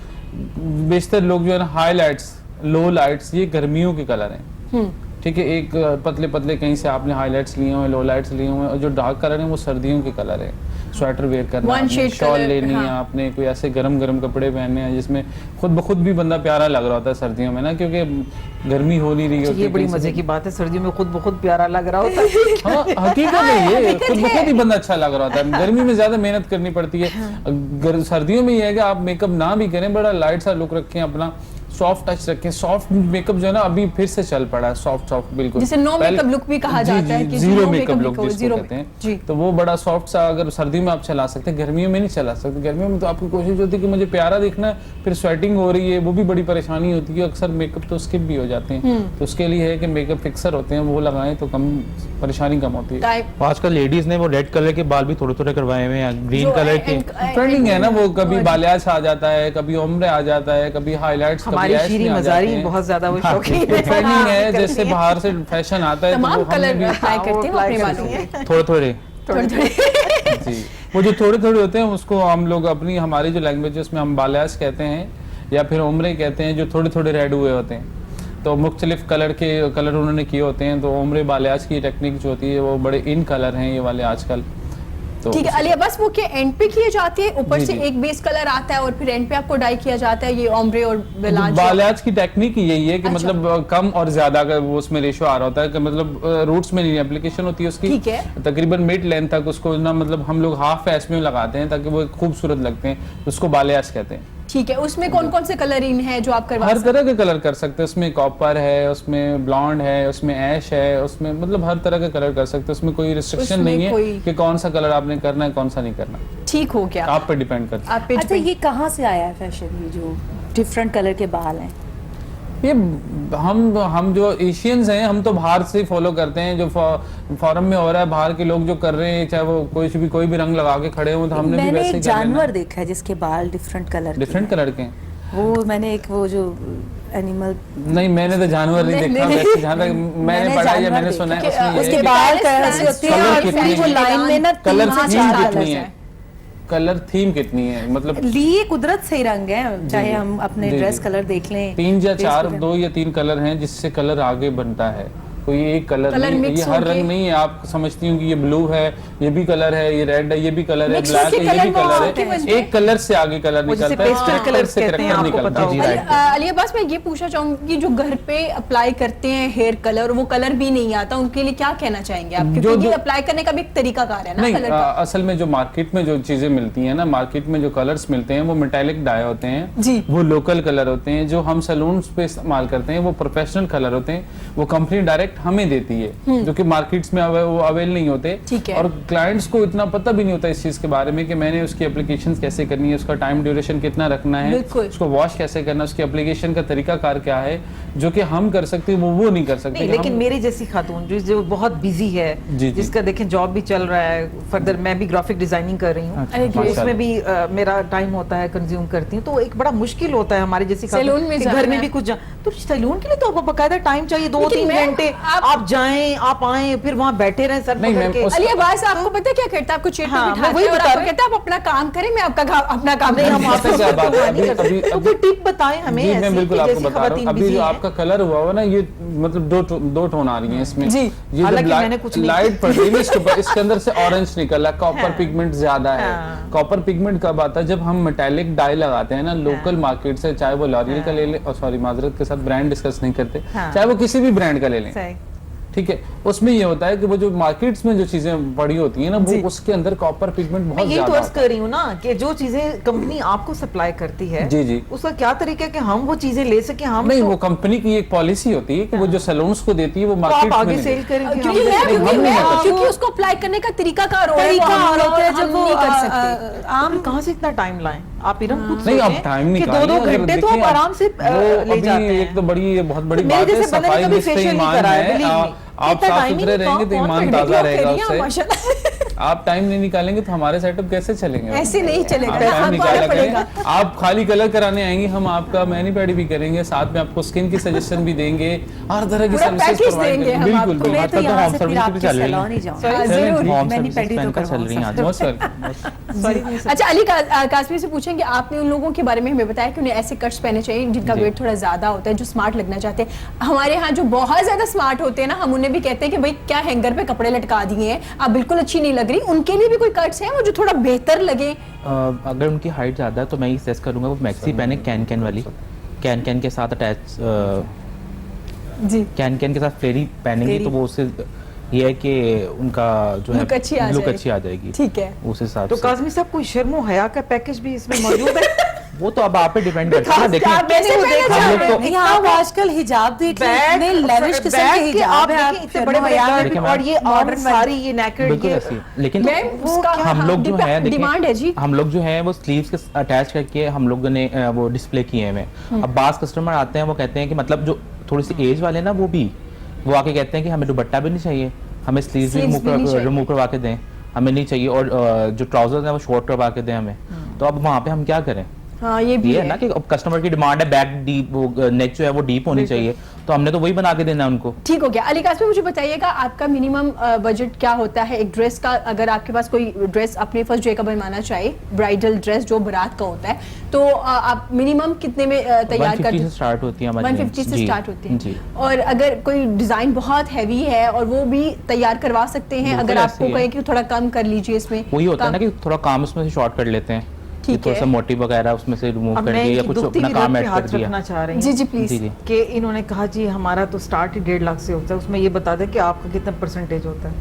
बेशतर लोग जो है ना, हाइलाइट्स, लो लाइट्स, ये गर्मियों के कलर हैं। ठीक है, एक पतले पतले कहीं से आपने हाइलाइट्स लिए हुए, लो लाइट्स लिए हुए, और जो डार्क कलर है वो सर्दियों के कलर है। स्वेटर वेयर करना, One आपने shade शॉल color, लेनी है, हाँ। आपने कोई ऐसे गरम गरम कपड़े पहनने हैं जिसमें खुद ब खुद भी बंदा प्यारा लग रहा होता है सर्दियों में ना, क्योंकि गर्मी हो नहीं रही होती ये है बड़ी कहीं से मजे की बात है, सर्दियों में खुद ब खुद प्यारा लग रहा होता है। हाँ, हकीकत है ये, खुद ब खुद ही बंदा अच्छा लग रहा होता है। गर्मी में ज्यादा मेहनत करनी पड़ती है, सर्दियों में ये है कि आप मेकअप ना भी करें, बड़ा लाइट सा लुक रखें, अपना सॉफ्ट टच रखें। सॉफ्ट मेकअप जो है ना अभी फिर से चल पड़ा है, सॉफ्ट सॉफ्ट बिल्कुल, जिसे no पहले- makeup look भी कहा जी, जाता है जी, कि zero no makeup makeup look look हो, जिसको zero कहते जी। हैं, तो वो बड़ा सॉफ्ट सा अगर सर्दी में आप चला सकते हैं, गर्मियों में नहीं चला सकते। गर्मियों में तो आपकी कोशिश होती है कि मुझे प्यारा दिखना है, फिर स्वेटिंग हो रही है, वो भी बड़ी परेशानी होती है, अक्सर मेकअप तो स्किप भी हो जाते हैं। तो उसके लिए है कि मेकअप फिक्सर होते हैं वो लगाएं तो कम परेशानी कम होती है। टाइप आजकल लेडीज ने वो रेड कलर के बाल भी थोड़े थोड़े करवाए हुए हैं, ग्रीन कलर के। ट्रेंडिंग है ना वो, कभी बालियाज आ जाता है, कभी उम्र आ जाता है, कभी हाइलाइट्स, कभी हमारी ऐश शीरी में आ मजारी जाते हैं। बहुत ज्यादा वो शौकीन है। ट्रेंडिंग है, करती जैसे है। बाहर से फैशन आता है तो तमाम वो हमने कलर भी अप्लाई हाँ, करते हैं वो वो अपने apply बालों में। थोड़े थोड़े थोड़े थोड़े जी, वो जो थोड़े थोड़े होते हैं उसको हम लोग अपनी हमारी जो लैंग्वेज है उसमें हम बालियाज कहते हैं, या फिर उम्रे कहते हैं, जो थोड़े थोड़े रेड हुए होते हैं। तो मुख्तलिफ कलर उन्होंने किए होते हैं, तो उम्रे बालियाज की टेक्निक जो होती है वो बड़े इन कलर हैं ये वाले आजकल। तो ठीक है अलिया, बस वो क्या एंड पे किए जाते हैं, ऊपर जी, से जी। एक बेस कलर आता है और फिर एंड पे आपको डाई किया जाता है, ये ओम्ब्रे और बेलाज जो- बालियाज की टेक्निक यही है कि अच्छा। मतलब कम और ज्यादा का वो उसमें रेशो आ रहा होता है कि मतलब रूट्स में नहीं एप्लीकेशन होती है उसकी, ठीक है। तकरीबन मिड लेंथ तक उसको ना, मतलब हम लोग हाफ फैस में लगाते हैं ताकि वो खूबसूरत लगते हैं, उसको बालियाज कहते हैं। ठीक है, उसमें कौन कौन से कलर इन है जो आप करवा हर सकते तरह के कलर कर सकते हैं, उसमें कॉपर है, उसमें ब्लॉन्ड है, उसमें ऐश है, उसमें मतलब हर तरह के कलर कर सकते हैं, उसमें कोई रिस्ट्रिक्शन उसमें नहीं है कोई- कि कौन सा कलर आपने करना है कौन सा नहीं करना, हैं? ठीक हो गया, आप पे डिपेंड करता है। आप पेज अच्छा पे ये कहाँ से आया है फैशन, ये जो डिफरेंट कलर के बाल हैं? ये हम जो एशियंस हैं हम तो बाहर से फॉलो करते हैं, जो फॉरन में हो रहा है, बाहर के लोग जो कर रहे हैं, चाहे वो कोई भी रंग लगा के खड़े हो, तो हमने भी मैंने वैसे एक ही कर लेना। जानवर देखा है जिसके बाल डिफरेंट कलर डिफरेंट कलर के हैं। वो मैंने एक वो जो एनिमल नहीं, मैंने तो जानवर नहीं देखा वैसे, जहाँ तक मैंने पढ़ा या मैंने सुना है देखे। उसमें ये उसके है कि बाल Paris कैसे होते हैं कलर और कितने पूरी वो हैं? लाइन में ना कलर तीन से थीम चार कितनी कलर है, कलर थीम कितनी है, मतलब लिए कुदरत से ही रंग है, चाहे हम अपने जी, ड्रेस जी। कलर देख लें, 3 या ड्रेस 4 कलर। 2 या 3 कलर हैं जिससे कलर आगे बनता है, कोई एक कलर कलर नहीं, mix ये हर होके- रंग नहीं है। आप समझती हो कि ये ब्लू है, ये भी कलर है, ये रेड है, ये भी कलर है, Mix ब्लैक होके है, ये कलर भी वो कलर आते हैं है, उसमें। एक कलर से आगे कलर वो जिसे निकलता है, pastel character colours से कहते हैं, character आपको निकलता पता है। होगा। अलिया बस मैं ये पूछना चाहूंगी कि जो घर पे अप्लाई करते हैं हेयर कलर, वो कलर भी नहीं आता, उनके लिए क्या कहना चाहेंगे आप? क्योंकि ये अप्लाई करने का भी एक तरीका कार है ना नहीं, कलर का। असल में जो मार्केट में जो चीजें मिलती हैं ना, मार्केट में जो कलर्स मिलते हैं वो मेटालिक डाई होते हैं जी। वो लोकल कलर होते हैं, जो हम सैलून्स पे इस्तेमाल करते हैं वो प्रोफेशनल कलर होते हैं, वो कंपनी डायरेक्ट हमें देती है, जो कि मार्केट्स में वो अवेल नहीं होते। ठीक है। और क्लाइंट्स को इतना पता भी नहीं होता इस चीज के बारे में कि मैंने उसकी एप्लीकेशन कैसे करनी है, उसका टाइम ड्यूरेशन कितना रखना है, बिल्कुल। उसको वॉश कैसे करना है, उसकी एप्लीकेशन का तरीका कार क्या है, जो कि हम कर सकते हैं वो नहीं कर सकते। नहीं, कि लेकिन हम- मेरी जैसी खातून जो बहुत बिजी है, जी, जी। जिसका देखें जॉब भी चल रहा है, फर्दर मैं भी ग्राफिक डिजाइनिंग कर रही हूँ, अच्छा, अरे तो माशाल्लाह। उसमें भी मेरा टाइम होता है, कंज्यूम करती हूँ, तो एक बड़ा मुश्किल होता है हमारी जैसी खातून सैलून में कि जाना घर में है। भी कुछ तो सैलून के लिए तो बकायदा टाइम चाहिए, 2-3 लेकिन मैं घंटे आप जाएं, आप आए, फिर वहाँ बैठे रहे सर नहीं, पकड़ मैम, के। उस- अली अब्बास आपको पता है क्या करता है? आपको चेयर पे हाँ, मैं बिठाते वही हैं और बता आपको रही- कहता है आप अपना काम करें, मैं अपना काम नहीं, हम करूंगी। आपसे क्या बात है, अभी तो कोई टिप बताएं हमें जी मैं ऐसी बिल्कुल कि आपको जैसी बता रहा हूँ। खवातीन अभी बिजी जो हैं। आपका कलर हुआ हुआ ना, ये मतलब दो टोन आ रही है इसमें। जी। ये हालांकि जब मैंने कुछ नहीं लाइट पड़ रही है ना इसके ऊपर, इसके अंदर से ऑरेंज निकला, कॉपर पिगमेंट ज्यादा है। हाँ। कॉपर पिगमेंट कब आता है? जब हम मेटालिक डाई लगाते हैं ना लोकल मार्केट से, चाहे वो लॉरियल का ले लें, और सॉरी माजरत के साथ ब्रांड डिस्कस नहीं करते, हाँ। चाहे वो किसी भी ब्रांड का ले लें, सही। ठीक है, उसमें ये होता है कि वो जो मार्केट्स में जो चीजें पड़ी होती है ना, वो उसके अंदर कॉपर पिगमेंट मैं बहुत यही ज्यादा तो अर्ज होता कर रही हूँ ना कि जो चीजें कंपनी आपको सप्लाई करती है, जी, जी। उसका क्या तरीका है कि हम वो चीजें ले सके? हम नहीं, तो- वो कंपनी की एक पॉलिसी होती है कि वो जो सैलून्स को देती है वो तो आप मार्केट में आगे नहीं सेल देती। करेंगे। क्योंकि हम मैं बेचेंगे। क्योंकि हम मैं नहीं क्योंकि उसको अप्लाई करने का तरीका कार हो तरीका है, और होता है हम जब वो नहीं कर सकते। आम कहाँ से इतना टाइम लाएं? आप इरम खुद नहीं, अब सोचें टाइम कि निकालिए, 2-2 अगर घंटे तो देखिए आप आराम से वो ले अभी जाते हैं। एक तो बड़ी बहुत बड़ी मेरे बात है, जैसे बंदे ने सफाई कभी निष्ठ facial नहीं ईमान कराया, है। believe me। आप इतना साफ time ही सुथरे नहीं, रहेंगे तो कौन ईमान पहले ताजा भी आप रहेगा कह रही हैं, उससे। माशाल्लाह। आप टाइम नहीं निकालेंगे तो हमारे सेटअप कैसे चलेंगे? ऐसे नहीं चलेगा, आप पैसा टाइम आपको आना निकाला पड़ेगा। करें। आप खाली कलर कराने आएंगे, हम आपका मैनी पैडी भी करेंगे, साथ में आपको स्किन की सजेशन भी देंगे, हर तरह की पूरा सर्विसेज पैकेज प्रोवाइड देंगे करेंगे। हम बिल्कुल आपको। मैं बिल्कुल। तो तो यहाँ होम से सर्विस फिर भी आपके चल रही सैलून है। ही जाऊँ। जरूर। होम मैनी सर्विस पैडी तो का चल रही है आज। Most अच्छा, अली कासमी से पूछेंगे, आपने उन लोगों के बारे में हमें बताया कि उन्हें ऐसे कट्स पहने चाहिए जिनका जी। वेट थोड़ा ज्यादा होता है, जो स्मार्ट लगना चाहते हैं। हमारे यहाँ जो बहुत ज्यादा स्मार्ट होते हैं ना, हम उन्हें भी कहते हैं कि भाई क्या हैंगर पे कपड़े लटका दिए हैं, आप बिल्कुल अच्छी नहीं लग रही। उनके लिए भी कोई कट्स हैं वो जो थोड़ा बेहतर लगे? अगर उनकी हाइट ज़्यादा है तो मैं ये सजेस्ट करूँगा वो मैक्सी पहने, कैन वाली, कैन के साथ अटैच, जी। कैन के साथ फ्लेरी पहनेंगी तो वो उससे ये है कि उनका जो है लुक अच्छी आ लुक जाएगी। अच्छी आ जाएगी। ठीक है। उस हिसाब तो से काजमी साहब, कोई शर्म हया का पैकेज भी इसमें मौजूद है? वो तो अब आप पे डिपेंड करता है ना। देखिए आप कैसे पहने हम जा लोग रहे तो- हैं? यहाँ आप आजकल हिजाब देखिए, इतने लेविश किस्म के बैग हिजाब आप है, देखिए, आप इतने शर्म बड़े बड़े हया गाउन देखिए और ये मॉडर्न ऑर्डर सारी ये नेकेड बिल्कुल ये ऐसी है। लेकिन मैम, उसका हम लोग जो है डिमांड है जी। हम लोग जो है वो स्लीव्स के अटैच करके हम लोगों ने वो डिस्प्ले किए हुए हैं। अब बास कस्टमर आते हैं वो कहते हैं कि मतलब जो थोड़ी सी एज वाले ना वो आके कहते हैं कि हमें दुपट्टा भी नहीं चाहिए, हमें स्लीव्स भी Sleeves भी नहीं चाहिए। रिमूव करवा के दें, हमें नहीं चाहिए, और जो ट्राउजर्स हैं वो शॉर्ट करवा के दें हमें। तो अब वहाँ पे हम क्या करें? हाँ, ये भी ये है ना कि अब कस्टमर की डिमांड है बैक डीप, वो नेक जो है वो डीप होनी चाहिए, तो हमने तो वही बना के देना है उनको। ठीक हो गया। अली कासमी, मुझे बताइएगा आपका मिनिमम बजट क्या होता है एक ड्रेस का? अगर आपके पास कोई ड्रेस अपने फर्स्ट डे का बनवाना चाहे, ब्राइडल ड्रेस जो बारात का होता है, तो आप मिनिमम कितने में तैयार 150 कर? से स्टार्ट होती है हमारी 150 से जी, स्टार्ट होती है। जी। और अगर कोई डिजाइन बहुत हैवी है और वो भी तैयार करवा सकते हैं, बिल्कुल अगर ऐसे आपको ही है। कहें कि थोड़ा कम कर लीजिए इसमें? वही होता है ना कम- कि थोड़ा काम उसमें से शॉर्ट कर लेते हैं, ठीक थोड़ा है। सा मोटिव वगैरह उसमें से रिमूव अब कर मैं दिया या एक कुछ दुखती अपना हुई काम बात ऐड पे कर हाथ दिया। रखना चाह रही जी हूँ जी प्लीज। जी जी। कि इन्होंने कहा जी हमारा तो स्टार्ट ही 1.5 लाख से होता है, उसमें ये बता दें कि आपका कितना परसेंटेज होता है,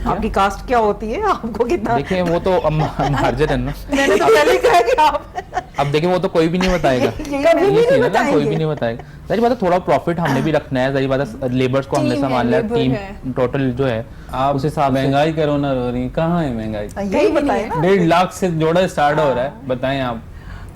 आपकी कास्ट क्या होती है, आपको कितना? देखिए वो तो मार्जिन है ना। मैंने तो पहले ही कहा कि आप अब देखिए वो तो कोई भी नहीं बताएगा, कभी ये भी चीज़ नहीं है ना, बताएंगे। कोई भी नहीं बताएगा। सही बात है, थोड़ा प्रॉफिट हमने भी रखना है, सही बात है, लेबर्स को हमने Team है, संभालना है, labor टीम है। टोटल जो है आप उस हिसाब से। महंगाई करो ना रो रही, कहाँ है महंगाई? यही बताए ना। 1.5 लाख से जोड़ा स्टार्ट हो रहा है, बताएं आप।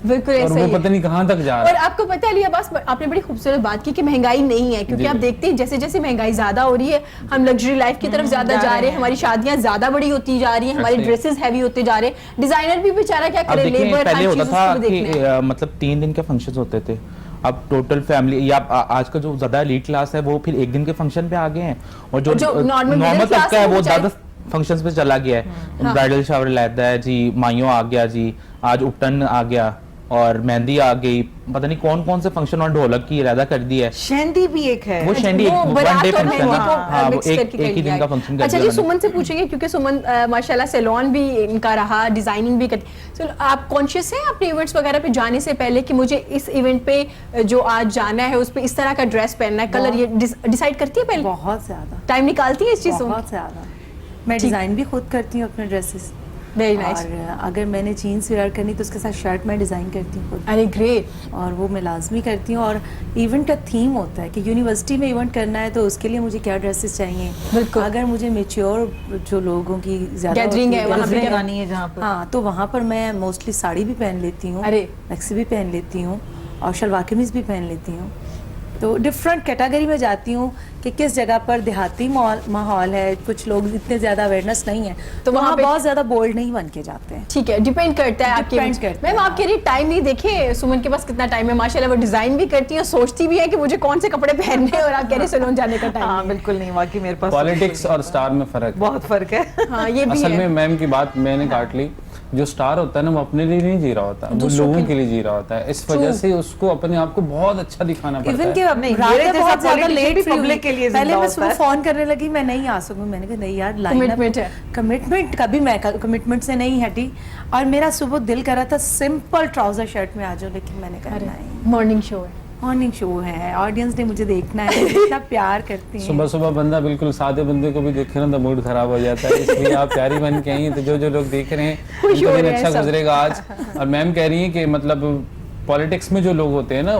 बिल्कुल और ऐसा वो ही है। पता नहीं कहाँ तक जा और रहा है। आपको पता है अली अब्बास, आपने बड़ी खूबसूरत बात की कि महंगाई नहीं है, क्योंकि जी, आप जी। देखते हैं जैसे जैसे महंगाई ज्यादा हो रही है, हम लग्जरी लाइफ की तरफ ज्यादा जा रहे हैं, हमारी शादियां ज्यादा बड़ी होती जा रही हैं, हमारे ऐसे ही। ड्रेसेस हैवी होते जा रहे हैं, डिजाइनर भी बेचारा क्या अब करे, देखिए लेबर पहले हर होता चीज था उसको भी कि देखना है। मतलब 3 दिन के फंक्शंस होते थे, अब टोटल फैमिली या आज का जो ज्यादा एलीट क्लास है वो फिर एक दिन के फंक्शन पे आ गए हैं, और जो जो normal नॉर्मल middle class तबका है है, वो वो चाहे- 10 फंक्शंस पे चला गया है। ब्राइडल शावर लेता है जी, माइयों आ गया जी, आज उपटन आ गया और मेहंदी आ गई, पता नहीं कौन कौन से फंक्शन और ढोलक की इरादा कर दी है। शेंदी भी एक है। वो शेंडी वो वन बारात डे और फंक्शन मेहंदी है, को हाँ वो mix एक करके कर ही दिन लिया का है। फंक्शन कर अच्छा दिया जी, मैंने। सुमन से पूछेंगे क्योंकि सुमन माशाल्लाह सैलून भी इनका रहा, डिजाइनिंग भी करती। So, आप कॉन्शियस हैं अपने इवेंट्स वगैरह पे जाने से पहले कि मुझे इस इवेंट पे जो आज जाना है उस पे इस तरह का ड्रेस पहनना है, कलर ये डिसाइड करती है पहले? बहुत ज्यादा, टाइम निकालती है इस चीज़ बहुत ज्यादा। मैं डिजाइन भी खुद करती हूँ अपने ड्रेसेस, वेरी नाइस। और अगर मैंने जीन्स वेयर करनी तो उसके साथ शर्ट मैं डिज़ाइन करती हूँ खुद, अरे ग्रेट। और वो मैं लाजमी करती हूँ। और इवेंट का थीम होता है कि यूनिवर्सिटी में इवेंट करना है तो उसके लिए मुझे क्या ड्रेसेस चाहिए। बिल्कुल। अगर मुझे मेच्योर जो लोगों की ज़्यादा Gathering है, वहाँ पे गजरें क्या- गानी है जहाँ पर। हाँ, तो वहाँ पर मैं मोस्टली साड़ी भी पहन लेती हूँ, अरे। मैक्सी भी पहन लेती हूँ और शलवार कमीज भी पहन लेती हूँ। तो डिफरेंट कैटेगरी में जाती हूँ कि किस जगह पर देहाती माहौल है, कुछ लोग इतने ज़्यादा अवेयरनेस नहीं है, तो वहाँ पे- बहुत ज़्यादा बोल्ड नहीं बन के जाते हैं। ठीक है, डिपेंड करता है आपके Depend करता मैम है, आप कह रही टाइम नहीं, देखिए सुमन के पास कितना टाइम है माशाल्लाह, वो डिजाइन भी करती है, सोचती भी है कि मुझे कौन से कपड़े पहनने हैं, और आप कह रहे सैलून जाने का टाइम हाँ नहीं है। बिल्कुल नहीं, वाकई मेरे पास पॉलिटिक्स और स्टार में फर्क है। बहुत फर्क है। हाँ ये भी असल है। में मैम की बात मैंने काट ली, जो स्टार होता है ना वो अपने लिए नहीं जी रहा होता, वो दूसरों लोगों के के लिए जी रहा होता है, इस वजह से उसको अपने आप को बहुत अच्छा दिखाना पड़ता इवन है। कि अब नहीं, रात मेरे में जैसा बहुत ज्यादा politician लेट भी फ्री हुई। public के लिए पहले जिंदा मैं होता सुबह है। फोन करने लगी, मैं नहीं आ सकूँ, मैंने कहा नहीं यार, Commitment है। कमिटमेंट कभी मैं कमिटमेंट से नहीं हटी, और मेरा सुबह दिल कर रहा था सिंपल ट्राउजर शर्ट में आ जाओ, लेकिन मैंने कहा नहीं, मॉर्निंग शो है। मॉर्निंग शो है, ऑडियंस ने मुझे देखना है, इतना प्यार करते हैं। सुबह सुबह बंदा बिल्कुल सादे बंदे को भी देखे ना तो मूड खराब हो जाता है, इसलिए आप प्यारी बन के आई हैं, तो जो लोग देख रहे हैं खुश उनका हो दिन रहे हैं अच्छा सब। गुजरेगा आज। और मैम कह रही है कि मतलब पॉलिटिक्स में जो लोग होते हैं ना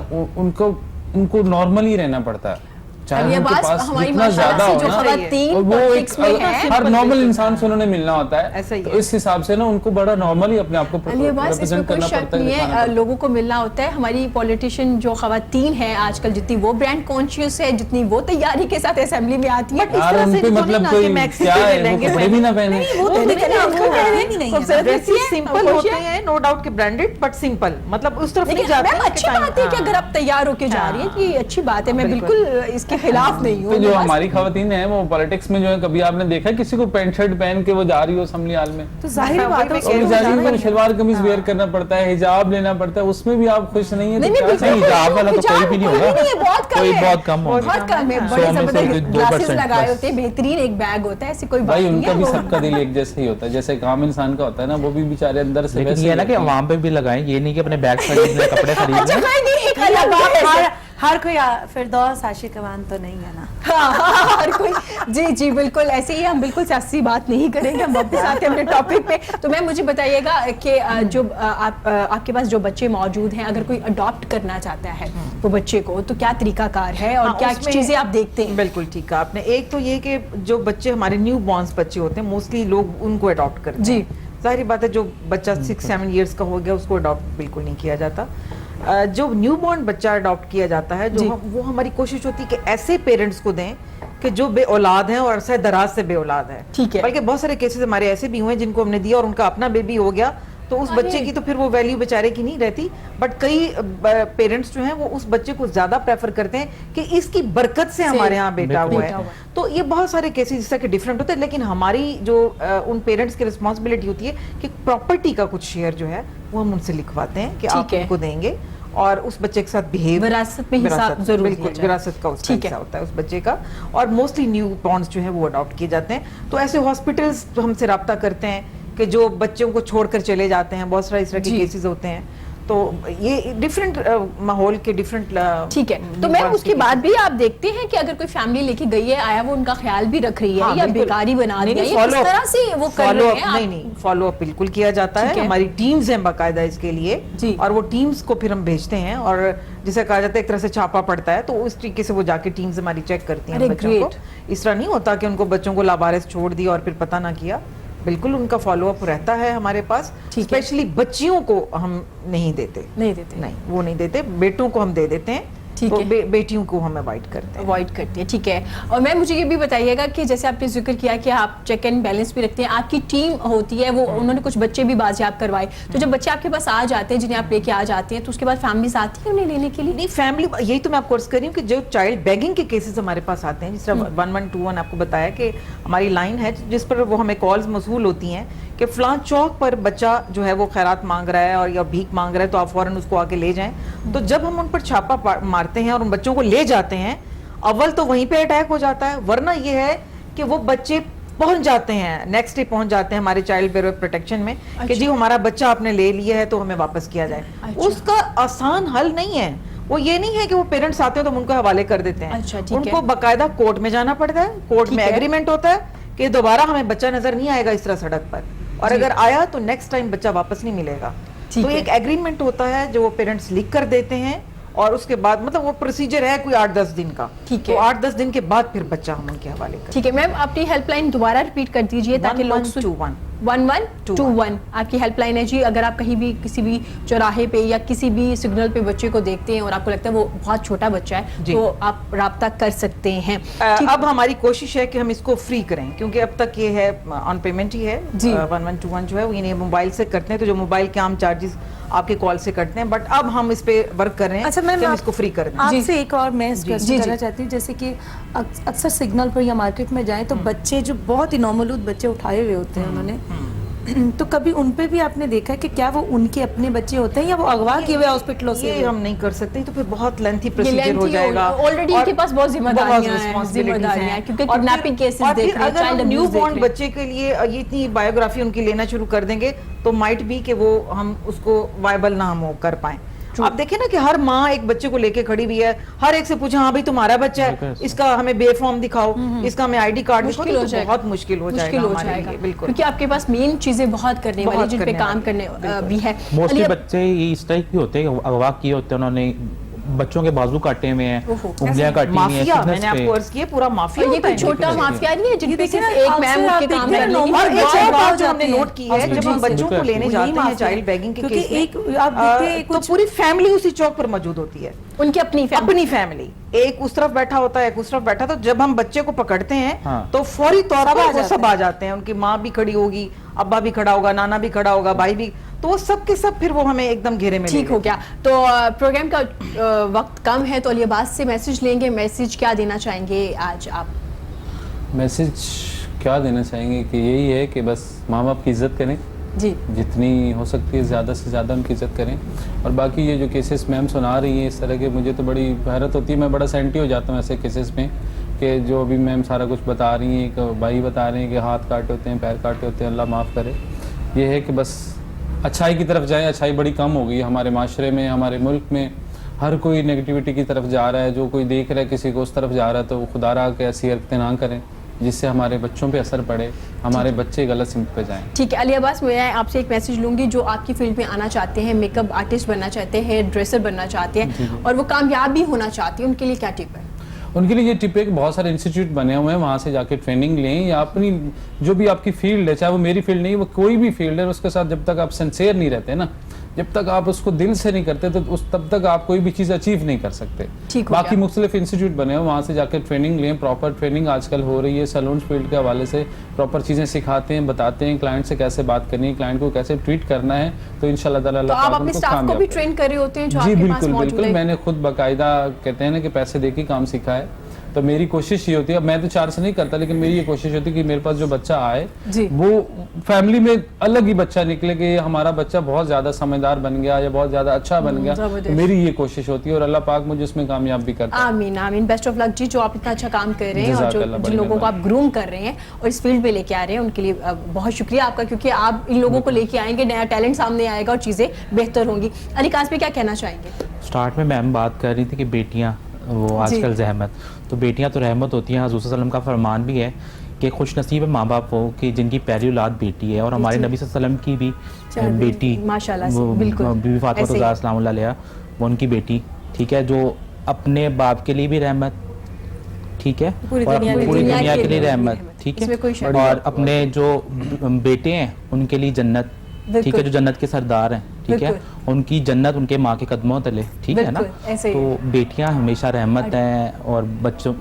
उनको नॉर्मल ही रहना पड़ता है, चाहे अब ये उनके बात पास हमारी जितना माशाल्लाह ज्यादा से हो जो ना, खवातीन और वो एक पॉलिटिक्स में है, हर नॉर्मल इंसान से उन्होंने मिलना होता है, ऐसा ही तो है। इस हिसाब से ना उनको बड़ा नॉर्मली अपने आप को अलियाबाद इसमें रिप्रेजेंट कोई करना शक पड़ता है, नहीं दिखाना है, पड़ता है। लोगों को मिलना होता है। हमारी पॉलिटिशियन जो खवातीन हैं आजकल, जितनी वो ब्रांड कॉन्शियस है, जितनी वो तैयारी के साथ असेंबली में आती है, यार तरह से उनपे तो नहीं मतलब ना कोई कि मैक्सी क्या पे है, वो लहंगे कपड़े भी ना पहने। वो तो नहीं, नहीं, नहीं, उनको नहीं, कहने नहीं है। खूबसूरत ड्रेसेस है, सिंपल खुश होते है। हैं, नो डाउट के ब्रांडेड बट सिंपल, मतलब उस तरफ नहीं लेकिन जाते मैम हैं अच्छी कि बात है कि हाँ। अगर आप तैयार होके जा रही हैं, ये अच्छी बात है, मैं बिल्कुल। बिल्कुल इसके खिलाफ नहीं हूँ। तो जो बस- हमारी खवातीन है वो पॉलिटिक्स में जो है, कभी आपने देखा है किसी को पैंट शर्ट पहन के वो जा रही हो असेंबली हाल में? तो जाहिर बात है वही उसको मैं और कह रही हूँ, बेचारी को शलवार कमीज वेयर करना पड़ता है, हिजाब लेना पड़ता है, उसमें भी आप खुश नहीं है नहीं तो नहीं क्या बिल्कुल चाहिए? हिजाब वाला तो हिजाब कोई भी नहीं कोई होगा। नहीं है, बहुत कम कोई है, बहुत कम होगा। बहुत कम है, हाँ। बड़े 100 में से जबरदस्त 2% ग्लासेस लगाए plus। होते हैं, बेहतरीन एक बैग होता है, ऐसी कोई बात भाई नहीं उनका है भी वो- सबका दिल एक जैसा ही होता है, जैसे काम इंसान का होता है ना, वो भी बेचारे अंदर से लेकिन वैसे ये है ही ना कि होते हैं। वहाँ पे भी लगाएं, ये नहीं कि अपने बैग खरीद लें, कपड़े खरीद अच्छा लें। भाई नहीं, एक नहीं, अलग अब आप बात है। हर कोई फिरदौस आशिक अवान तो नहीं है ना। हाँ, हर कोई जी जी बिल्कुल ऐसे ही, हम बिल्कुल सियासी बात नहीं करेंगे, हम वापस आते हैं अपने टॉपिक पे। तो मैम मुझे बताइएगा कि जो आपके पास जो बच्चे मौजूद हैं, अगर कोई अडॉप्ट करना चाहता है वो बच्चे को, तो क्या तरीकाकार है और हाँ, क्या उसमें- चीजें आप देखते हैं? बिल्कुल ठीक है आपने। एक तो ये कि जो बच्चे हमारे न्यू बॉर्न्स बच्चे होते हैं, मोस्टली लोग उनको अडॉप्ट करते जी। हैं। जाहिर बात है जो बच्चा 6-7 इयर्स का हो गया उसको अडॉप्ट बिल्कुल नहीं किया जाता। जो न्यू बॉर्न बच्चा अडॉप्ट किया जाता है, जी। वो हमारी कोशिश होती है कि ऐसे पेरेंट्स को दें कि जो बे औलाद हैं और अरसा दराज से बे औलाद है। ठीक है। बल्कि बहुत सारे केसेस हमारे ऐसे भी हुए हैं जिनको हमने दिया और उनका अपना बेबी हो गया, तो उस बच्चे की तो फिर वो वैल्यू बेचारे की नहीं रहती। बट कई पेरेंट्स जो हैं वो उस बच्चे को ज्यादा प्रेफर करते हैं कि इसकी बरकत से हमारे यहाँ बेटा हुआ बेटा हुआ है। है। तो ये बहुत सारे केसेस जिस तरह के डिफरेंट होते हैं, लेकिन हमारी जो उन पेरेंट्स की रिस्पॉन्सिबिलिटी होती है कि प्रॉपर्टी का कुछ शेयर जो है वो हम उनसे लिखवाते हैं कि आप ठीक है। उनको देंगे और उस बच्चे के साथ बिहेव विरासत में हिसाब जरूर बिल्कुल दिया जाए। विरासत का उसका ठीक है। हिस्सा होता है उस बच्चे का। और मोस्टली न्यू बॉर्न्स जो है वो अडॉप्ट किए जाते हैं। तो ऐसे हॉस्पिटल्स हमसे रब्ता करते हैं कि जो बच्चों को छोड़कर चले जाते हैं, बहुत सारे इस तरह के जी। केसेस होते हैं। तो ये डिफरेंट माहौल के डिफरेंट ठीक है, तो मैम उसके बाद भी आप देखते हैं कि अगर कोई फैमिली लेके गई है, आया वो उनका ख्याल भी रख रही है या बेकारी बना रही है, या किस तरह से वो कर रहे हैं? नहीं नहीं फॉलो अप बिल्कुल किया जाता ठीक है। है। हमारी टीम्स हैं बाकायदा इसके लिए जी। और वो टीम्स को फिर हम भेजते हैं और जिसे कहा जाता है एक तरह से छापा पड़ता है, तो उस तरीके से वो जाके टीम्स हमारी चेक करती हैं अरे बच्चों को। great। इस तरह नहीं होता कि उनको बच्चों को लावारिस छोड़ दिया और फिर पता ना किया। बिल्कुल उनका फॉलो अप रहता है हमारे पास। ठीक है। स्पेशली बच्चियों को हम नहीं देते, नहीं देते, नहीं वो नहीं देते, बेटों को हम दे देते हैं। ठीक तो है। बेटियों को हम अवॉइड करते हैं। अवॉइड करती है, ठीक है। और मैम मुझे ये भी बताइएगा कि जैसे आपने जिक्र किया कि आप चेक एंड बैलेंस भी रखते हैं, आपकी टीम होती है, वो उन्होंने कुछ बच्चे भी बाजियाब करवाए, तो जब बच्चे आपके पास आ जाते हैं, जिन्हें आप लेके आ जाते हैं, तो उसके बाद फैमिलीज आती है उन्हें लेने के लिए? नहीं फैमिली, यही तो मैं आपको अर्ज कर रही हूँ कि जो चाइल्ड बेगिंग के केसेस हमारे पास आते हैं, जिस तरह 1121 आपको बताया कि हमारी लाइन है जिस पर वो हमें कॉल्स मौसूल होती हैं कि फलां चौक पर बच्चा जो है वो खैरात मांग रहा है और या भीख मांग रहा है, तो आप फौरन उसको आके ले जाएं। तो जब हम उन पर छापा मारते हैं और उन बच्चों को ले जाते हैं, अव्वल तो वहीं पे अटैक हो जाता है, वरना ये है कि वो बच्चे पहुंच जाते हैं, नेक्स्ट डे पहुंच जाते हैं हमारे चाइल्ड वेलफेयर प्रोटेक्शन में कि जी हमारा बच्चा आपने ले लिया है तो हमें वापस किया जाए। अच्छा। उसका आसान हल नहीं है, वो ये नहीं है कि वो पेरेंट्स आते हैं तो हम उनको हवाले कर देते हैं। अच्छा, ठीक है। उनको बकायदा कोर्ट में जाना पड़ता है, कोर्ट ठीक में है। एग्रीमेंट होता है कि दोबारा हमें बच्चा नजर नहीं आएगा इस तरह सड़क पर, और जी। अगर आया तो नेक्स्ट टाइम बच्चा वापस नहीं मिलेगा। ठीक तो है। एक एग्रीमेंट होता है जो वो पेरेंट्स लिख कर देते हैं और उसके बाद मतलब वो प्रोसीजर है कोई 8-10 दिन का। ठीक तो है। 8-10 दिन के बाद फिर बच्चा हम उनके हवाले करें। ठीक है मैम, अपनी हेल्पलाइन दोबारा रिपीट कर दीजिए ताकि लोग 1121 1121 आपकी हेल्पलाइन है जी। अगर आप कहीं भी किसी भी चौराहे पे या किसी भी सिग्नल पे बच्चे को देखते हैं और आपको लगता है वो बहुत छोटा बच्चा है जी। तो आप राब्ता कर सकते हैं। अब हमारी कोशिश है कि हम इसको फ्री करें, क्योंकि अब तक ये है ऑन पेमेंट ही है। जी। 1121 जो है वो इन्हें मोबाइल से करते हैं, तो जो मोबाइल के आम चार्जेस आपके कॉल से करते हैं, बट अब हम इस पे वर्क कर रहे हैं। अच्छा मैम, कि हम इसको फ्री कर दें। आपसे एक और मैं जी, क्वेश्चन जी। करना चाहती हूँ, जैसे कि अक्सर सिग्नल पर या मार्केट में जाएं तो बच्चे जो बहुत ही नौमौलूद बच्चे उठाए हुए होते हैं उन्होंने, तो कभी उन पे भी आपने देखा है कि क्या वो उनके अपने बच्चे होते हैं या वो अगवा किए हुए हॉस्पिटलों से? ये हम नहीं कर सकते, तो फिर बहुत लेंथी प्रोसीजर हो जाएगा। ऑलरेडी इनके पास बहुत जिम्मेदारियां हैं क्योंकि किडनैपिंग केसेस और देख फिर रहे हैं, अगर हम चाइल्ड न्यू अब्यूज देख बॉर्न रहे हैं। बच्चे के लिए ये इतनी बायोग्राफी उनकी लेना शुरू कर देंगे तो माइट भी कि वो हम उसको वायबल ना हम कर पाए। आप देखें ना कि हर माँ एक बच्चे को लेके खड़ी हुई है, हर एक से पूछे हाँ भाई तुम्हारा बच्चा है, इसका हमें बे फॉर्म दिखाओ, इसका हमें आईडी कार्ड दिखाओ, मुश्किल हो तो जाएगा। बहुत मुश्किल हो जाएगा हमारे लिए, बिल्कुल। क्योंकि आपके पास मेन चीजें बहुत करने वाली बहुत जिन पे करने काम वाली, करने बिल्कुल। भी है। मोस्टली अली, बच्चे ये इस टाइप के होते हैं, अगवा किए होते हैं उन्होंने, बच्चों के बाजू काटे हुए हैं, ओहो, उंगलियां काटी हुई हैं, माफिया, sickness मैंने पे। आपको अर्ज किया, पूरा माफिया और ये होता कोई है। छोटा बिल्कुल। माफिया नहीं है जिन ये पे देखिए सिर्फ ना, एक आपसे मैम उठ के आप काम देखते कर हैं लेगी। और एक बहुत और बात जो जाते हमने हैं नोट की है, जब हम हॉस्पिटल बच्चों को से। लेने वही जाते हैं माफिया। चाइल्ड बेगिंग के क्योंकि केस में, एक आप देखते हैं तो कुछ पूरी फैमिली उसी चौक पर मौजूद होती है, उनकी अपनी फैमिली। अपनी फैमिली, एक उस तरफ बैठा होता है, एक उस तरफ बैठा, तो जब हम बच्चे को पकड़ते हैं हाँ। तो फौरी तौर सब आ पर वो जाते सब आ जाते हैं। उनकी माँ भी खड़ी होगी, अब्बा भी खड़ा होगा, नाना भी खड़ा होगा, भाई भी, तो वो सब के सब फिर वो हमें एकदम घेरे में ले ठीक हो लेते गया। तो प्रोग्राम का वक्त कम है तो अलियाबाद से मैसेज लेंगे। मैसेज क्या देना चाहेंगे आज आप? मैसेज क्या देना चाहेंगे कि यही है कि बस माँ बाप की इज़्ज़त करें, जी जितनी हो सकती है ज़्यादा से ज़्यादा उनकी इज़्ज़त करें। और बाकी ये जो केसेस मैम सुना रही हैं इस तरह के, मुझे तो बड़ी हैरत होती है, मैं बड़ा सेंटी हो जाता हूँ ऐसे केसेस में कि जो अभी मैम सारा कुछ बता रही हैं, एक भाई बता रहे हैं कि हाथ काटे होते हैं, पैर काटे होते हैं, अल्लाह माफ़ करे। ये है कि बस अच्छाई की तरफ जाएं। अच्छाई बड़ी कम हो गई है हमारे माशरे में, हमारे मुल्क में। हर कोई नेगेटिविटी की तरफ जा रहा है, जो कोई देख रहा है किसी को उस तरफ जा रहा है, तो वो खुदारा के ऐसी हरकतें ना करें जिससे हमारे बच्चों पे असर पड़े, हमारे बच्चे गलत सिमत पे जाएं। ठीक है अलियाबाद, मैं आपसे एक मैसेज लूंगी जो आपकी फील्ड में आना चाहते हैं, मेकअप आर्टिस्ट बनना चाहते हैं, हेयर ड्रेसर बनना चाहते हैं और वो कामयाब भी होना चाहते हैं, उनके लिए क्या टिप है? उनके लिए ये टिप है कि बहुत सारे इंस्टीट्यूट बने हुए हैं, वहाँ से जाके ट्रेनिंग लें, या अपनी जो भी आपकी फील्ड है, चाहे वो मेरी फील्ड नहीं, वो कोई भी फील्ड है, उसके साथ जब तक आप सिंसियर नहीं रहते ना, जब तक आप उसको दिल से नहीं करते, तो तब तक आप कोई भी चीज़ अचीव नहीं कर सकते। ठीक हो बाकी गया। मुख्तलिफ इंस्टीट्यूट बने हैं, वहाँ से जाकर ट्रेनिंग लें। प्रॉपर ट्रेनिंग आजकल हो रही है, सैलून फील्ड के हवाले से प्रॉपर चीज़ें सिखाते हैं, बताते हैं क्लाइंट से कैसे बात करनी है, क्लाइंट को कैसे ट्रीट करना है, तो इंशाल्लाह ताला तो आप अपने स्टाफ को भी ट्रेन कर रहे होते हैं जो जी आपके पास बिल्कुल मौजूद बिल्कुल, है? मैंने खुद बाकायदा कहते हैं ना कि पैसे दे के काम सीखा है, तो मेरी कोशिश ये होती है, अब मैं तो चार्ज नहीं करता, लेकिन मेरी ये कोशिश होती है कि मेरे पास जो बच्चा आए जी। वो फैमिली में अलग ही बच्चा निकले कि हमारा बच्चा बहुत ज्यादा समझदार बन गया या बहुत ज्यादा अच्छा बन गया, जबरदस्त। तो मेरी ये कोशिश होती है और अल्लाह पाक मुझे उसमें कामयाब भी करता है। आमीन आमीन। बेस्ट ऑफ लक जी, जो आप इतना अच्छा काम कर रहे हैं और जो जज़ाकल्लाह, जिन बड़ी लोगों को आप ग्रूम कर रहे हैं और इस फील्ड में लेके आ रहे हैं, उनके लिए बहुत शुक्रिया आपका, क्योंकि आप इन लोगों को लेके आएंगे, नया टैलेंट सामने आएगा और चीज़ें बेहतर होंगी। अली कासमी क्या कहना चाहेंगे? स्टार्ट में मैम बात कर रही थी कि बेटियां वो आजकल जहमत, तो बेटियां तो रहमत होती हैं। हज़रत सल्लल्लाहु अलैहि वसल्लम का फरमान भी है कि खुश नसीब है माँ बाप हो कि जिनकी पहली औलाद बेटी है, और हमारे नबी सल्लल्लाहु अलैहि वसल्लम की भी बेटी माशाल्लाह से, वो बिल्कुल बीबी फातिमा ऐसे ही। ज़हरा सलामुल्लाह अलैहा, वो उनकी बेटी, ठीक है, जो अपने बाप के लिए भी रहमत, ठीक है, पूरी और दुनिया अपनी के पूरी लिए दुनिया के लिए भी रहमत, रहमत। ठीक इसमें कोई है, शक और अपने जो बेटे हैं उनके लिए जन्नत, ठीक है, बिल्कुल। जो जन्नत के सरदार हैं, ठीक है, उनकी जन्नत उनके माँ के कदमों तले, ठीक है ना। बिल्कुल, ऐसे ही। तो बेटियां हमेशा रहमत हैं, और बच्चों,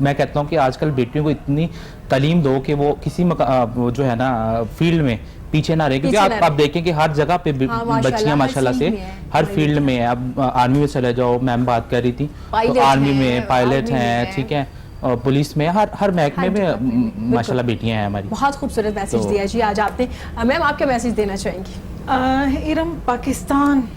मैं कहता हूँ कि आजकल बेटियों को इतनी तालीम दो कि वो किसी वो जो है ना फील्ड में पीछे ना रहे, क्योंकि पीछे ना आप देखें कि हर जगह पे हाँ, माशाल्लाह, बच्चियां हर माशाल्लाह से चीज़ में है, हर फील्ड में है। अब आर्मी में चले जाओ, मैम बात कर रही थी, पायलट तो आर्मी हैं, में पायलट आर्मी में हैं, हैं। ठीक है, और पुलिस में, हर महकमे हर जगह पे, में बिल्कुल। माशाल्लाह बेटियां हैं हमारी। बहुत खूबसूरत मैसेज तो- दिया जी आज आपने। मैम आप क्या मैसेज देना चाहेंगी? इरम, पाकिस्तान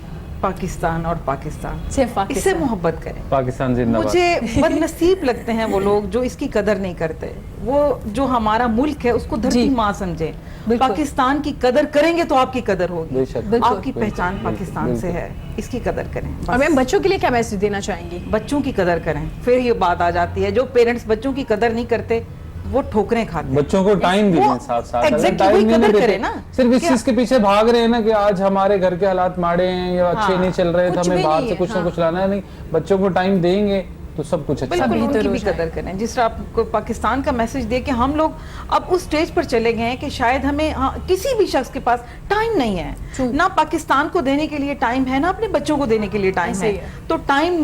पाकिस्तान और पाकिस्तान, सिर्फ इससे पाकिस्तान। मोहब्बत करें। पाकिस्तान जिंदाबाद। मुझे बदनसीब लगते हैं वो लोग जो इसकी कदर नहीं करते। वो जो हमारा मुल्क है उसको धरती जी। माँ समझे। बिल्कुल। पाकिस्तान की कदर करेंगे तो आपकी कदर होगी। बेशक। बिल्कुल। आपकी पहचान पाकिस्तान से है, इसकी कदर करें बस। और मैम बच्चों के लिए क्या मैसेज देना चाहेंगी? बच्चों की कदर करें। फिर ये बात आ जाती है, जो पेरेंट्स बच्चों की कदर नहीं करते वो ठोकरें खाते हैं। बच्चों को टाइम वो दीजिए साथ साथ, अगर exactly टाइम वही नहीं कदर देते, करें ना। सिर्फ इस क्या- चीज के पीछे भाग रहे हैं ना कि आज हमारे घर के हालात माड़े हैं या अच्छे हाँ, नहीं चल रहे, तो कुछ हमें भी बाहर नहीं से है, कुछ ना हाँ। कुछ लाना है। नहीं, बच्चों को टाइम देंगे तो सब कुछ अच्छा बिल्कुल है। उनकी भी रोज आए। कदर करें। जिस तरह आपको पाकिस्तान का मैसेज दे के हम लोग अब उस स्टेज पर चले गए हैं कि शायद हमें किसी भी शख्स के पास टाइम नहीं है, ना पाकिस्तान को देने के लिए टाइम है, ना अपने बच्चों को देने के लिए टाइम ऐसे है। ही है। तो टाइम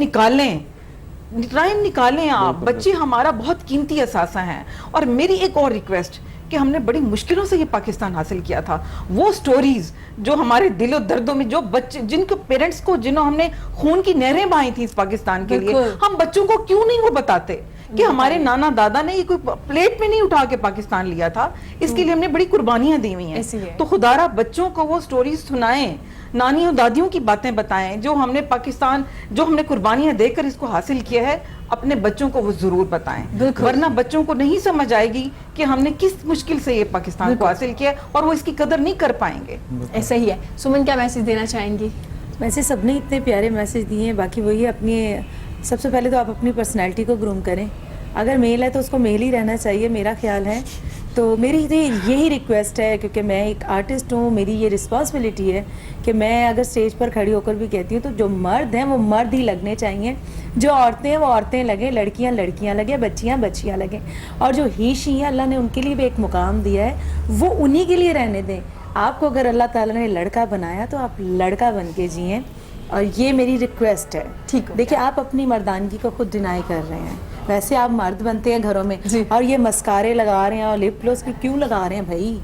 निकालें आप। बच्चे हमारा बहुत कीमती असासा हैं। और मेरी एक और रिक्वेस्ट कि हमने बड़ी मुश्किलों से ये पाकिस्तान हासिल किया था, वो स्टोरीज जो हमारे दिलो दर्दों में, जो बच्चे जिनके पेरेंट्स को, जिन्हों हमने खून की नहरें बहाई थी इस पाकिस्तान के लिए, बिल्कुल। हम बच्चों को क्यों नहीं वो बताते कि हमारे नाना दादा ने ये कोई प्लेट में नहीं उठा के पाकिस्तान लिया था, इसके लिए हमने बड़ी कुर्बानियां दी हुई ऐसी है। हैं। तो खुदारा बच्चों को वो स्टोरीज सुनाएं, नानियों दादियों की बातें बताएं, जो हमने पाकिस्तान, जो हमने कुर्बानियां देकर इसको हासिल किया है, अपने बच्चों को वो जरूर बताएं। वरना बच्चों को नहीं समझ आएगी कि हमने किस मुश्किल से ये पाकिस्तान को हासिल किया है, और वो इसकी कदर नहीं कर पाएंगे। ऐसा ही है। सुमन, क्या मैसेज देना चाहेंगी? वैसे सबने इतने प्यारे मैसेज दिए हैं, बाकी वही अपनी, सबसे पहले तो आप अपनी पर्सनैलिटी को ग्रूम करें। अगर मेल है तो उसको मेल ही रहना चाहिए, मेरा ख्याल है। तो मेरी यही रिक्वेस्ट है, क्योंकि मैं एक आर्टिस्ट हूँ, मेरी ये रिस्पॉन्सिबिलिटी है कि मैं अगर स्टेज पर खड़ी होकर भी कहती हूँ तो जो मर्द हैं वो मर्द ही लगने चाहिए, जो औरतें हैं वो औरतें लगें, लड़कियाँ लड़कियाँ लगें, बच्चियाँ बच्चियाँ लगें। और जो ही शी हैं, अल्लाह ने उनके लिए भी एक मुकाम दिया है, वो उन्हीं के लिए रहने दें। आपको अगर अल्लाह ताला ने लड़का बनाया तो आप लड़का बन के जिएँ, और ये मेरी रिक्वेस्ट है। ठीक हो देखिए, आप अपनी मर्दानगी को खुद डिनाई कर रहे हैं। वैसे आप मर्द बनते हैं घरों में, जी। और ये मस्कारे लगा रहे हैं और लिप ग्लोस क्यों लगा रहे हैं भाई?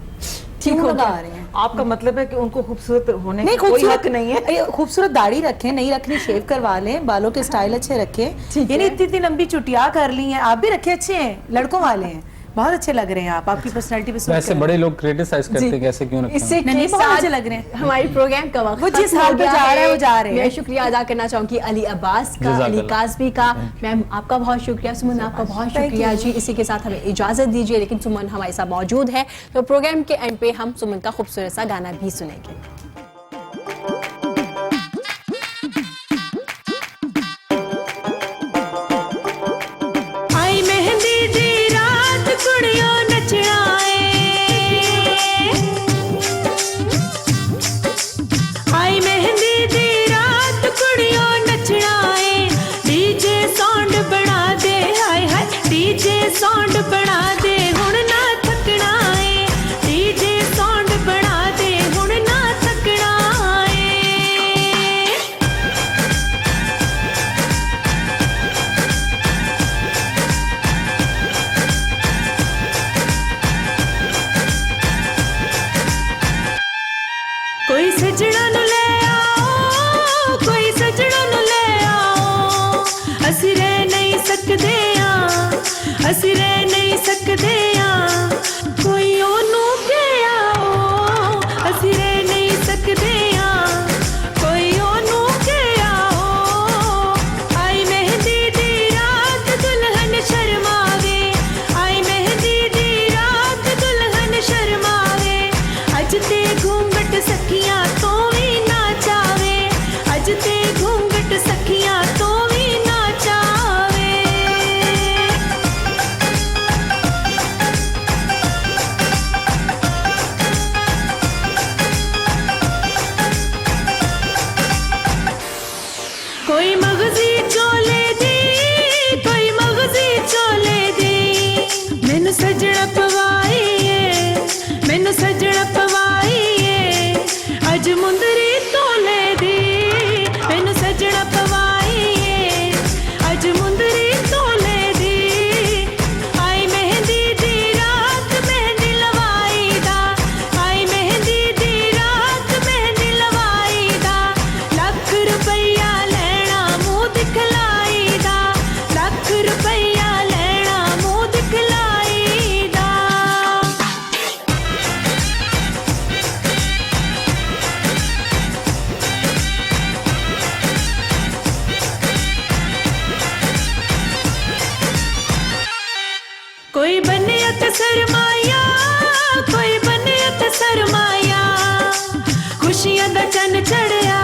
क्यों हो लगा गया। रहे हैं? आपका मतलब है कि उनको खूबसूरत होने नहीं, का कोई हक नहीं है? अरे, खूबसूरत दाढ़ी रखें, नहीं रखनी शेव करवा लें, बालों के स्टाइल अच्छे रखें। यानी इतनी इतनी लंबी चुटिया कर ली हैं, आप भी रखे अच्छे हैं, लड़कों वाले हैं, बहुत अच्छे लग रहे हैं आप, आपकी पर्सनैलिटी पे सूट वैसे कर रहे बड़े लोग क्रिटिसाइज करते हैं कैसे क्यों रखते इससे हैं। नहीं, के बहुत साथ अच्छे लग रहे हैं। हमारी प्रोग्राम का वक्त वो जिस खत्म हो हाल पे गया जा रहे हैं, वो जा रहे हैं। मैं शुक्रिया अदा करना चाहूंगी अली अब्बास का, अली जज़ाकल्लाह। काज़मी का। मैम, आपका बहुत शुक्रिया। सुमन, आपका बहुत शुक्रिया जी। इसी के साथ हमें इजाजत दीजिए, लेकिन सुमन हमारे साथ मौजूद है, तो प्रोग्राम के एंड पे हम सुमन का खूबसूरत सा गाना भी सुनेंगे। आई मेहंदी दी रात कुड़ियों नचना आई मेहंदी दी रात कुड़ियों नचना डीजे साउंड बना दे, हाय हाय डीजे साउंड बना दे, हुण ना थकना डीजे साउंड बना दे, हुण ना थकना कोई सजना नु ले आओ, कोई सजना नु ले आओ, असी रह नहीं सकते असी रह नहीं सकते कोई ओनू के आओ, असी रह नहीं सकते कोई ओनू के आओ। आई मेहंदी दी रात दुल्हन शर्मावे, आई मेहंदी दी रात दुल्हन शर्मावे, अज ते घूंघट सखियां तो भी नाचावे, अज ते घूंघट सखियां तो भी नाचावे। कोई मगजी चोले दी, कोई मगजी चोले दी, मैनू सजड़ा पवाई मैनू सजड़ा पवाई अज मुंदरी तोले दी, मैनू सजड़ा पवाई अज मुंदरी तोले दी। आई मेहंदी दी रात मेहंदी लवाई दा, आई मेहंदी दी रात मेहंदी लवाई दा, लख रुपया लेना मुंह दिखलाई दा, लख रुपया लेना मुंह दिखलाई दा। कोई बनियत सरमाया, कोई बनियत सरमाया, खुशियां दा चन चढ़िया